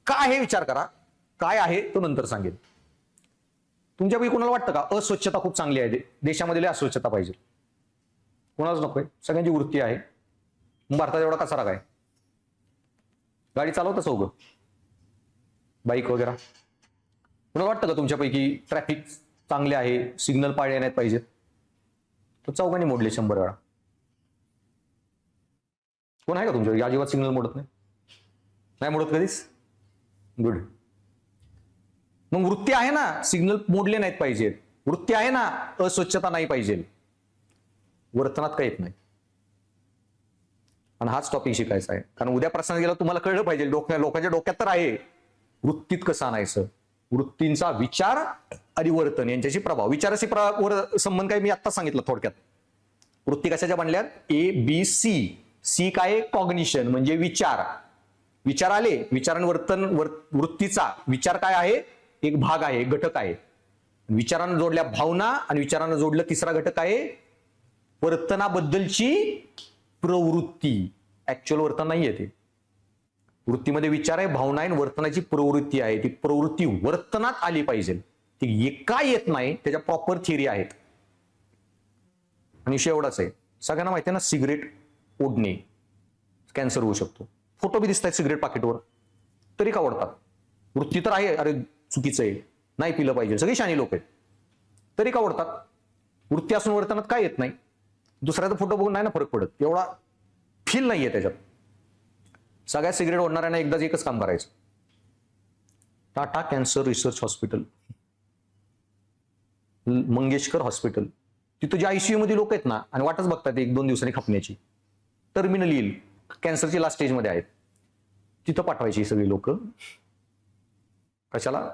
काय आहे विचार करा. काय आहे तो नंतर सांगेल. तुमच्यापैकी कोणाला वाटतं का अस्वच्छता खूप चांगली आहे, देशामध्ये अस्वच्छता पाहिजे? कोणालाच नकोय. सगळ्यांची वृत्ती आहे. भारतात एवढा कचरा काय? गाडी चालवतं चौघ, बाईक वगैरे. कोणाला वाटतं का तुमच्यापैकी ट्रॅफिक चांगले आहे, सिग्नल पाळले नाही पाहिजेत? तो चौघांनी मोडले 100 वेळा. कोण आहे का तुमच्या अजिबात सिग्नल मोडत नाही? नाही मोडत कधीच? गुड. मग वृत्ती आहे ना सिग्नल मोडले नाहीत पाहिजेत, वृत्ती आहे ना अस्वच्छता नाही पाहिजे, वर्तनात काही येत नाही. आणि हाच टॉपिक शिकायचा आहे. कारण उद्या प्रश्न गेला तुम्हाला कळलं पाहिजे, लोकांच्या डोक्यात तर आहे वृत्तीत कसं आणायचं. वृत्तींचा विचार आणि वर्तन यांच्याशी प्रभाव. विचाराशी संबंध काय मी आता सांगितलं थोडक्यात. वृत्ती कशाच्या बनल्यात? ABC. सी काय? कॉग्निशन म्हणजे विचार. विचार आले, विचार आणि वर्तन. वृत्तीचा विचार काय आहे? एक भाग आहे, घटक आहे. विचारांना जोडल्या भावना आणि विचारांना जोडलं तिसरा घटक आहे वर्तनाबद्दलची प्रवृत्ती. ऍक्च्युअल वर्तन नाहीये ते. वृत्तीमध्ये विचार आहे, भावना आहे, वर्तनाची प्रवृत्ती आहे. ती प्रवृत्ती वर्तनात आली पाहिजे. ती एका येत नाही, त्याच्या प्रॉपर थिअरी आहेत. आणि विषय एवढाच आहे, सगळ्यांना माहिती आहे ना सिगरेट ओढणे कॅन्सर होऊ शकतो. फोटो बी दिसतात सिगरेट पाकिटवर, तरी का ओढतात? वृत्ती तर आहे, अरे चुकीचं आहे, नाही पिलं पाहिजे, सगळी शाणी लोक आहेत, तरी का ओढतात? वृत्ती असून वर्तनात काय येत नाही? दुसऱ्याचा फोटो बघून नाही ना फरक पडत, एवढा फील नाहीये त्याच्यात. सगळ्या सिगरेट ओढणाऱ्यांना एकदाच एकच काम करायचं. Tata cancer research hospital, Mangeshkar hospital, तिथं जे आयसीयू मध्ये लोक आहेत ना आणि वाटच बघतात 1-2 दिवसांनी खपण्याची, टर्मिनल येईल, कॅन्सरची लास्ट स्टेजमध्ये आहेत, तिथं पाठवायची सगळी लोक. कशाला?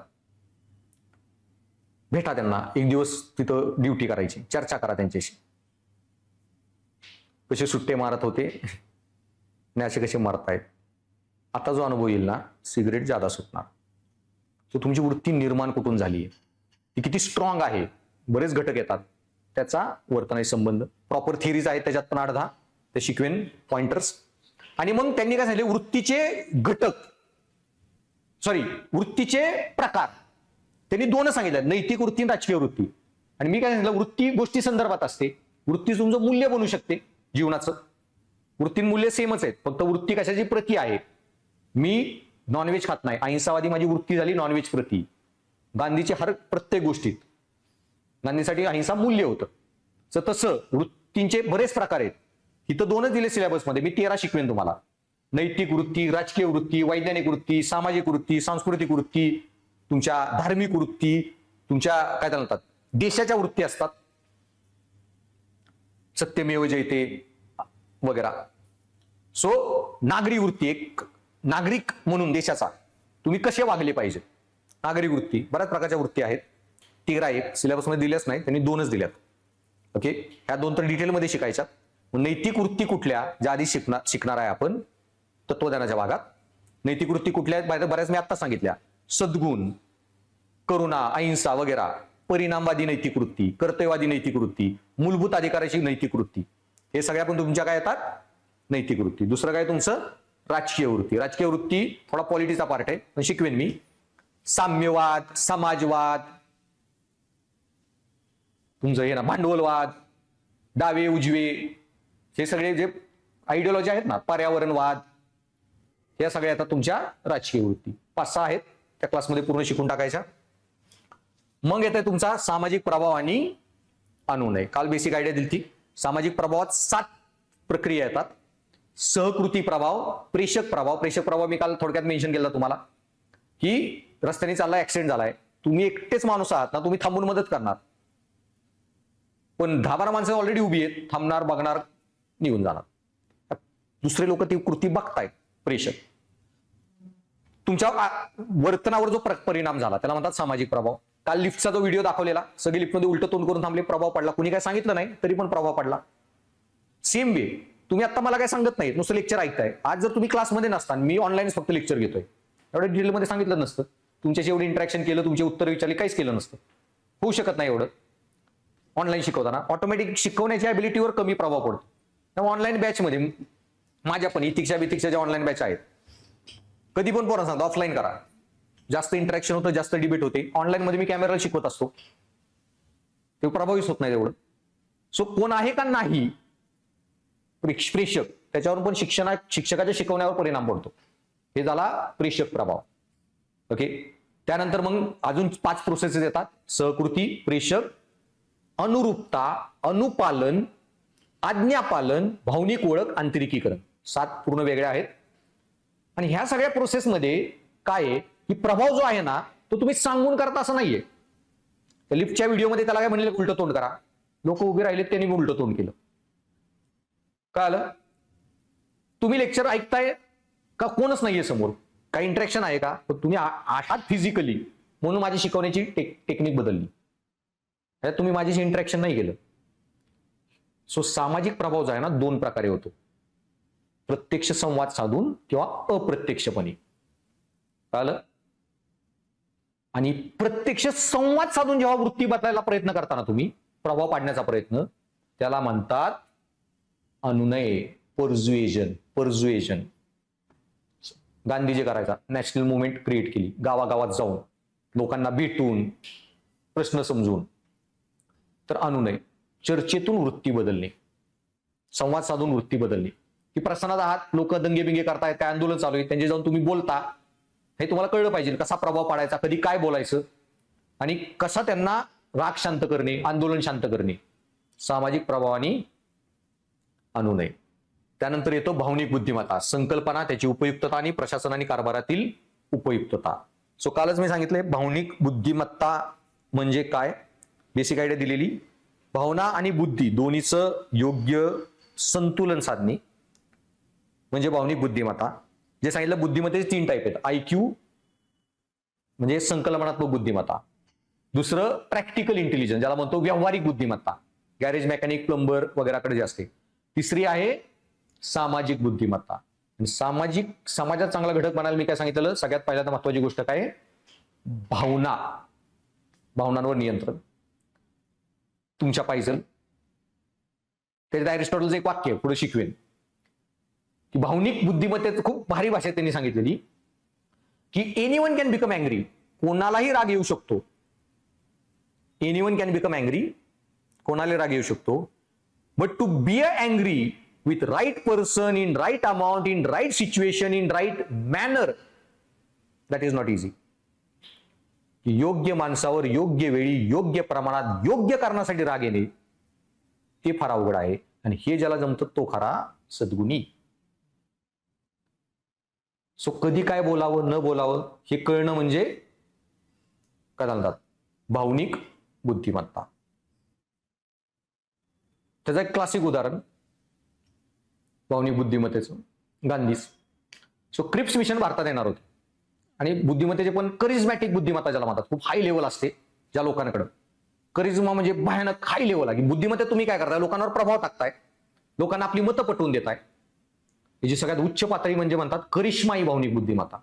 भेटा त्यांना, एक दिवस तिथं ड्युटी करायची, चर्चा करा त्यांच्याशी. कसे सुट्टे मारत होते आणि असे कसे मारतायत. आता जो अनुभव येईल ना, सिगरेट ज्यादा सुटणार. तो तुमची वृत्ती निर्माण कुठून झाली आहे, ती किती स्ट्रॉंग आहे, बरेच घटक येतात. त्याचा वर्तनाशी संबंध, प्रॉपर थिअरीज आहेत त्याच्यात पण 8-10 ते शिकवेन पॉइंटर्स. आणि मग त्यांनी काय सांगितले, वृत्तीचे प्रकार त्यांनी 2 सांगितले, नैतिक वृत्ती आणि राजकीय वृत्ती. आणि मी काय सांगितलं, वृत्ती गोष्टी संदर्भात असते. वृत्ती तुमचं मूल्य बनू शकते जीवनाचं. वृत्ती मूल्य सेमच आहेत, फक्त वृत्ती कशाची प्रती आहे. मी नॉनव्हेज खात नाही, अहिंसावादी माझी वृत्ती झाली नॉनव्हेज प्रती. गांधीची प्रत्येक गोष्टीत गांधीसाठी अहिंसा मूल्य होतं. तसं वृत्तींचे बरेच प्रकार आहेत. इथं 2च दिले सिलेबसमध्ये, मी 13 शिकवेन तुम्हाला. नैतिक वृत्ती, राजकीय वृत्ती, वैज्ञानिक वृत्ती, सामाजिक वृत्ती, सांस्कृतिक वृत्ती, तुमच्या धार्मिक वृत्ती, तुमच्या काय म्हणतात देशाच्या वृत्ती असतात, सत्यमेव जयते वगैरे. सो नागरी वृत्ती, एक नागरिक म्हणून देशाचा तुम्ही कसे वागले पाहिजे, नागरी वृत्ती. बऱ्याच प्रकारच्या वृत्ती आहेत. 13 एक सिलेबसमध्ये दिल्याच नाही, त्यांनी 2च दिल्यात. ओके, ह्या 2 तर डिटेलमध्ये शिकायच्या. नैतिक वृत्ती कुठल्या, ज्या आधी शिकणार आहे आपण तत्वज्ञानाच्या भागात. नैतिक वृत्ती कुठल्या आहेत बऱ्याच मी आता सांगितल्या. सद्गुण, करुणा, अहिंसा वगैरे. परिणामवादी नैतिक वृत्ती, कर्तव्यवादी नैतिक वृत्ती, मूलभूत अधिकाराची नैतिक वृत्ती, हे सगळ्या पण तुमच्या काय येतात नैतिक वृत्ती. दुसरं काय तुमचं राजकीय वृत्ती. राजकीय वृत्ती थोडा पॉलिटिक्सचा पार्ट आहे, पण शिकवेन मी. साम्यवाद, समाजवाद, तुमचं हे ना भांडवलवाद, डावे उजवे, हे सगळे जे आयडिओलॉजी आहेत ना, पर्यावरणवाद, या सगळ्या येतात तुमच्या राजकीय वृत्ती. 5-6 आहेत, त्या क्लासमध्ये पूर्ण शिकून टाकायच्या. मग येते तुमचा सामाजिक प्रभाव आणि अनुनय. काल बेसिक आयडिया दिली ती. सामाजिक प्रभावात 7 प्रक्रिया येतात. सहकृती प्रभाव, प्रेषक प्रभाव. प्रेषक प्रभाव मी काल थोडक्यात मेन्शन केला तुम्हाला, की रस्त्याने चाललाय, ऍक्सिडेंट झालाय, तुम्ही एकटेच माणूस आहात ना, तुम्ही थांबून मदत करणार, पण 10-12 माणसं ऑलरेडी उभी आहेत, थांबणार, बघणार, निघून जाणार. दुसरे लोक ती कृती बघतायत. प्रेषक. तुमच्या वर्तनावर जो परिणाम झाला त्याला म्हणतात सामाजिक प्रभाव. काल लिफ्टचा जो व्हिडिओ दाखवलेला, सगळे लिफ्टमध्ये उलट तोंड करून थांबले, प्रभाव पडला. कुणी काय सांगितलं नाही तरी पण प्रभाव पडला. सेम वे तुम्ही आता मला काय सांगत नाही, नुसतं लेक्चर ऐकताय. आज जर तुम्ही क्लासमध्ये नसताना, मी ऑनलाईन फक्त लेक्चर घेतोय, एवढं डिटेलमध्ये सांगितलं नसतं, तुमच्याशी एवढं इंटरॅक्शन केलं, तुमचे उत्तर विचारले, काहीच केलं नसतं. होऊ शकत नाही एवढं. ऑनलाईन शिकवताना ऑटोमॅटिक शिकवण्याच्या ॲबिलिटीवर कमी प्रभाव पडतो. त्यामुळे ऑनलाईन बॅचमध्ये माझ्या पण इतिक्षा ज्या ऑनलाईन बॅच आहेत, कधी पण पोरांना सांगतो ऑफलाईन करा, जास्त इंटरॅक्शन होतं, जास्त डिबेट होते. ऑनलाईन मध्ये मी कॅमेराला शिकवत असतो, ते प्रभावीच होत नाही तेवढं. सो कोण आहे का नाही प्रेषक, त्याच्यावर पण शिक्षकाच्या शिकवण्यावर परिणाम पडतो. हे झाला प्रेषक प्रभाव. ओके, त्यानंतर मग अजून 5 प्रोसेसेस येतात. सहकृती, प्रेषक, अनुरूपता, अनुपालन, आज्ञापालन, भावनिक ओळख, आंतरिकीकरण. 7 पूर्ण वेगळ्या आहेत. आणि ह्या सगळ्या प्रोसेसमध्ये काय आहे की प्रभाव जो आहे ना, तो तुम्ही सांगून करता असं नाहीये. लिफ्टच्या व्हिडिओमध्ये त्याला काय म्हणले, उलटं तोंड करा. लोक उभे राहिले, त्यांनी उलटं तोंड केलं. कळलं? तुम्ही लेक्चर ऐकताय का, कोणच नाहीये समोर, काही इंटरॅक्शन आहे का, तुम्ही आहात फिजिकली, म्हणून माझी शिकवण्याची टेक्निक बदलली. तुम्ही माझ्याशी इंटरॅक्शन नाही केलं. सो सामाजिक प्रभाव जो आहे ना, 2 प्रकारे होतो. प्रत्यक्ष संवाद साधून किंवा अप्रत्यक्षपणे. कळलं? आणि प्रत्यक्ष संवाद साधून जेव्हा वृत्ती बदलायला प्रयत्न करताना तुम्ही, प्रभाव पाडण्याचा प्रयत्न, त्याला म्हणतात अनुनय, पर्ज्युएशन. गांधीजी करायचा, नॅशनल मुवमेंट क्रिएट केली, गावागावात जाऊन लोकांना भेटून प्रश्न समजून. तर अनुनय, चर्चेतून वृत्ती बदलणे, संवाद साधून वृत्ती बदलणे. की प्रसन्नात आहात, लोक दंगेबिंगे करतायत, काय आंदोलन चालू आहे, त्यांचे जाऊन तुम्ही बोलता, हे तुम्हाला कळलं पाहिजे कसा प्रभाव पाडायचा, कधी काय बोलायचं, आणि कसा त्यांना राग शांत करणे, आंदोलन शांत करणे. सामाजिक प्रभाव आणि अनुनय. त्यानंतर येतो भावनिक बुद्धिमत्ता, संकल्पना, त्याची उपयुक्तता आणि प्रशासन आणि कारभारातील उपयुक्तता. सो कालच मी सांगितलंय भावनिक बुद्धिमत्ता म्हणजे काय, बेसिक आयडिया दिलेली. भावना आणि बुद्धी दोन्हीचं योग्य संतुलन साधणे म्हणजे भावनिक बुद्धिमत्ता. जे सांगितलं बुद्धिमत्तेचे 3 टाईप आहेत. IQ म्हणजे संकल्पनात्मक बुद्धिमत्ता. दुसरं प्रॅक्टिकल इंटेलिजन्स, ज्याला म्हणतो व्यावहारिक बुद्धिमत्ता, गॅरेज मेकॅनिक, प्लंबर वगैरेकडे जे असते. तिसरी आहे सामाजिक बुद्धिमत्ता. आणि समाजात चांगला घटक बनायला मी काय सांगितलं, सगळ्यात पहिल्यांदा महत्वाची गोष्ट काय, भावनांवर नियंत्रण तुमच्या पाहिजे. त्याच्यात अरिस्टॉटलचं एक वाक्य पुढे शिकवेन की भावनिक बुद्धिमत्तेत खूप भारी भाषेत त्यांनी सांगितलेली की एनीवन कॅन बिकम अँग्री, कोणालाही राग येऊ शकतो. एनीवन कॅन बिकम अँग्री, कोणाला राग येऊ शकतो. But to be angry with right person in right amount in right situation in right manner, that is not easy. योग्य माणसावर योग्य वेळी योग्य प्रमाणात योग्य कारणासाठी राग येणे ते फार अवघड आहे. आणि हे ज्याला जमतं तो खरा सद्गुणी. सो कधी काय बोलावं न बोलावं हे कळणं म्हणजे काय म्हणतात भावनिक बुद्धिमत्ता. त्याचं एक क्लासिक उदाहरण भावनिक बुद्धिमत्तेचं, गांधीच. सो क्रिप्स मिशन भारतात येणार होते आणि बुद्धिमत्तेचे पण करिझमॅटिक बुद्धिमत्ता ज्याला म्हणतात, खूप हाय लेवल असते ज्या लोकांकडे. करिझमा म्हणजे भयानक हाय लेवल आहे. बुद्धिमत्तेत तुम्ही काय करताय, लोकांवर प्रभाव टाकताय, लोकांना आपली मतं पटवून देताय. ही जी सगळ्यात उच्च पातळी म्हणजे म्हणतात करिश्माई भावनिक बुद्धिमत्ता.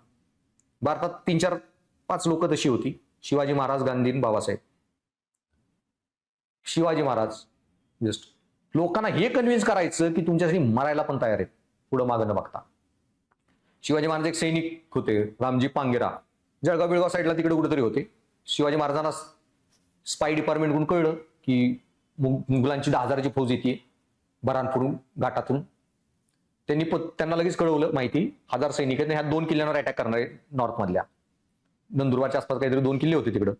भारतात 3-4-5 लोक तशी होती, शिवाजी महाराज, गांधी, बाबासाहेब. शिवाजी महाराज जस्ट लोकांना हे कन्व्हिन्स करायचं की तुमच्यासाठी मरायला पण तयार आहेत, पुढं मागं न बघता. शिवाजी महाराज एक सैनिक होते, रामजी पांगेरा, जळगाव बिळगाव साईडला तिकडे कुठेतरी होते. शिवाजी महाराजांना स्पाय डिपार्टमेंटकडून कळलं की मुघलांची 10,000ची फौज येते बरानपूर घाटातून. त्यांना लगेच कळवलं माहिती 1000 सैनिक आहेत, ह्या 2 किल्ल्यांवर अटॅक करणार आहे नॉर्थ मधल्या. नंदुरबारच्या आसपास काहीतरी 2 किल्ले होते तिकडं.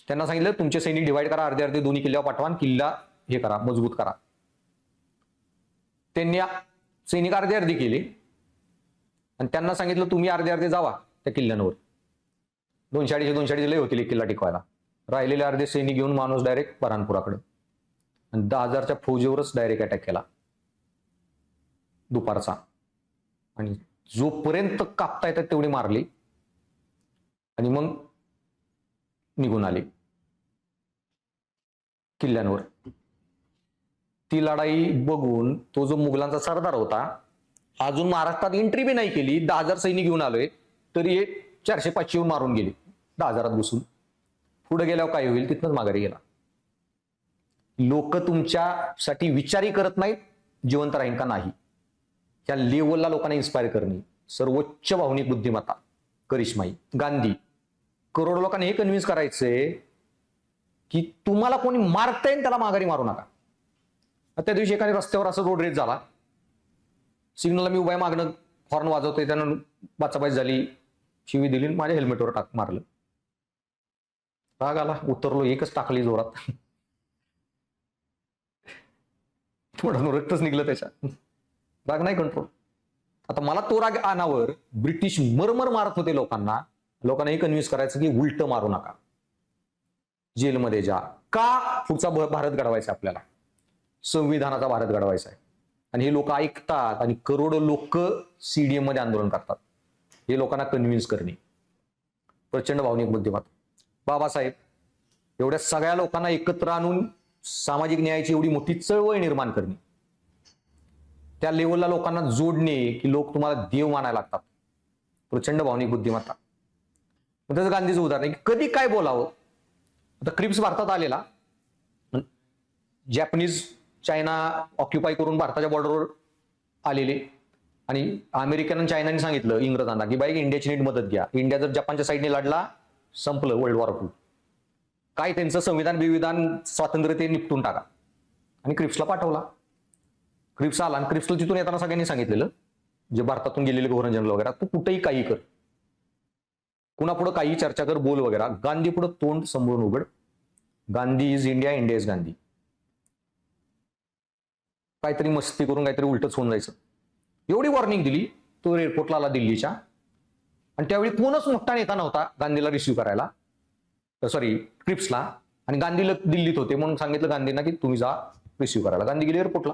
त्यांना सांगितलं तुमचे सैनिक डिवाइड करा, अर्धे अर्धे दोन्ही किल्ल्यावर पाठवा, किल्ला हे करा, मजबूत करा. त्यांनी सैनिक अर्धे अर्धे केले आणि त्यांना सांगितलं तुम्ही अर्धे अर्धे जावा त्या किल्ल्यांवर. 200-250 लय होतील एक किल्ला टिकवायला. राहिलेले अर्धे सैनिक घेऊन माणूस डायरेक्ट बरानपुराकडे आणि 10,000च्या फौजेवरच डायरेक्ट अटॅक केला दुपारचा. आणि जोपर्यंत कापता येतात तेवढी मारली आणि मग निघून आले किल्ल्यांवर. ती लढाई बघून तो जो मुघलांचा सरदार होता, अजून महाराष्ट्रात एंट्री बी नाही केली, 10,000 सैनिक घेऊन आलोय तरी 400-500 मारून गेले 10,000 घुसून. पुढे गेल्यावर काय होईल तिथनच माघारी गेला. लोक तुमच्यासाठी विचारही करत नाहीत जिवंत राहीन का नाही. त्या लेवलला लोकांना इन्स्पायर करणे सर्वोच्च भावनिक बुद्धिमत्ता करिश्माई. गांधी करोडो लोकांना हे कन्व्हिन्स करायचंय की तुम्हाला कोणी मारतंय त्याला माघारी मारू नका. त्या दिवशी एखाद्या रस्त्यावर असं रोड रेज झाला, सिग्नलला मी उभा मागणं हॉर्न वाजवतोय, त्यानं बाचाबाच झाली, शिवी दिली, माझ्या हेल्मेटवर मारलं. राग आला, उतरलो, एकच टाकली जोरात, थोडं रक्तच निघलं त्याच्यात. राग नाही कंट्रोल. आता मला तो राग आणावर ब्रिटिश मरमर मारत होते लोकांना हे कन्व्हिन्स करायचं की उलट मारू नका, जेलमध्ये जा. का? पुढचा भारत घडवायचा आपल्याला, संविधानाचा भारत घडवायचा आहे. आणि हे लोक ऐकतात आणि करोडो लोक सीडीएम मध्ये आंदोलन करतात. हे लोकांना कन्व्हिन्स करणे प्रचंड भावनिक बुद्धिमत्ता. बाबासाहेब एवढ्या सगळ्या लोकांना एकत्र आणून सामाजिक न्यायाची एवढी मोठी चळवळ निर्माण करणे, त्या लेवलला लोकांना जोडणे की लोक तुम्हाला देव मानायला लागतात, प्रचंड भावनिक बुद्धिमत्ता. त्याचं गांधीचं उदाहरण आहे की कधी काय बोलावं. आता क्रिप्स भारतात आलेला, जॅपनीज चायना ऑक्युपाय करून भारताच्या बॉर्डरवर आलेले आणि अमेरिकन आणि चायनाने सांगितलं इंग्रजांना की बाई इंडियाची नीट मदत घ्या. इंडिया जर जपानच्या साईडने लढला संपलं वर्ल्ड वॉर 2. काय त्यांचं संविधान बिविधान स्वातंत्र्य ते निपटून टाका. आणि क्रिप्सला पाठवला. क्रिप्स आला आणि क्रिप्सला तिथून येताना सगळ्यांनी सांगितलेलं, जे भारतातून गेलेले गव्हर्नर जनरल वगैरे, तू कुठेही काही कर, कुणापुढं काही चर्चा कर, बोल वगैरे, गांधी पुढं तोंड समोरून उघड. Gandhi is India, India is Gandhi. काहीतरी मस्ती करून काहीतरी उलटच होऊन जायचं, एवढी वॉर्निंग दिली. तो एअरपोर्टला आला दिल्लीच्या, आणि त्यावेळी कोणच मोठा नेता नव्हता गांधीला रिसिव्ह करायला, सॉरी क्रिप्सला. आणि गांधीला दिल्लीत होते म्हणून सांगितलं गांधींना की तुम्ही जा रिसिव्ह करायला. गांधी गेले एअरपोर्टला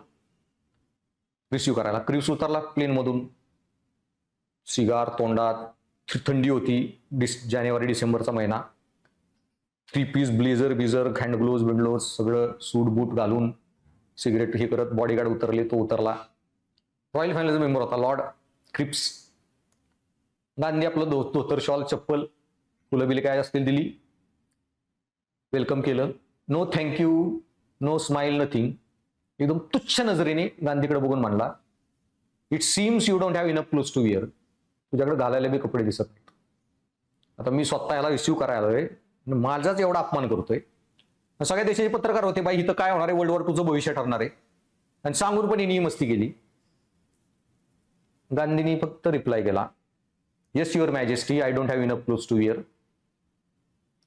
रिसिव्ह करायला. क्रिप्स उतरला प्लेन मधून, सिगार तोंडात, थंडी होती, जानेवारी-डिसेंबरचा महिना, 3 piece blazer Bihar, hand gloves बिंडलोज सगळं सूट बूट घालून सिगरेट हे करत बॉडीगार्ड उतरले, तो उतरला. रॉयल फॅमिलीचा मेंबर होता लॉर्ड क्रिप्स. गांधी आपलं धोतर शॉल चप्पल फुलं बिले काय असतील दिली, वेलकम केलं. No thank you, no smile, nothing. एकदम तुच्छ नजरेने गांधीकडे बघून म्हणला, it seems you don't have enough clothes to wear. तुझ्याकडे घालायला बी कपडे दिसत नाहीत. आता मी स्वतः याला रिसिव्ह करायला आलोय, माझाच एवढा अपमान करतोय. सगळ्या देशाचे पत्रकार होते, बाई इथं काय होणार आहे, वर्ल्ड वॉर तुझं भविष्य ठरणार आहे, आणि सांगून पण यांनी मस्ती केली. गांधींनी फक्त रिप्लाय केला, yes your majesty, I don't have enough clothes to wear.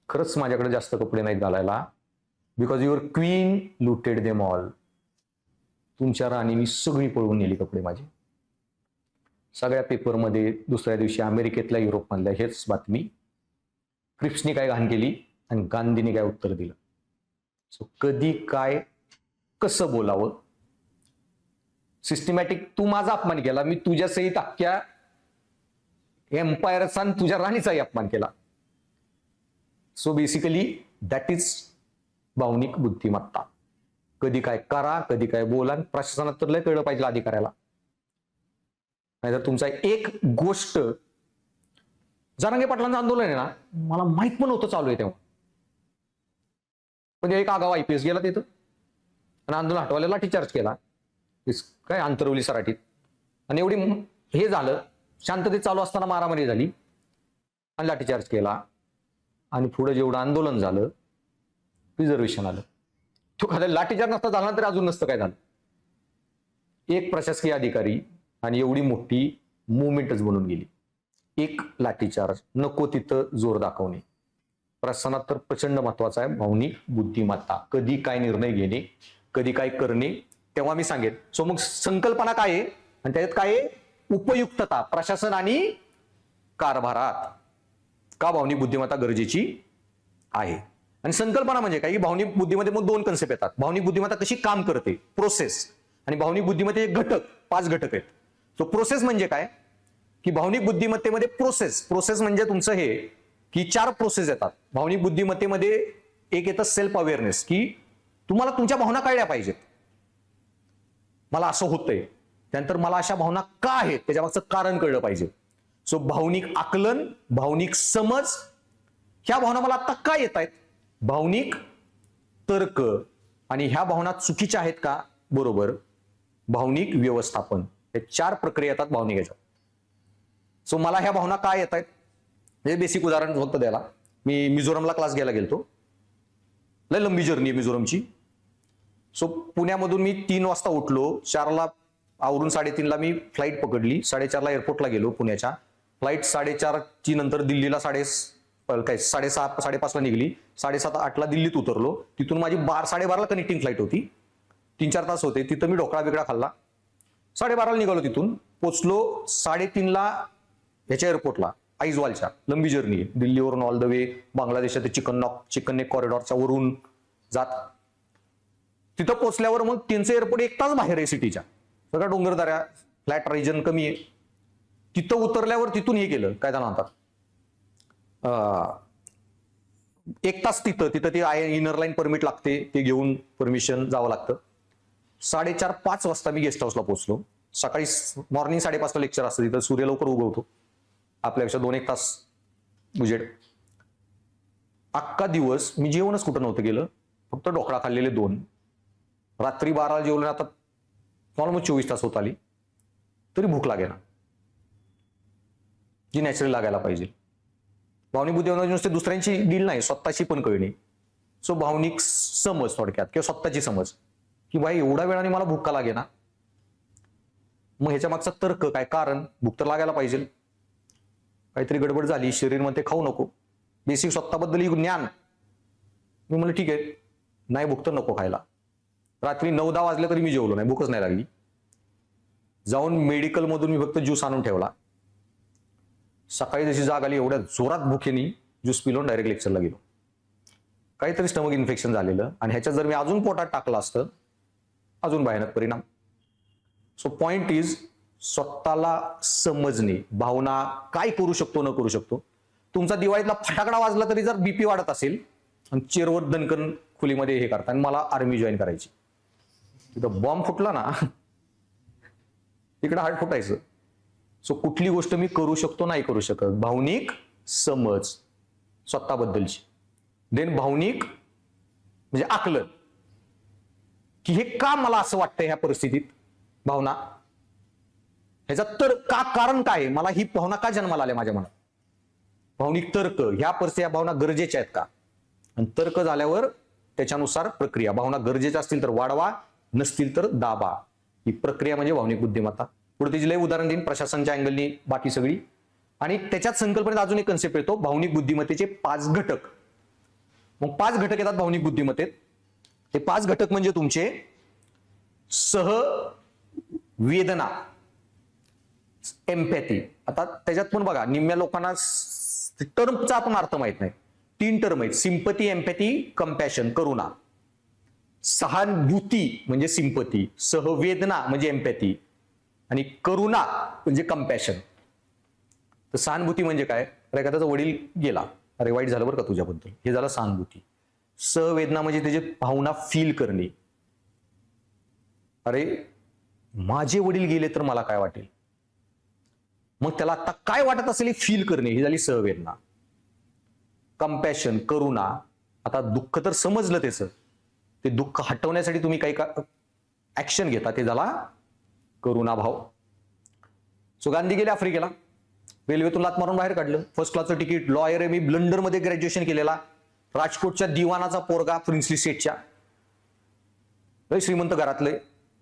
खरंच माझ्याकडे जास्त कपडे नाहीत घालायला, because your queen looted them all. तुमच्या राणीनी सगळी पळवून नेली कपडे माझे. सगळ्या पेपरमध्ये दुसऱ्या दिवशी अमेरिकेतल्या, युरोपमधल्या हेच बातमी. क्रिप्सनी काय घाण केली आणि गांधींनी काय उत्तर दिलं. सो कधी काय कसं बोलावं, सिस्टमॅटिक. तू माझा अपमान केला, मी तुझ्या सहित अख्ख्या एम्पायरचा आणि तुझ्या राणीचाही अपमान केला. सो बेसिकली दॅट इज भावनिक बुद्धिमत्ता. कधी काय करा, कधी काय बोला. प्रशासनात तर लय कळलं पाहिजे अधिकाऱ्याला. नाहीतर तुमचा एक गोष्ट, जरांगे पाटलांचं आंदोलन आहे ना, मला माहित पण होतं चालू आहे तेव्हा, म्हणजे एक आगाव IPS गेला तिथं आणि आंदोलन हटवायला लाठीचार्ज केला, काय अंतरवली सराटीत. आणि एवढी हे झालं, शांततेत चालू असताना मारामारी झाली आणि लाठीचार्ज केला. आणि पुढे जेवढं आंदोलन झालं, रिझर्वेशन आलं. तो खाली लाठीचार्ज नसता झाला तरी अजून नसतं काय झालं. एक प्रशासकीय अधिकारी आणि एवढी मोठी मुवमेंटच बनून गेली. एक लाठीचार्ज, नको तिथं जोर दाखवणे. प्रशासनात तर प्रचंड महत्वाचा आहे भावनिक बुद्धिमत्ता. कधी काय निर्णय घेणे, कधी काय करणे, तेव्हा मी सांगेन. सो मग संकल्पना काय आहे आणि त्याच्यात काय आहे, उपयुक्तता. प्रशासन आणि कारभारात का भावनिक बुद्धिमत्ता गरजेची आहे. आणि संकल्पना म्हणजे काय, भावनिक बुद्धीमध्ये मग 2 कन्सेप्ट येतात. भावनिक बुद्धिमत्ता कशी काम करते, प्रोसेस, आणि भावनिक बुद्धिमत्तेचे घटक, 5 घटक आहेत. सो प्रोसेस म्हणजे काय, की भावनिक बुद्धिमत्तेमध्ये प्रोसेस म्हणजे तुमचं हे की 4 प्रोसेस येतात. भावनिक बुद्धिमत्तेमध्ये एक येतं सेल्फ अवेअरनेस, की तुम्हाला तुमच्या भावना कळल्या पाहिजेत. मला असं होतंय, त्यानंतर मला अशा भावना का आहेत त्याच्यामागचं कारण कळलं पाहिजे. सो भावनिक आकलन, भावनिक समज, ह्या भावना मला आता का येत आहेत, भावनिक तर्क, आणि ह्या भावना चुकीच्या आहेत का, बरोबर, भावनिक व्यवस्थापन. हे 4 प्रक्रिया येतात भावनिक याच्यात. सो मला ह्या भावना काय येत आहेत, हे बेसिक उदाहरण फक्त द्यायला. मी मिझोरमला क्लास घ्यायला गेलतो. लय लंबी जर्नी आहे मिझोरमची. सो पुण्यामधून मी 3 वाजता उठलो, 4ला आवरून 3:30ला मी फ्लाईट पकडली, 4:30ला एअरपोर्टला गेलो पुण्याच्या. फ्लाईट 4:30ची नंतर दिल्लीला 6:30 5:30ला निघली. 7:30-8ला दिल्लीत उतरलो. तिथून माझी 12:30ला कनेक्टिंग फ्लाईट होती. 3-4 तास होते. तिथं मी ढोकळा बिकळा खाल्ला. 12:30ला निघालो तिथून. पोचलो 3:30ला ह्याच्या एअरपोर्टला, आईजवालच्या. लंबी जर्नी आहे दिल्लीवरून ऑल द वे बांगलादेशात चिकन नेक कॉरिडॉरच्या वरून जात. तिथं पोचल्यावर मग त्यांचं एअरपोर्ट 1 तास बाहेर आहे सिटीच्या. सगळ्या डोंगरदऱ्या, फ्लॅट रिजन कमी आहे. तिथं उतरल्यावर तिथून हे केलं, काय त्याला म्हणतात, 1 तास तिथं ती इनर लाईन परमिट लागते, ते घेऊन परमिशन जावं लागतं. 4:30-5 वाजता मी गेस्ट हाऊसला पोहोचलो. सकाळी मॉर्निंग 5:30ला लेक्चर असतं तिथं. सूर्य लवकर उगवतो, आपल्यापेक्षा 2-1 तास उजेड. अख्खा दिवस मी जेवणच कुठं नव्हतं गेलं, फक्त ढोकळा खाल्लेले 2. रात्री 12ला जेवलं, आता ऑलमोस्ट 24 तास होत आली, तरी भूक लागेल जी नॅचरल लागायला पाहिजे. भावनिक बुद्धिमत्ता नुसते दुसऱ्यांची डील नाही, स्वतःची पण कळणी. सो भावनिक समज थोडक्यात, किंवा स्वतःची समज, की बाई एवढ्या वेळाने मला भूक का लागे ना, मग ह्याच्या मागचा तर्क काय, कारण भूक तर लागायला पाहिजे, काहीतरी गडबड झाली, शरीर म्हणते खाऊ नको. बेसिक स्वतःबद्दल ज्ञान. मी म्हणलं ठीक आहे, नाही भूक तर नको खायला. रात्री 9-10 वाजले तरी मी जेवलो नाही, भूकच नाही लागली. जाऊन मेडिकल मधून मी फक्त ज्यूस आणून ठेवला. सकाळी जशी जाग आली, एवढ्या जोरात भुकेनी ज्यूस पिलो, डायरेक्ट लेक्चरला गेलो. काहीतरी स्टमक इन्फेक्शन झालेलं, आणि ह्याच्यात जर मी अजून पोटात टाकलं असतं, अजून भयानक परिणाम. सो पॉइंट इज, स्वतःला समजणे, भावना काय करू शकतो न करू शकतो. तुमचा दिवाळीतला फटाकडा वाजला तरी जर बीपी वाढत असेल, आणि चेअरवर दणकन खुलीमध्ये हे करता, आणि मला आर्मी जॉईन करायची, तिथं बॉम्ब फुटला ना, तिकडं हार्ट फुटायचं. सो कुठली गोष्ट मी करू शकतो नाही करू शकत, भावनिक समज स्वतःबद्दलची. देन भावनिक म्हणजे आकलन, की हे का मला असं वाटतंय ह्या परिस्थितीत, भावना ह्याचा तर का कारण काय, मला ही भावना का जन्माला आल्या माझ्या मनात. भावनिक तर्क, ह्या परिस्थिती भावना गरजेच्या आहेत का, आणि तर्क झाल्यावर त्याच्यानुसार प्रक्रिया. भावना गरजेच्या असतील तर वाढवा, नसतील तर दाबा. ही प्रक्रिया म्हणजे भावनिक बुद्धिमत्ता. पुढे तिची लय उदाहरण देईन प्रशासनच्या अँगलनी बाकी सगळी. आणि त्याच्यात संकल्पनेत अजून एक कन्सेप्ट येतो, भावनिक बुद्धिमत्तेचे 5 घटक. मग 5 घटक येतात भावनिक बुद्धिमत्तेत. हे 5 घटक म्हणजे तुमचे सहवेदना, एम्पॅथी. आता त्याच्यात पण बघा, निम्म्या लोकांना टर्मचा पण अर्थ माहित नाही. 3 टर्म आहेत, सिंपती, एम्पॅथी, कंपॅशन, करुणा. सहानुभूती म्हणजे सिंपती, सहवेदना म्हणजे एम्पॅथी, आणि करुणा म्हणजे कंपॅशन. तर सहानुभूती म्हणजे काय, एखाद्याचा वडील गेला, अरे वाईट झालं बरं का तुझ्याबद्दल, हे झालं सहानुभूती. सहवेदना म्हणजे त्याची भावना फील करणे, अरे माझे वडील गेले तर मला काय वाटेल, मग त्याला आता काय वाटत असेल हे फील करणे, ही झाली सहवेदना. कंपॅशन, करुणा, आता दुःख तर समजलं त्याचं, ते दुःख हटवण्यासाठी तुम्ही काही ऍक्शन घेता, ते झाला करुणा भाव. सो गांधी गेले आफ्रिकेला, रेल्वेतून लात मारून बाहेर काढलं, फर्स्ट क्लासचं तिकीट, लॉयर आहे मी, ब्लंडरमध्ये ग्रॅज्युएशन केलेला, राजकोटच्या दिवानाचा पोरगा, प्रिन्सली सेटच्या, श्रीमंत घरातले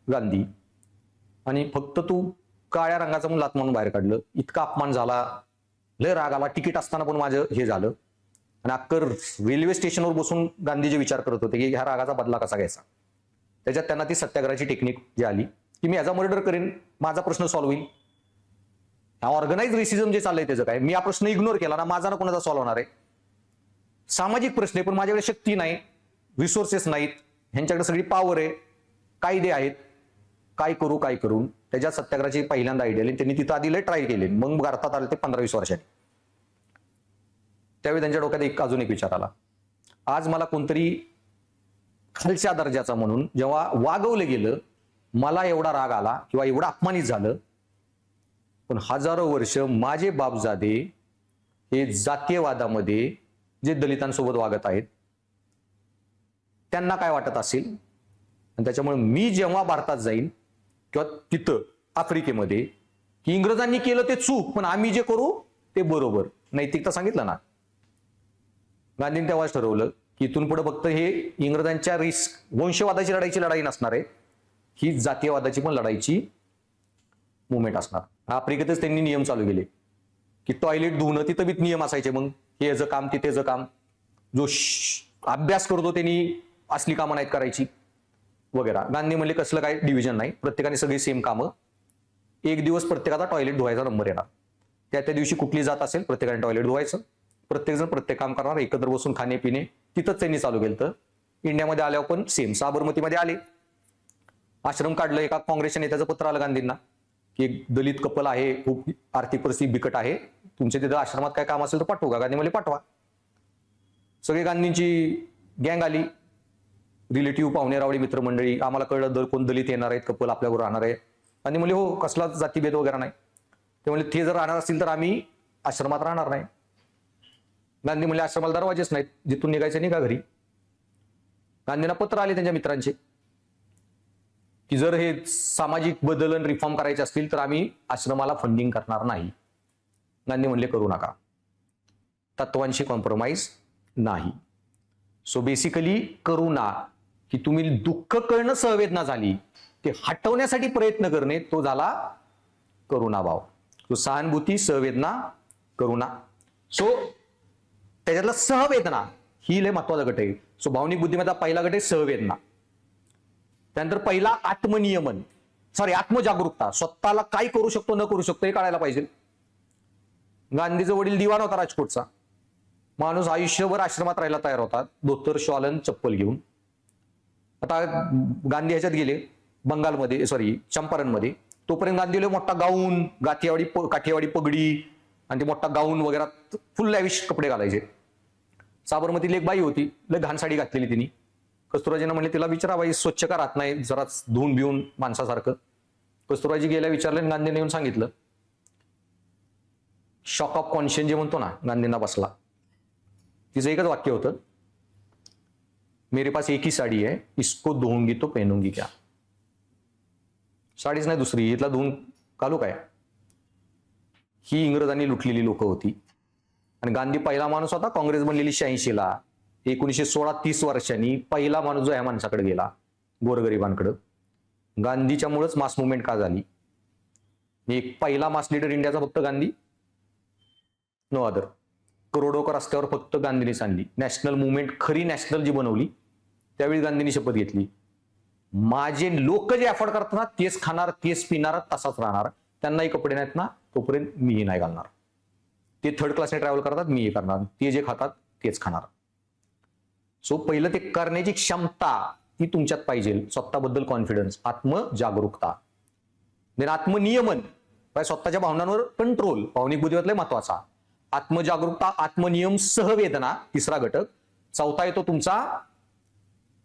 गांधी, आणि फक्त तू काळ्या रंगाचा म्हणून लात मारून बाहेर काढलं. इतका अपमान झाला, लय राग आला. तिकीट असताना पण माझं हे झालं, आणि अक्कर रेल्वे स्टेशनवर बसून गांधीजी विचार करत होते की ह्या रागाचा बदला कसा घ्यायचा. त्याच्यात त्यांना ती सत्याग्रहाची टेक्निक जी आली, की मी याचा मर्डर करेन, माझा प्रश्न सॉल्व्ह होईल. हा ऑर्गनाइज रेसिझम जे चाललंय त्याचं काय, मी हा प्रश्न इग्नोर केला ना, माझा ना कोणाचा सॉल्व्ह होणार आहे. सामाजिक प्रश्न आहे, पण माझ्याकडे शक्ती नाही, रिसोर्सेस नाहीत, ह्यांच्याकडे सगळी पॉवर आहे, कायदे आहेत, काय करू काय करून. त्याच्यात सत्याग्रहाची पहिल्यांदा आयडिया आली. त्यांनी तिथं आधी लय ट्राय केले, मग भारतात आले ते 15-20 वर्षांनी. त्यावेळी त्यांच्या डोक्यात अजून एक विचार आला, आज मला कोणतरी खालच्या दर्जाचा म्हणून जेव्हा वागवलं गेलं, मला एवढा राग आला किंवा एवढा अपमानित झालं, पण हजारो वर्ष माझे बापजादे हे जातीयवादामध्ये जे दलितांसोबत वागत आहेत त्यांना काय वाटत असेल, आणि त्याच्यामुळे मी जेव्हा भारतात जाईन किंवा तिथं आफ्रिकेमध्ये, की इंग्रजांनी केलं ते चूक, पण आम्ही जे करू ते बरोबर, नैतिकता सांगितलं ना. गांधींनी तेव्हाच ठरवलं की इथून पुढे फक्त हे इंग्रजांच्या वंशवादाची लढाई नसणार आहे, ही जातीयवादाची पण लढाईची मुवमेंट असणार. आफ्रिकेतच त्यांनी नियम चालू केले की टॉयलेट धुणं तिथं बी नियम असायचे. मग हे याचं काम, तिथेचं काम, जो अभ्यास करतो त्यांनी असली कामं नाहीत करायची वगैरे. गांधी म्हणले कसलं काय डिव्हिजन नाही, प्रत्येकाने सगळी सेम कामं, एक दिवस प्रत्येकाचा टॉयलेट धुवायचा नंबर येणार, त्या दिवशी कुठली जात असेल प्रत्येकाने टॉयलेट धुवायचं, प्रत्येक जण प्रत्येक काम करणार, एकत्र बसून खाणे पिणे. तिथंच त्यांनी चालू केलं. तर इंडियामध्ये आल्यावर पण सेम. साबरमतीमध्ये आले, आश्रम काढलं, एका काँग्रेसच्या नेत्याचं पत्र आलं गांधींना की एक दलित कपल आहे, खूप आर्थिक परिस्थिती बिकट आहे, तुमच्या तिथं आश्रमात काय काम असेल तर पाठवू का. गांधी म्हणले पाठवा. सगळी गांधींची गँग आली, रिलेटिव्ह, पाहुणे रावळी, मित्रमंडळी. आम्हाला कळलं कोण दलित येणार आहेत, कपल आपल्याबरोबर राहणार आहे. गांधी म्हणले हो, कसला जातीभेद वगैरे नाही. ते म्हणले ते जर राहणार असतील तर आम्ही आश्रमात राहणार नाही. गांधी म्हणले आश्रमाला दरवाजेच नाहीत, जिथून निघायचं निघा घरी. गांधींना पत्र आले त्यांच्या मित्रांचे की जर हे सामाजिक बदल आणि रिफॉर्म करायचे असतील तर आम्ही आश्रमाला फंडिंग करणार नाही. गांधी म्हणले करू नका, तत्वांशी कॉम्प्रोमाइज नाही. सो बेसिकली करुणा, की तुम्ही दुःख कळणं सहवेदना झाली, ते हटवण्यासाठी प्रयत्न करणे, तो झाला करुणाभाव. सो सहानुभूती, सहवेदना, करुणा. सो त्याच्यातला सहवेदना ही लय महत्वाचा गट आहे. सो भावनिक बुद्धिमत्ता पहिला गट आहे सहवेदना. त्यानंतर पहिला आत्मनियमन, आत्मजागरूकता, स्वतःला काय करू शकतो न करू शकतो हे कळायला पाहिजे. गांधीचा वडील दिवाण होता राजकोटचा, माणूस आयुष्यभर आश्रमात राहायला तयार होता, धोतर, शॉलन, चप्पल घेऊन. आता गांधी ह्याच्यात गेले बंगालमध्ये, चंपारणमध्ये, तोपर्यंत गांधीला मोठा गाऊन, काठियावाडी पगडी आणि ते मोठा गाऊन वगैरे फुल लॅविश कपडे घालायचे. साबरमतीला एक बाई होती, लय घाण साडी घातलेली तिने, कस्तुराजींना म्हणले तिला विचारा बाई स्वच्छ का राहत नाही जरा धुवून भिवून माणसासारखं. कस्तुराजी गेल्या विचारले, गांधीने येऊन सांगितलं. शॉक ऑफ कॉन्शियन्स जे म्हणतो ना, गांधींना बसला. तिचं एकच वाक्य होतं, मेरे पास एक ही साडी है, इसको धुऊंगी तो पहनूंगी क्या. साडीच नाही दुसरी, इथला धुवून घालू काय. ही इंग्रजांनी लुटलेली लोक होती. आणि गांधी पहिला माणूस होता काँग्रेस बनलेली 86ला. 1916-30 वर्षांनी पहिला माणूस जो या माणसाकडे गेला, गोरगरिबांकडे. गांधीच्यामुळेच मास मुवमेंट का झाली. एक पहिला मास लीडर इंडियाचा फक्त गांधी, नो अदर. करोडोकर रस्त्यावर फक्त गांधींनीच आणली. नॅशनल मुवमेंट खरी नॅशनल जी बनवली त्यावेळी गांधींनी शपथ घेतली, माझे लोक जे अफोर्ड करतात ना तेच खाणार, तेच पिणार, तसाच राहणार. त्यांनाही कपडे नाहीत ना तोपर्यंत मीही नाही घालणार. ते थर्ड क्लासने ट्रॅव्हल करतात, मीही करणार. ते जे खातात तेच खाणार. सो पहिलं ते करण्याची क्षमता ती तुमच्यात पाहिजे. स्वतःबद्दल कॉन्फिडन्स, आत्मजागरूकता, आत्मनियमन, स्वतःच्या भावनांवर कंट्रोल, भावनिक बुद्धिमत्ता महत्वाचा. आत्मजागरूकता, आत्मनियम, सहवेदना तिसरा घटक. चौथा येतो तुमचा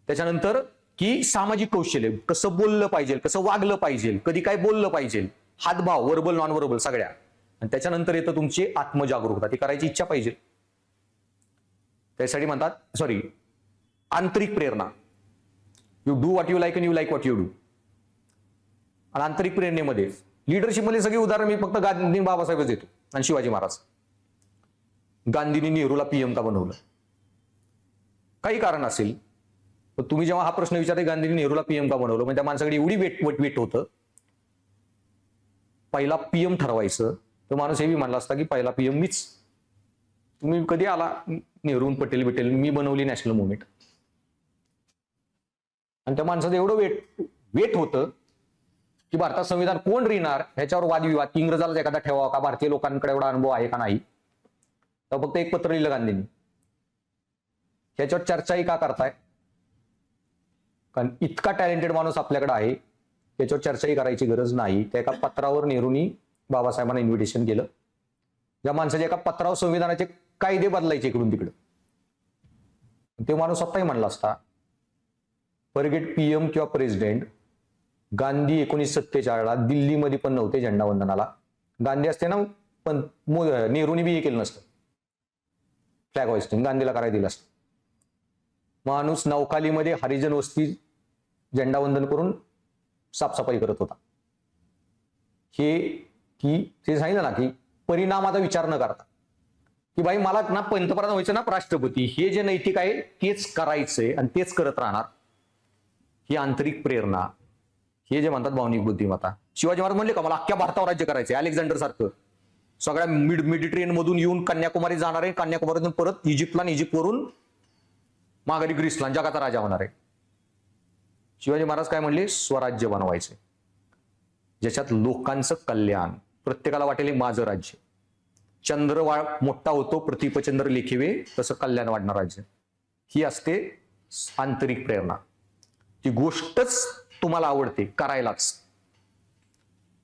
त्याच्यानंतर की सामाजिक कौशल्य, कसं बोललं पाहिजे, कसं वागलं पाहिजे, कधी काय बोललं पाहिजे, हातभाव, वर्बल नॉन वर्बल सगळ्या. आणि त्याच्यानंतर येतं तुमची आत्मजागरूकता, ती करायची इच्छा पाहिजे. त्यासाठी म्हणतात आंतरिक प्रेरणा. You do what you like and you like what you do. आणि आंतरिक प्रेरणेमध्ये लिडरशिपमध्ये सगळी उदाहरण मी फक्त गांधी बाबासाहेबच देतो आणि शिवाजी महाराज. गांधींनी नेहरूला पीएम का बनवलं, काही कारण असेल. तुम्ही जेव्हा हा प्रश्न विचारता गांधींनी नेहरूला पीएम का बनवलं, म्हणजे त्या माणसाकडे एवढी वेट होतं, पहिला पीएम ठरवायचं तर माणूस हे बी म्हणला असता की पहिला पीएम मीच. तुम्ही कधी आला नेहरू पटेल, मी बनवली नॅशनल मुवमेंट. आणि त्या माणसाचं एवढं वेट होतं की भारतात संविधान कोण लिहिणार ह्याच्यावर वादविवाद, की इंग्रजाला एखादा ठेवावा का, भारतीय लोकांकडे एवढा अनुभव आहे का नाही. तर फक्त एक पत्र लिहिलं गांधींनी. ह्याच्यावर चर्चाही का करताय, कारण इतका टॅलेंटेड माणूस आपल्याकडे आहे, त्याच्यावर चर्चाही करायची गरज नाही. त्या एका पत्रावर नेहरूंनी बाबासाहेबांना इन्व्हिटेशन केलं. ज्या माणसाच्या एका पत्रावर संविधानाचे कायदे बदलायचे इकडून तिकडे. ते माणूस स्वतःही म्हणला असता, फॉरगेट पीएम किंवा प्रेसिडेंट. गांधी 1947ला दिल्लीमध्ये पण नव्हते झेंडावंदनाला. गांधी असते ना पण नेहरूंनी बी हे केलं नसतं, फ्लॅग होइस्टिंग गांधीला करायला दिलं असतं. माणूस नौखालीमध्ये हरिजन वस्ती झेंडावंदन करून साफसफाई करत होता. हे की ते सांगितलं ना की परिणामाचा विचार न करता की बाई मला ना पंतप्रधान व्हायचं ना राष्ट्रपती, हे जे नैतिक आहे तेच करायचंय आणि तेच करत राहणार. ही आंतरिक प्रेरणा, हे जे म्हणतात भावनिक बुद्धिमत्ता. शिवाजी महाराज म्हणले का मला अख्ख्या भारतावर राज्य करायचंय, अलेक्झांडर सारखं सगळ्या मेडिटेरियन मधून येऊन कन्याकुमारी जाणार आहे, कन्याकुमारीतून परत इजिप्तला, इजिप्तवरून माघारी ग्रीसला, जगाचा राजा होणार आहे. शिवाजी महाराज काय म्हणले, स्वराज्य बनवायचे ज्याच्यात लोकांचं कल्याण, प्रत्येकाला वाटेल माझं राज्य. चंद्र मोठा होतो, प्रतिपचंद्र लेखिवे, तसं कल्याण वाढणार राज्य. ही असते आंतरिक प्रेरणा. ती गोष्टच तुम्हाला आवडते करायलाच,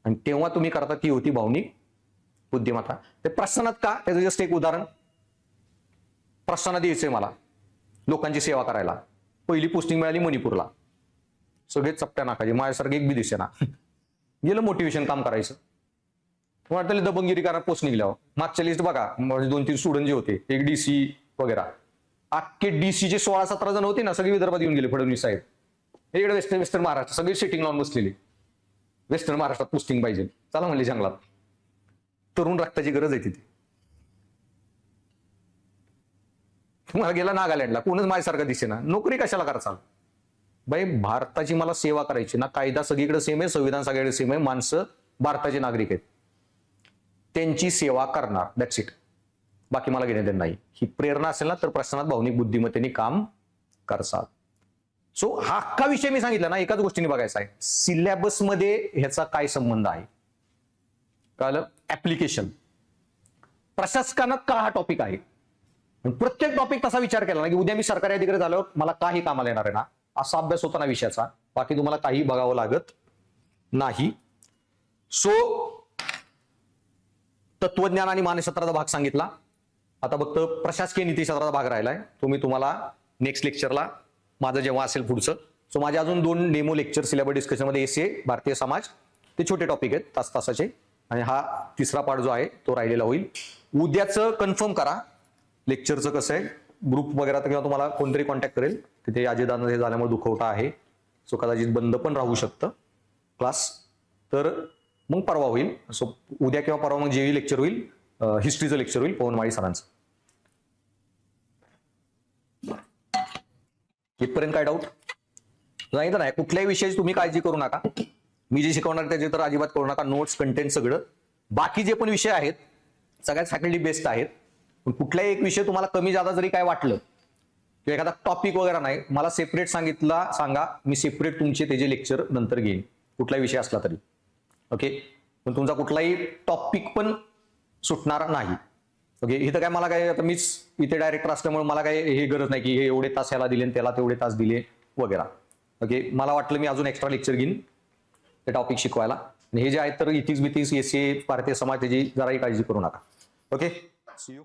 आणि तेव्हा तुम्ही करता ती होती भावनिक बुद्धिमत्ता. ते प्रसन्नात का, त्याचं जस्ट एक उदाहरण. प्रसन्नात यायचंय मला लोकांची सेवा करायला. पहिली पोस्टिंग मिळाली मणिपूरला, सगळे चपट्या नाकाचे, माझ्यासारखे एक बी दिसेना. गेलं मोटिवेशन काम करायचं, वाटलं दबंगिरी करा. पोस्ट निघल्यावर मागच्या लिस्ट बघा, 2-3 स्टुडंट जे होते, एक डीसी वगैरे, अख्खे डीसीचे 16-17 जण होते ना, सगळे विदर्भात येऊन गेले. फडणवीस साहेब इकडे वेस्टर्न महाराष्ट्र सगळी सिटिंग लावून बसलेली. वेस्टर्न महाराष्ट्रात पोस्टिंग पाहिजे, चला म्हणले जंगलात. तरुण रक्ताची गरज आहे तिथे. तुम्हाला गेला नागालँडला, कोणच माझ्यासारखं दिसेना, नोकरी कशाला कराल बाई. भारताची मला सेवा करायची ना, कायदा सगळीकडे सेम आहे, संविधान सगळीकडे सेम आहे, माणसं भारताचे नागरिक आहेत, त्यांची सेवा करणार, दॅट्स इट. बाकी मला घेणे देणं नाही. ही प्रेरणा असेल ना तर प्रसन्नात भावनिक बुद्धिमत्तेने काम करसाल. सो हा अख्खा विषय मी सांगितला ना, एकाच गोष्टीने बघायचा आहे, सिलेबसमध्ये ह्याचा काय संबंध आहे. कळलं? ऍप्लिकेशन प्रशासकानात का हा टॉपिक आहे. प्रत्येक टॉपिक तसा विचार केला ना की उद्या मी सरकारी अधिकारी झाल्यावर मला काही कामाला येणार आहे ना, असा अभ्यास होता ना विषयाचा. बाकी तुम्हाला काही बघावं लागत नाही. सो तत्वज्ञान आणि मानसशास्त्राचा भाग सांगितला. आता फक्त प्रशासकीय नीतीशास्त्राचा भाग राहिलाय, तो मी तुम्हाला नेक्स्ट लेक्चरला माझं जेव्हा असेल पुढचं. सो माझे अजून 2 demo lecture syllabus डिस्कशनमध्ये SA Bharatiya Samaj, ते छोटे टॉपिक आहेत तासाचे, आणि हा तिसरा पार्ट जो आहे तो राहिलेला होईल. उद्याचं कन्फर्म करा लेक्चरचं कसं आहे, ग्रुप वगैरे किंवा तुम्हाला कोणतरी कॉन्टॅक्ट करेल. तिथे अजयदादा हे झाल्यामुळे दुखवटा आहे, सो कदाचित बंद पण राहू शकतं क्लास. तर मग परवा होईल. सो उद्या किंवा परवा मग जेही लेक्चर होईल, हिस्ट्रीचं लेक्चर होईल पवनमाळी सरांचं. इथपर्यंत काय डाऊट नाही तर नाही. कुठल्याही विषयाची तुम्ही काळजी करू नका, मी जे शिकवणार त्याचे तर अजिबात करू नका. नोट्स कंटेंट सगळं, बाकी जे पण विषय आहेत सगळ्यात फॅकल्टी बेस्ट आहेत. पण कुठलाही एक विषय तुम्हाला कमी जादा जरी काय वाटलं किंवा एखादा टॉपिक वगैरे नाही, मला सेपरेट सांगा, मी सेपरेट तुमचे त्याचे लेक्चर नंतर घेईन, कुठलाही विषय असला तरी. ओके, पण तुमचा कुठलाही टॉपिक पण सुटणार नाही. ओके, इथं काय मला काय, आता मीच इथे डायरेक्टर असल्यामुळे मला काय हे गरज नाही की हे एवढे तास याला दिले त्याला तेवढे तास दिले वगैरे. ओके, मला वाटलं मी अजून एक्स्ट्रा लेक्चर घेईन ते टॉपिक शिकवायला. आणि हे जे आहेत तर इथिक्स बिथिक्स एसए भारतीय समाज त्याची जराही काळजी करू नका. Okay, see you.